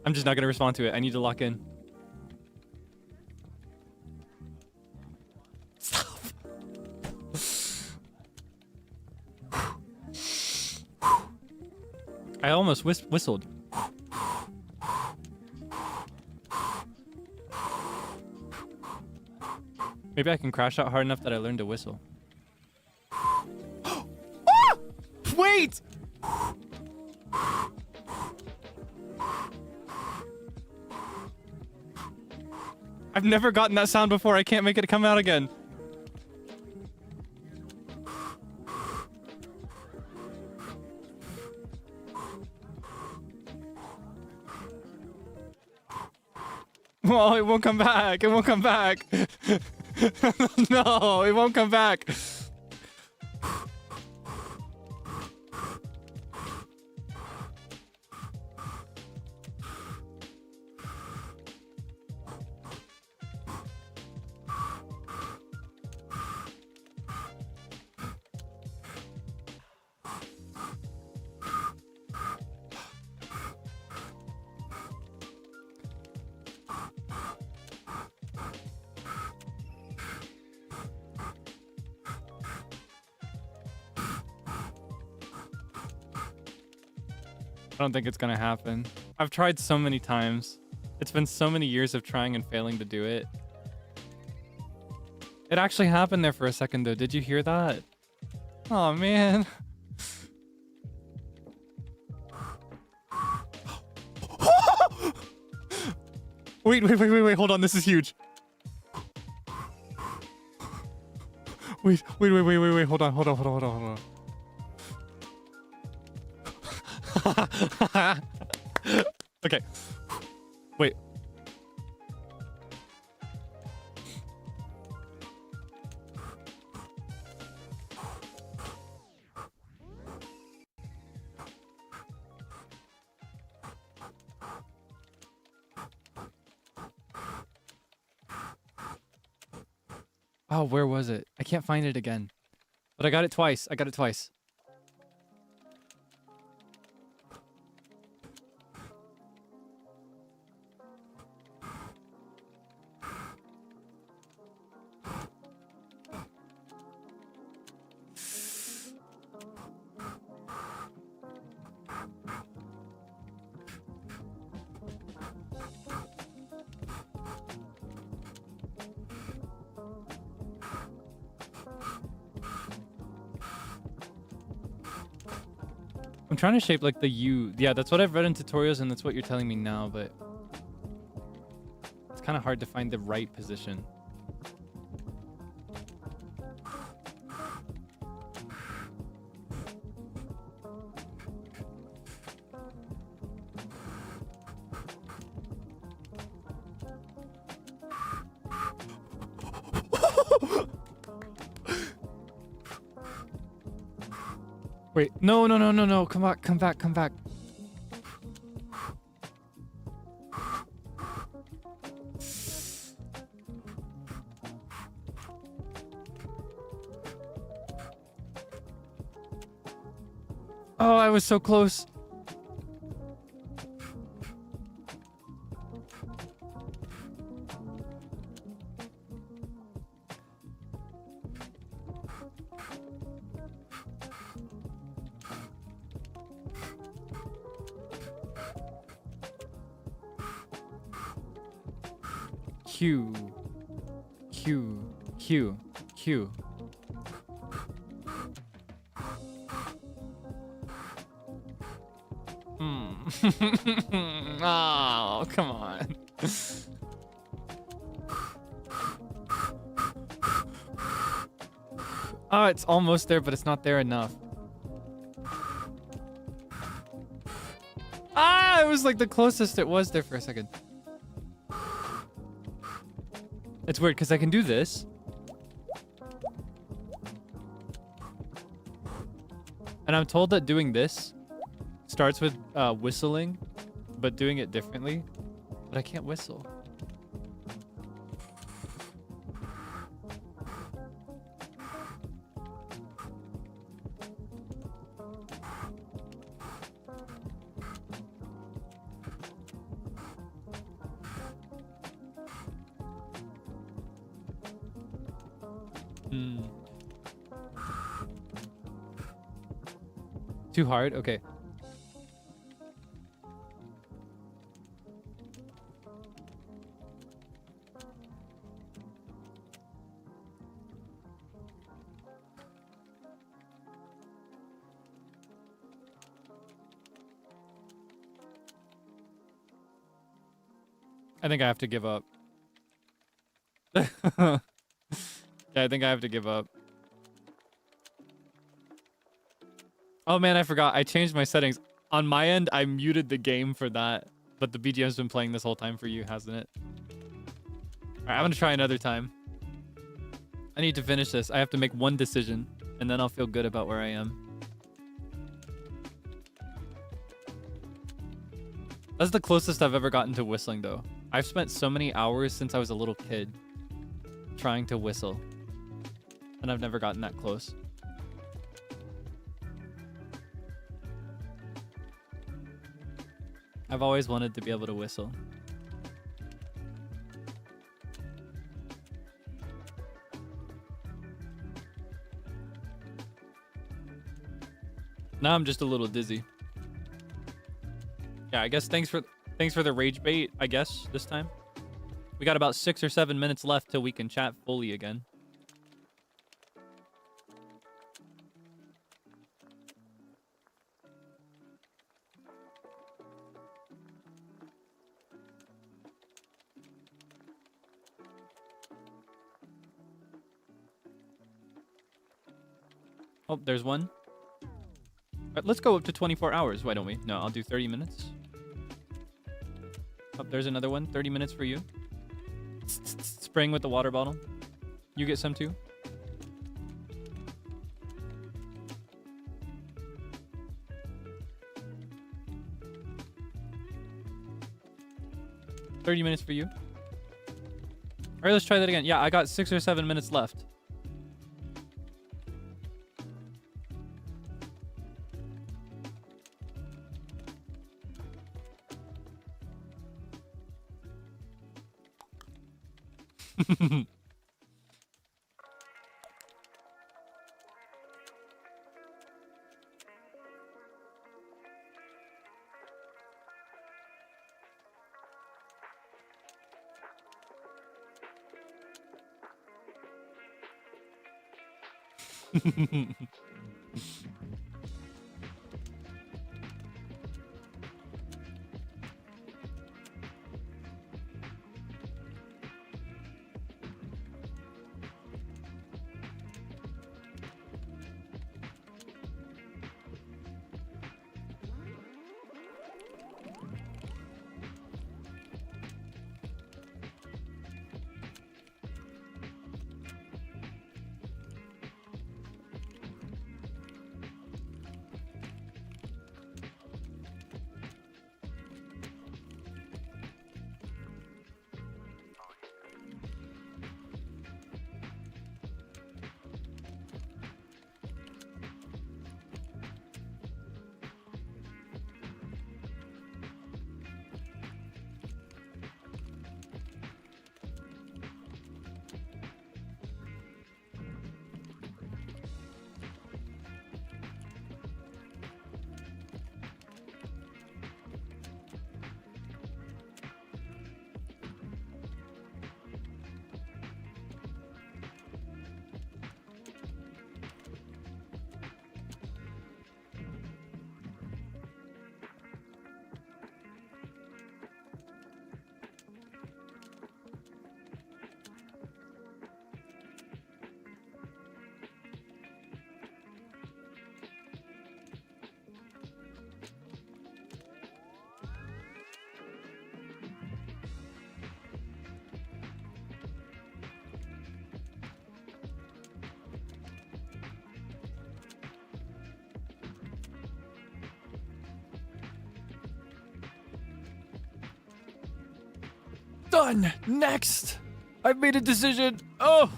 I'm just not going to respond to it. I need to lock in. Stop. I almost whistled. Maybe I can crash out hard enough that I learn to whistle. Ah! Wait! I've never gotten that sound before. I can't make it come out again. Oh, it won't come back. It won't come back. No, it won't come back. I don't think it's gonna happen. I've tried so many times. It's been so many years of trying and failing to do it. It actually happened there for a second though. Did you hear that? Oh man. Wait, hold on, this is huge. Wait, hold on. Okay. Wait. Oh, where was it? I can't find it again. But I got it twice. I'm trying to shape like the U. Yeah, that's what I've read in tutorials and that's what you're telling me now, but it's kind of hard to find the right position. Wait, no. Come back. Oh, I was so close. Q. Oh, come on. Oh, it's almost there, but it's not there enough. Ah! it was like the closest it was there for a second. It's weird because I can do this. And I'm told that doing this starts with whistling, but doing it differently. But I can't whistle. Too hard? Okay. I think I have to give up. Yeah, I think I have to give up. Oh man, I forgot. I changed my settings. On my end, I muted the game for that. But the BGM's been playing this whole time for you, hasn't it? Alright, I'm gonna try another time. I need to finish this. I have to make one decision, and then I'll feel good about where I am. That's the closest I've ever gotten to whistling, though. I've spent so many hours since I was a little kid trying to whistle, and I've never gotten that close. I've always wanted to be able to whistle. Now I'm just a little dizzy. Yeah, I guess thanks for the rage bait, I guess, this time. We got about 6 or 7 minutes left till we can chat fully again. Oh, there's one. All right, let's go up to 24 hours. Why don't we? No, I'll do 30 minutes. Oh, there's another one. 30 minutes for you. Spraying with the water bottle. You get some too. $30 minutes for you. All right, let's try that again. Yeah, I got 6 or 7 minutes left. Done. Next. I've made a decision. Oh.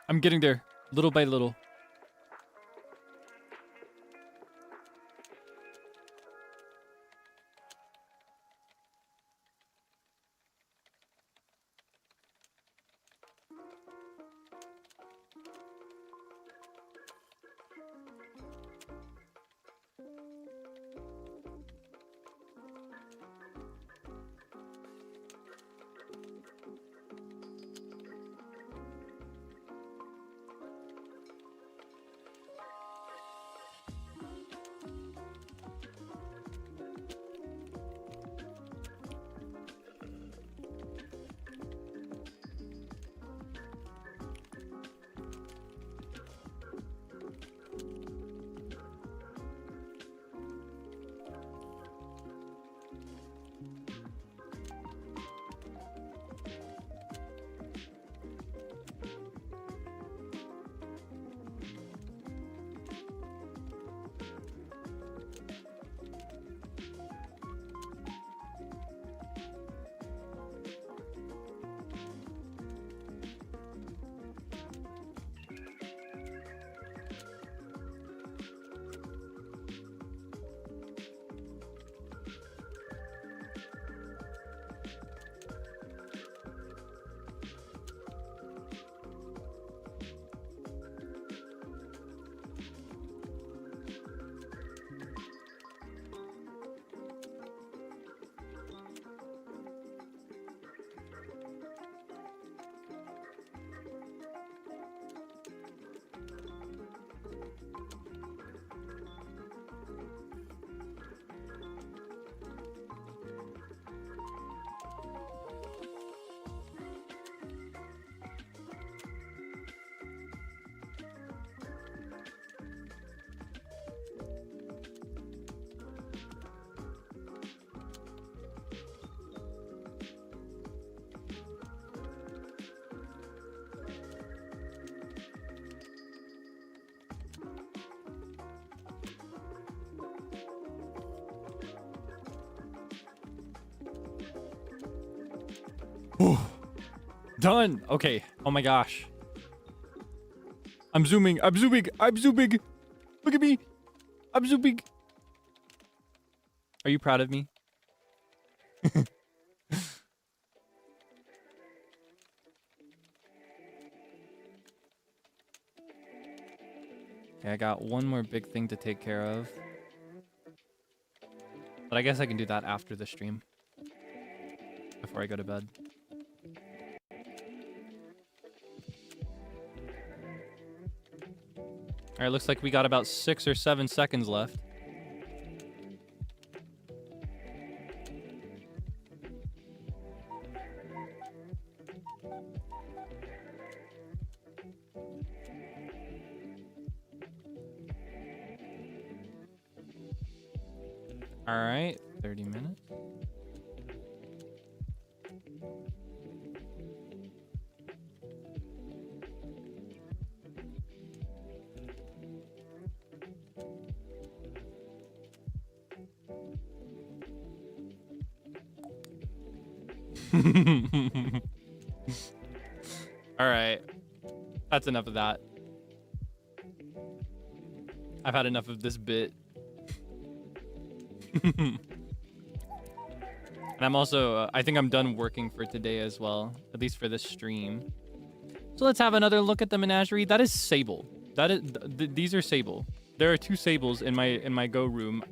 I'm getting there, little by little. Done. Okay. Oh my gosh. I'm zooming. I'm zooming. I'm zooming. Look at me. I'm zooming. Are you proud of me? Okay, I got one more big thing to take care of. But I guess I can do that after the stream. Before I go to bed. Alright, looks like we got about 6 or 7 seconds left. Alright, 30 minutes. All right. That's enough of that. I've had enough of this bit. And I'm also, I think I'm done working for today as well, at least for this stream. So let's have another look at the menagerie. That is Sable. That is, these are Sable. There are 2 Sables in my Go room.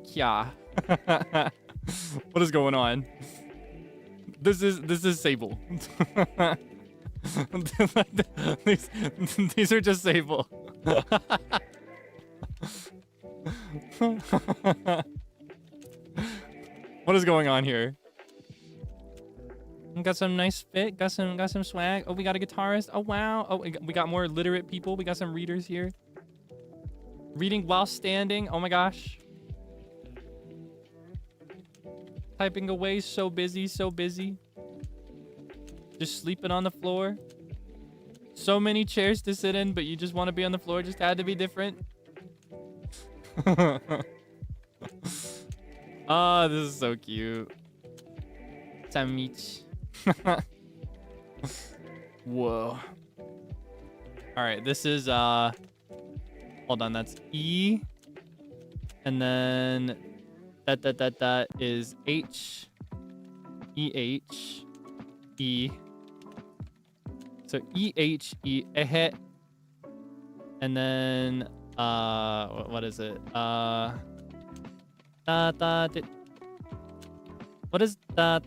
Yeah. What is going on? This is Sable. these are just Sable. What is going on here? Got some nice fit. Got some swag. Oh, we got a guitarist. Oh wow. Oh, we got more literate people. We got some readers here. Reading while standing. Oh my gosh. Typing away. So busy. So busy. Just sleeping on the floor. so many chairs to sit in, but you just want to be on the floor. Just had to be different. Oh, this is so cute. Samich. Whoa. All right, this is hold on, that's E, and then that is H, E H, E. So E H E, and then what is it? What is I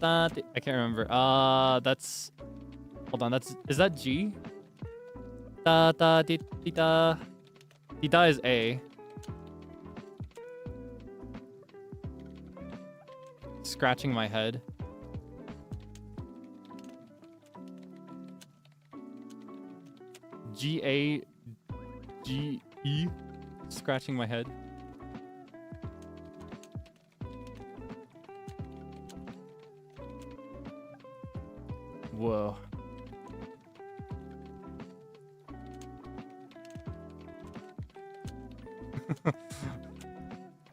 can't remember. That's, hold on. Is that G? Dita is A. Scratching my head. G-A-G-E. Scratching my head. Whoa.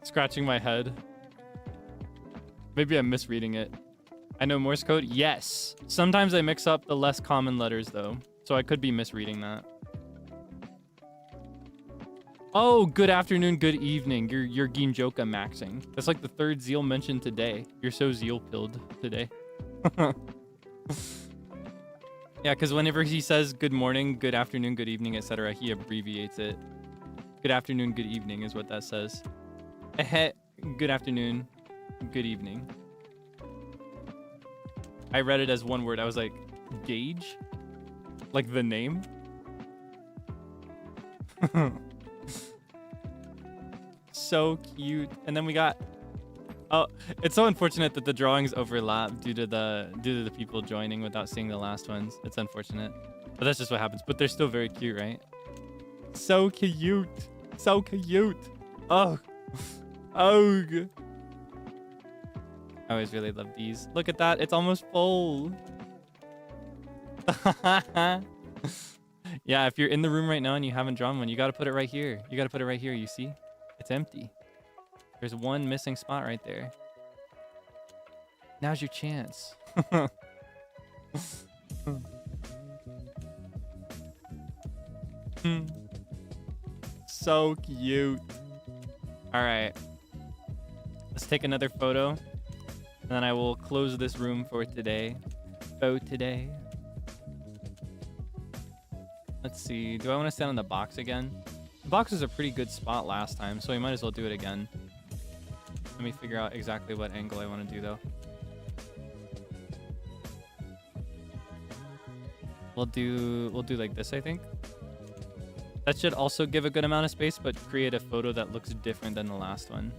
Scratching my head. Maybe I'm misreading it. I know Morse code? Yes. Sometimes I mix up the less common letters though, so I could be misreading that. Oh, good afternoon, good evening. You're Ginjoka maxing. That's like the third Zeal mentioned today. You're so Zeal-pilled today. Yeah, because whenever he says good morning, good afternoon, good evening, etc., he abbreviates it. Good afternoon, good evening is what that says. Good afternoon, good evening. I read it as one word. I was like, Gage? Like the name? So cute. And then we got... Oh, it's so unfortunate that the drawings overlap due to the people joining without seeing the last ones. It's unfortunate. But that's just what happens. But they're still very cute, right? So cute. So cute. Oh. Oh. I always really love these. Look at that. It's almost full. Yeah, if you're in the room right now and you haven't drawn one, you got to put it right here. You got to put it right here. You see? It's empty. There's one missing spot right there. Now's your chance. So cute. All right. Let's take another photo. And then I will close this room for today. Today. Let's see. Do I want to stand on the box again? The box was a pretty good spot last time, so we might as well do it again. Let me figure out exactly what angle I want to do, though. We'll do like this, I think. That should also give a good amount of space, but create a photo that looks different than the last one.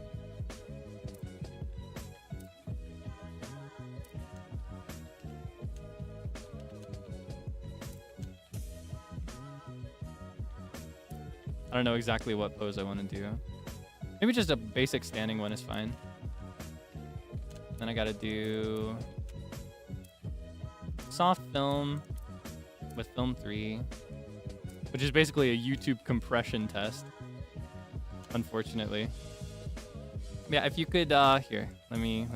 I don't know exactly what pose I want to do. Maybe just a basic standing one is fine. Then I gotta do soft film with film 3, which is basically a YouTube compression test, unfortunately. Yeah, if you could, here, let me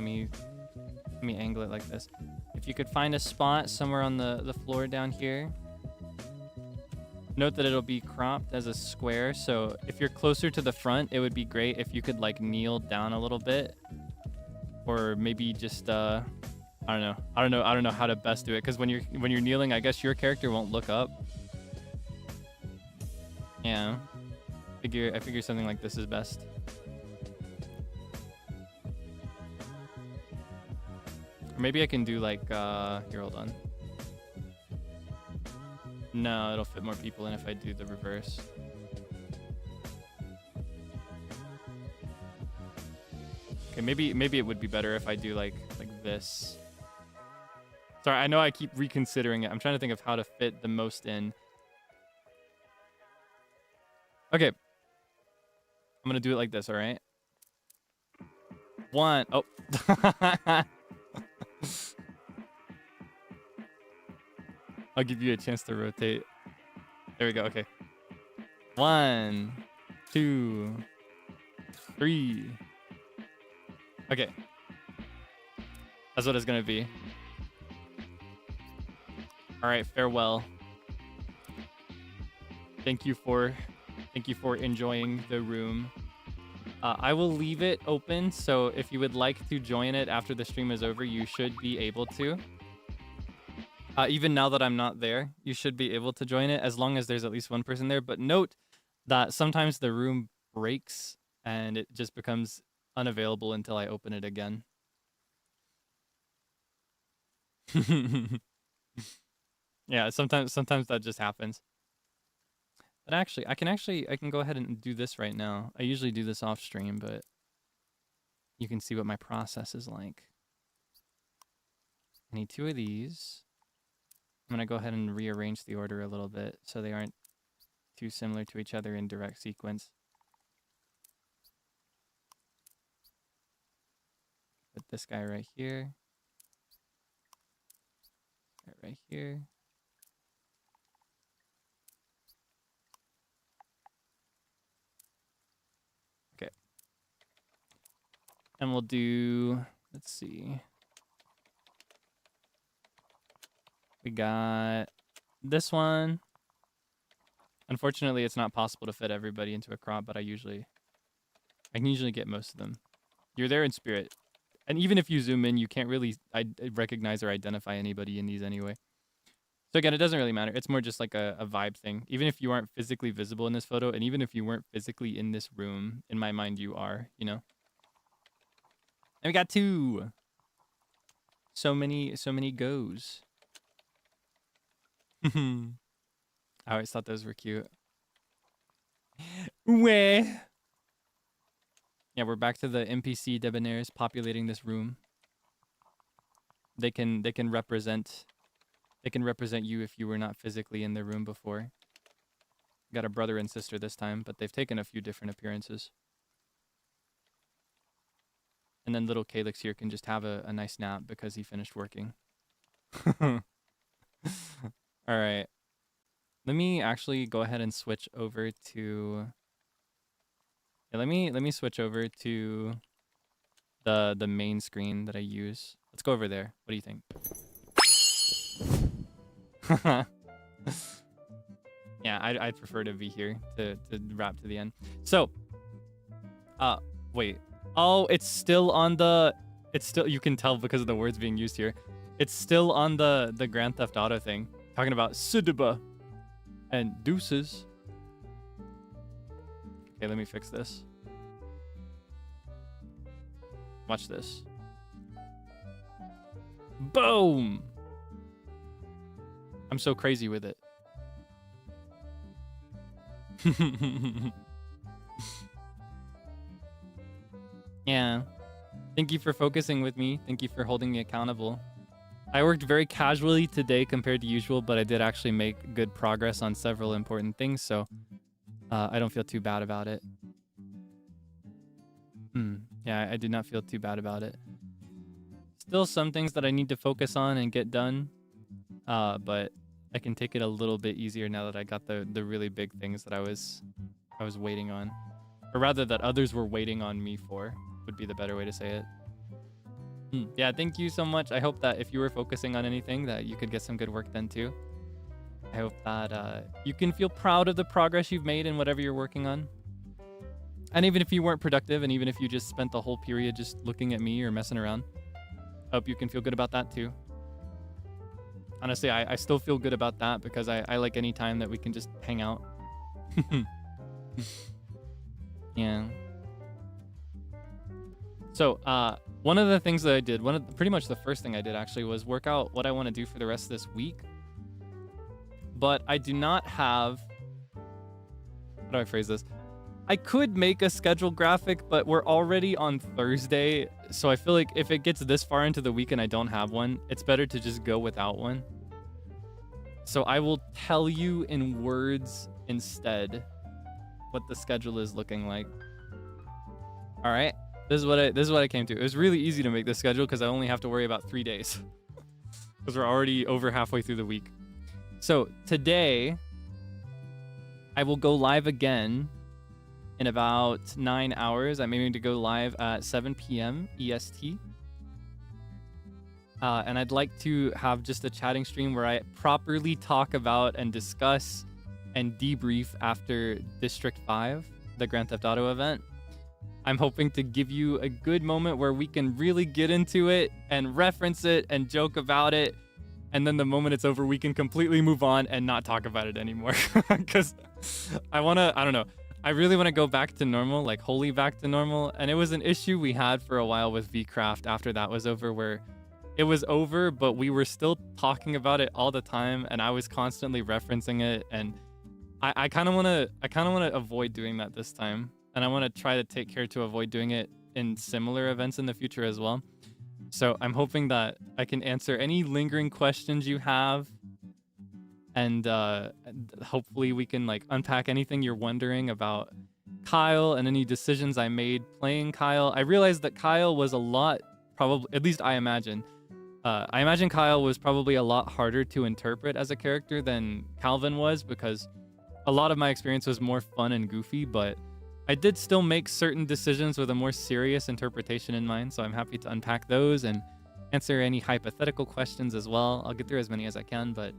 angle it like this. If you could find a spot somewhere on the floor down here. Note that it'll be cropped as a square, so if you're closer to the front, it would be great if you could like kneel down a little bit, or maybe just I don't know how to best do it, because when you're kneeling, I guess your character won't look up. Yeah, I figure something like this is best. Or maybe I can do like here, hold on. No, it'll fit more people in if I do the reverse. Okay, maybe it would be better if I do like this. Sorry, I know I keep reconsidering it. I'm trying to think of how to fit the most in. Okay. I'm gonna do it like this, all right? One. Oh. I'll give you a chance to rotate. There we go. Okay. 1, 2, 3. Okay. That's what it's gonna be. All right. Farewell. Thank you for enjoying the room. I will leave it open, so if you would like to join it after the stream is over, you should be able to. Even now that I'm not there, you should be able to join it as long as there's at least one person there. But note that sometimes the room breaks and it just becomes unavailable until I open it again. Yeah, sometimes that just happens. But actually, I can go ahead and do this right now. I usually do this off stream, but you can see what my process is like. I need 2 of these. I'm going to go ahead and rearrange the order a little bit so they aren't too similar to each other in direct sequence. Put this guy right here. Right here. Okay. And we'll do, let's see. We got this one. Unfortunately, it's not possible to fit everybody into a crop, but I can usually get most of them. You're there in spirit. And even if you zoom in, you can't really recognize or identify anybody in these anyway. So again, it doesn't really matter. It's more just like a vibe thing. Even if you aren't physically visible in this photo, and even if you weren't physically in this room, in my mind, you are, you know? And we got 2. So many goes. I always thought those were cute. Where? Yeah, we're back to the NPC Debonairs populating this room. They can represent you if you were not physically in the room before. Got a brother and sister this time, but they've taken a few different appearances. And then little Kaelix here can just have a nice nap because he finished working. All right. Let me actually go ahead and switch over to... Yeah, let me switch over to the main screen that I use. Let's go over there. What do you think? Yeah, I'd prefer to be here to wrap to the end. So, wait. Oh, it's still on the... It's still... You can tell because of the words being used here. It's still on the Grand Theft Auto thing. Talking about Sidiba and deuces. Okay, let me fix this. Watch this. Boom! I'm so crazy with it. Yeah. Thank you for focusing with me. Thank you for holding me accountable. I worked very casually today compared to usual, but I did actually make good progress on several important things, so I don't feel too bad about it. Yeah, I did not feel too bad about it. Still some things that I need to focus on and get done, but I can take it a little bit easier now that I got the really big things that I was waiting on. Or rather that others were waiting on me for, would be the better way to say it. Yeah, thank you so much. I hope that if you were focusing on anything that you could get some good work done too. I hope that you can feel proud of the progress you've made in whatever you're working on. And even if you weren't productive and even if you just spent the whole period just looking at me or messing around, I hope you can feel good about that too. Honestly, I still feel good about that because I like any time that we can just hang out. Yeah. So, one of the things that I did, pretty much the first thing I did actually was work out what I want to do for the rest of this week. But I do not have, how do I phrase this? I could make a schedule graphic, but we're already on Thursday. So I feel like if it gets this far into the week and I don't have one, it's better to just go without one. So I will tell you in words instead what the schedule is looking like. All right. This is what I came to. It was really easy to make this schedule because I only have to worry about 3 days. Because we're already over halfway through the week. So today, I will go live again in about 9 hours. I'm aiming to go live at 7 p.m. EST. And I'd like to have just a chatting stream where I properly talk about and discuss and debrief after District 5, the Grand Theft Auto event. I'm hoping to give you a good moment where we can really get into it and reference it and joke about it. And then the moment it's over, we can completely move on and not talk about it anymore. Because I don't know. I really want to go back to normal, like wholly back to normal. And it was an issue we had for a while with VCraft after that was over, where it was over, but we were still talking about it all the time. And I was constantly referencing it. And I kind of want to avoid doing that this time. And I want to try to take care to avoid doing it in similar events in the future as well. So I'm hoping that I can answer any lingering questions you have. And hopefully we can like unpack anything you're wondering about Kyle and any decisions I made playing Kyle. I realized that Kyle was a lot, probably, at least I imagine Kyle was probably a lot harder to interpret as a character than Calvin was, because a lot of my experience was more fun and goofy, but I did still make certain decisions with a more serious interpretation in mind, so I'm happy to unpack those and answer any hypothetical questions as well. I'll get through as many as I can, but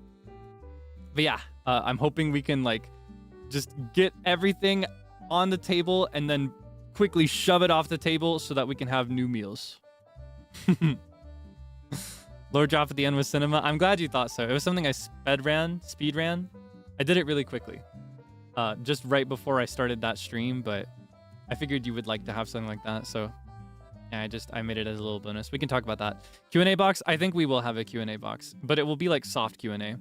yeah, I'm hoping we can like just get everything on the table and then quickly shove it off the table so that we can have new meals. Lower drop at the end was cinema. I'm glad you thought so. It was something I speed ran. I did it really quickly. Just right before I started that stream, but I figured you would like to have something like that, so yeah, I made it as a little bonus. We can talk about that. Q&A box, I think we will have a Q&A box, but it will be like soft Q&A.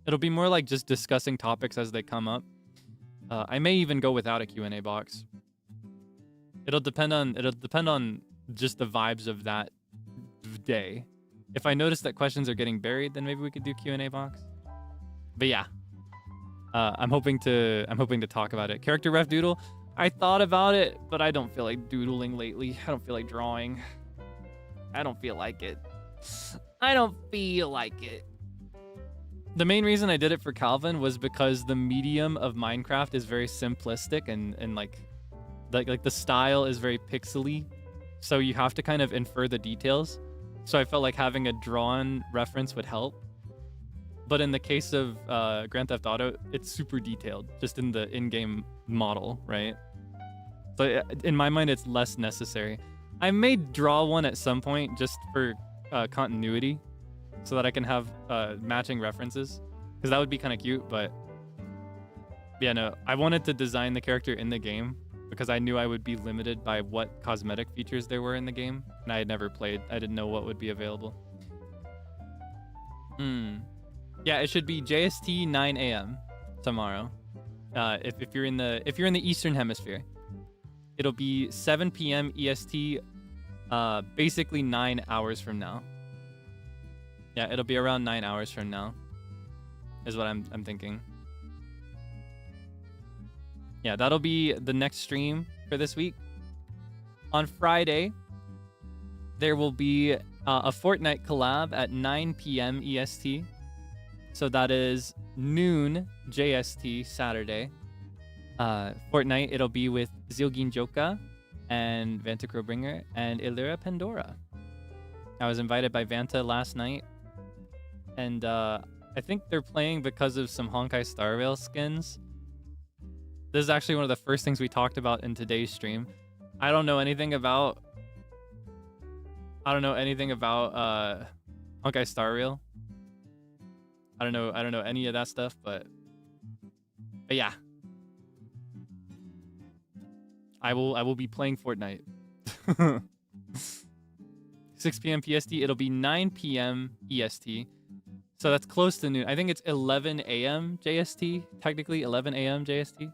It'll be more like just discussing topics as they come up. I may even go without a Q&A box. It'll depend on just the vibes of that day. If I notice that questions are getting buried, then maybe we could do Q&A box. But yeah. I'm hoping to talk about it. Character ref doodle. I thought about it, but I don't feel like doodling lately. I don't feel like drawing. I don't feel like it. The main reason I did it for Calvin was because the medium of Minecraft is very simplistic and like the style is very pixely. So you have to kind of infer the details. So I felt like having a drawn reference would help. But in the case of Grand Theft Auto, it's super detailed, just in the in-game model, right? So in my mind, it's less necessary. I may draw one at some point just for continuity, so that I can have matching references, because that would be kind of cute. But yeah, no, I wanted to design the character in the game because I knew I would be limited by what cosmetic features there were in the game, and I had never played. I didn't know what would be available. Yeah, it should be JST 9 a.m. tomorrow. If you're in the Eastern Hemisphere, it'll be 7 p.m. EST. Basically 9 hours from now. Yeah, it'll be around 9 hours from now, is what I'm thinking. Yeah, that'll be the next stream for this week. On Friday, there will be a Fortnite collab at 9 p.m. EST. So that is noon JST Saturday. Fortnite, it'll be with Zilgin Joka and Vanta Crowbringer and Illyra Pandora. I was invited by Vanta last night. And I think they're playing because of some Honkai Star Rail skins. This is actually one of the first things we talked about in today's stream. I don't know anything about Honkai Star Rail. I don't know any of that stuff, but yeah. I will be playing Fortnite. 6 p.m. PST, it'll be 9 p.m. EST. So that's close to noon. I think it's 11 a.m. JST, technically 11 a.m. JST.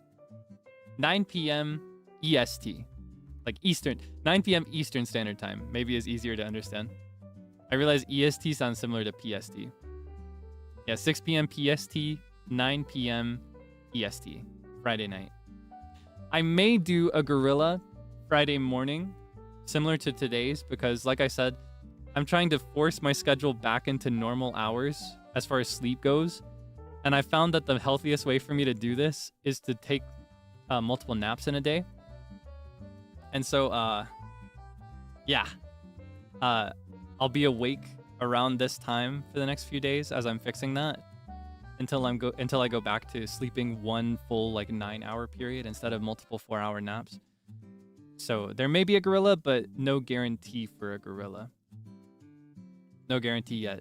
9 p.m. EST, like Eastern, 9 p.m. Eastern Standard Time. Maybe is easier to understand. I realize EST sounds similar to PST. Yeah, 6 p.m. PST, 9 p.m. EST, Friday night. I may do a Gorilla Friday morning, similar to today's, because like I said, I'm trying to force my schedule back into normal hours as far as sleep goes. And I found that the healthiest way for me to do this is to take multiple naps in a day. And so, yeah. I'll be awake around this time for the next few days as I'm fixing that until I go back to sleeping one full like 9-hour period instead of multiple 4-hour naps. So there may be a gorilla, but no guarantee for a gorilla. No guarantee yet.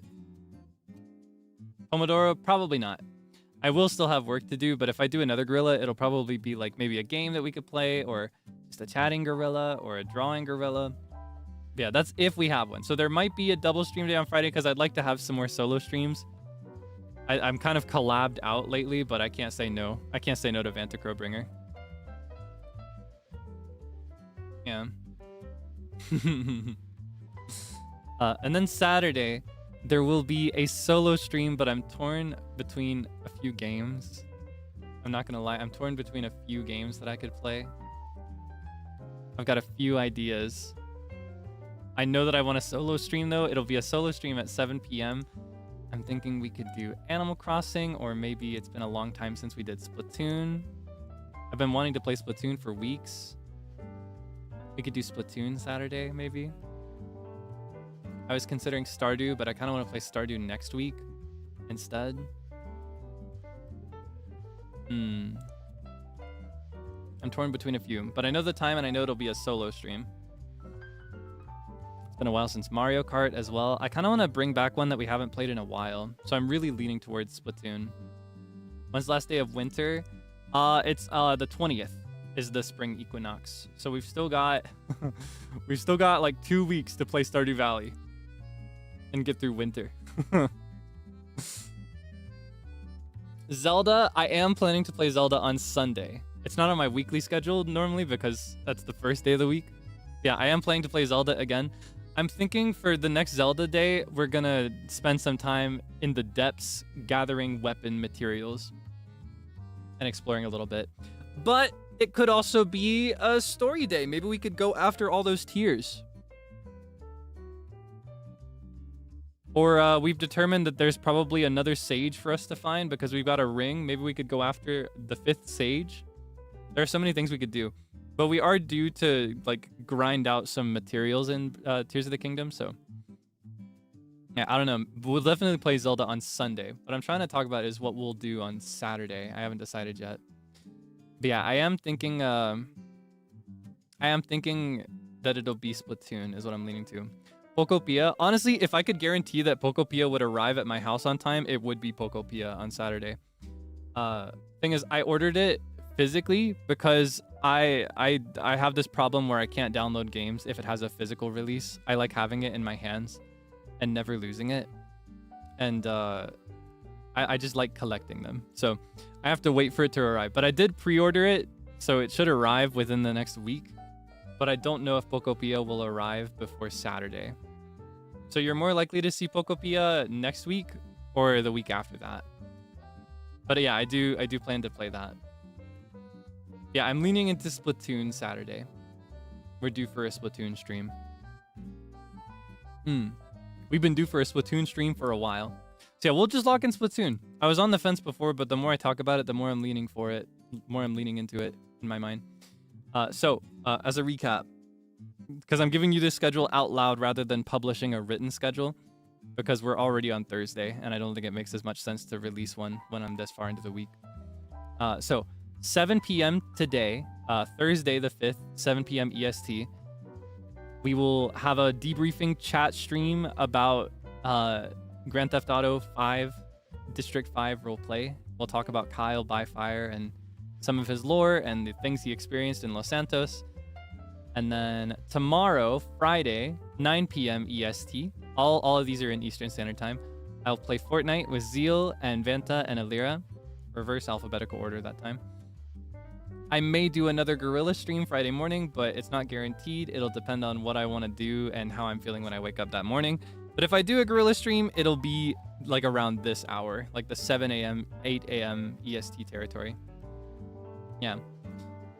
Pomodoro, probably not. I will still have work to do, but if I do another gorilla, it'll probably be like maybe a game that we could play, or just a chatting gorilla, or a drawing gorilla. Yeah, that's if we have one. So there might be a double stream day on Friday because I'd like to have some more solo streams. I'm kind of collabed out lately, but I can't say no. I can't say no to Vanta Crowbringer. Yeah. And then Saturday, there will be a solo stream, but I'm torn between a few games. I'm not gonna lie, I'm torn between a few games that I could play. I've got a few ideas. I know that I want a solo stream though. It'll be a solo stream at 7 p.m. I'm thinking we could do Animal Crossing, or maybe it's been a long time since we did Splatoon. I've been wanting to play Splatoon for weeks. We could do Splatoon Saturday, maybe. I was considering Stardew, but I kind of want to play Stardew next week instead. I'm torn between a few, but I know the time and I know it'll be a solo stream. It's been a while since Mario Kart as well. I kind of want to bring back one that we haven't played in a while, so I'm really leaning towards Splatoon. When's the last day of winter? It's the 20th is the spring equinox. So we've still got like 2 weeks to play Stardew Valley and get through winter. Zelda, I am planning to play Zelda on Sunday. It's not on my weekly schedule normally because that's the first day of the week. Yeah, I am planning to play Zelda again. I'm thinking for the next Zelda day, we're gonna spend some time in the depths gathering weapon materials and exploring a little bit. But it could also be a story day. Maybe we could go after all those tiers. Or we've determined that there's probably another sage for us to find because we've got a ring. Maybe we could go after the 5th sage. There are so many things we could do. But we are due to like grind out some materials in Tears of the Kingdom, so yeah, I don't know. We'll definitely play Zelda on Sunday. What I'm trying to talk about is what we'll do on Saturday. I haven't decided yet. But yeah, I am thinking that it'll be Splatoon is what I'm leaning to. Pokopia. Honestly, if I could guarantee that Pokopia would arrive at my house on time, it would be Pokopia on Saturday. Thing is, I ordered it physically because I have this problem where I can't download games if it has a physical release. I like having it in my hands and never losing it. And I just like collecting them. So I have to wait for it to arrive. But I did pre-order it, so it should arrive within the next week. But I don't know if Pokopia will arrive before Saturday. So you're more likely to see Pokopia next week or the week after that. But yeah, I do plan to play that. Yeah, I'm leaning into Splatoon Saturday. We're due for a Splatoon stream. We've been due for a Splatoon stream for a while. So yeah, we'll just lock in Splatoon. I was on the fence before, but the more I talk about it, the more I'm leaning for it. The more I'm leaning into it in my mind. So as a recap, because I'm giving you this schedule out loud rather than publishing a written schedule, because we're already on Thursday, and I don't think it makes as much sense to release one when I'm this far into the week. So 7 p.m. today, Thursday the 5th, 7 p.m. EST, we will have a debriefing chat stream about Grand Theft Auto 5, District 5 roleplay. We'll talk about Kyle by Fire and some of his lore and the things he experienced in Los Santos. And then tomorrow, Friday, 9 p.m. EST, all of these are in Eastern Standard Time, I'll play Fortnite with Zeal and Vanta and Alira, reverse alphabetical order that time. I may do another Gorilla stream Friday morning, but it's not guaranteed. It'll depend on what I want to do and how I'm feeling when I wake up that morning. But if I do a Gorilla stream, it'll be like around this hour, like the 7 a.m., 8 a.m. EST territory. Yeah.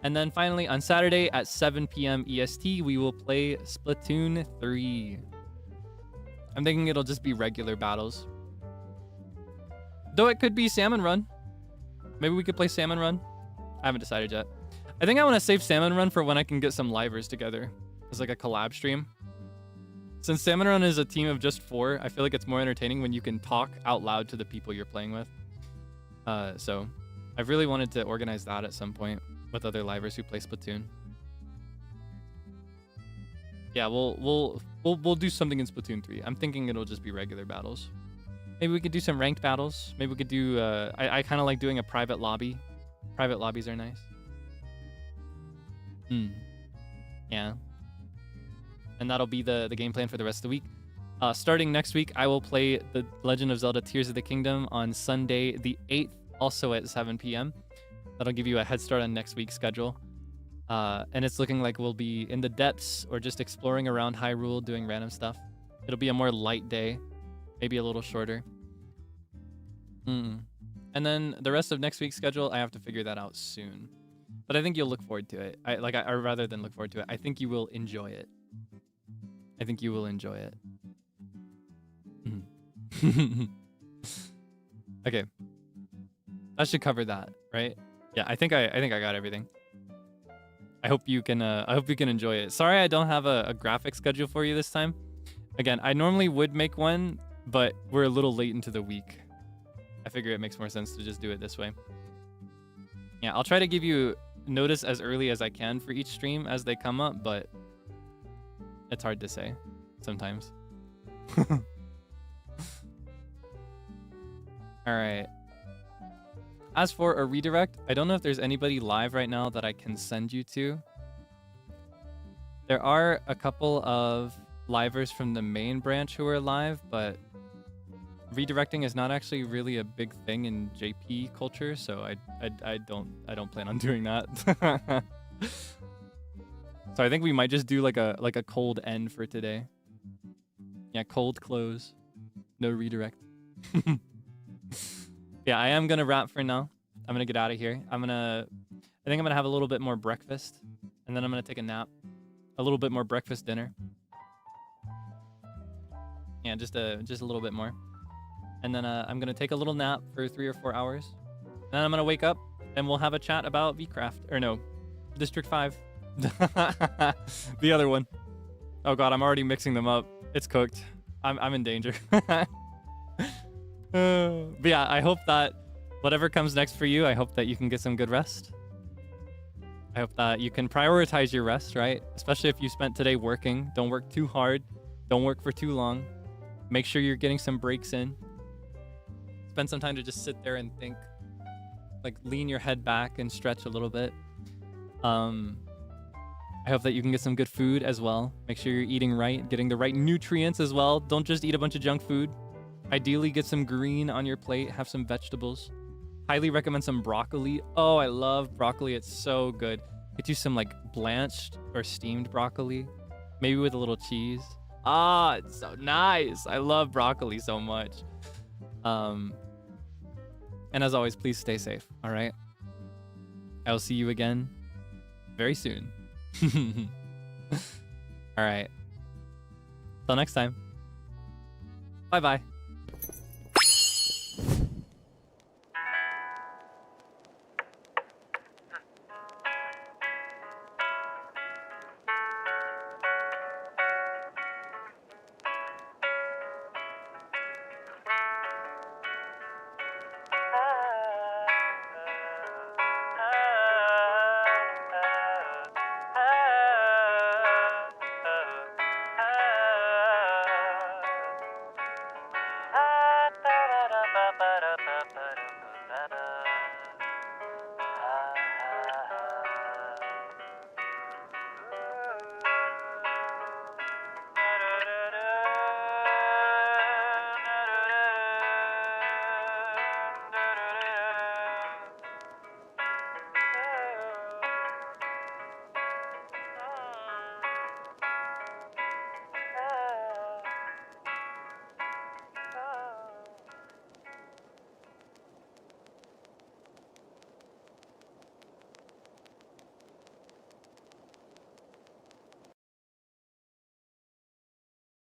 And then finally, on Saturday at 7 p.m. EST, we will play Splatoon 3. I'm thinking it'll just be regular battles. Though it could be Salmon Run. Maybe we could play Salmon Run. I haven't decided yet. I think I want to save Salmon Run for when I can get some livers together. It's like a collab stream. Since Salmon Run is a team of just 4, I feel like it's more entertaining when you can talk out loud to the people you're playing with. So I've really wanted to organize that at some point with other livers who play Splatoon. Yeah, we'll do something in Splatoon 3. I'm thinking it'll just be regular battles. Maybe we could do some ranked battles. Maybe we could do I kind of like doing a private lobby. Private lobbies are nice. Yeah. And that'll be the game plan for the rest of the week. Starting next week, I will play The Legend of Zelda Tears of the Kingdom on Sunday the 8th, also at 7 p.m. That'll give you a head start on next week's schedule. And it's looking like we'll be in the depths or just exploring around Hyrule, doing random stuff. It'll be a more light day, maybe a little shorter. And then the rest of next week's schedule, I have to figure that out soon. But I think you'll look forward to it. Or rather than look forward to it, I think you will enjoy it. I think you will enjoy it. Okay. That should cover that, right? Yeah, I think I got everything. I hope you can enjoy it. Sorry I don't have a graphic schedule for you this time. Again, I normally would make one, but we're a little late into the week. I figure it makes more sense to just do it this way. Yeah, I'll try to give you notice as early as I can for each stream as they come up, but it's hard to say sometimes. All right. As for a redirect, I don't know if there's anybody live right now that I can send you to. There are a couple of livers from the main branch who are live, but redirecting is not actually really a big thing in JP culture, so I don't plan on doing that. So I think we might just do like a cold end for today. Yeah, cold close. No redirect. Yeah, I am gonna wrap for now. I'm gonna get out of here. I think I'm gonna have a little bit more breakfast, and then I'm gonna take a nap. A little bit more breakfast dinner. Yeah, just a little bit more. And then I'm gonna take a little nap for 3 or 4 hours. And then I'm gonna wake up and we'll have a chat about VCraft. Or no, District 5. The other one. Oh god, I'm already mixing them up. It's cooked. I'm in danger. But yeah, I hope that whatever comes next for you, I hope that you can get some good rest. I hope that you can prioritize your rest, right? Especially if you spent today working. Don't work too hard. Don't work for too long. Make sure you're getting some breaks in. Spend some time to just sit there and think. Like lean your head back and stretch a little bit. I hope that you can get some good food as well. Make sure you're eating right, getting the right nutrients as well. Don't just eat a bunch of junk food. Ideally, get some green on your plate. Have some vegetables. Highly recommend some broccoli. Oh, I love broccoli. It's so good. Get you some like blanched or steamed broccoli. Maybe with a little cheese. Ah, it's so nice. I love broccoli so much. And as always, please stay safe. All right. I will see you again very soon. All right. Till next time. Bye-bye. Ba-da-ba-ba-ba-ba-ba-ba-ba-ba.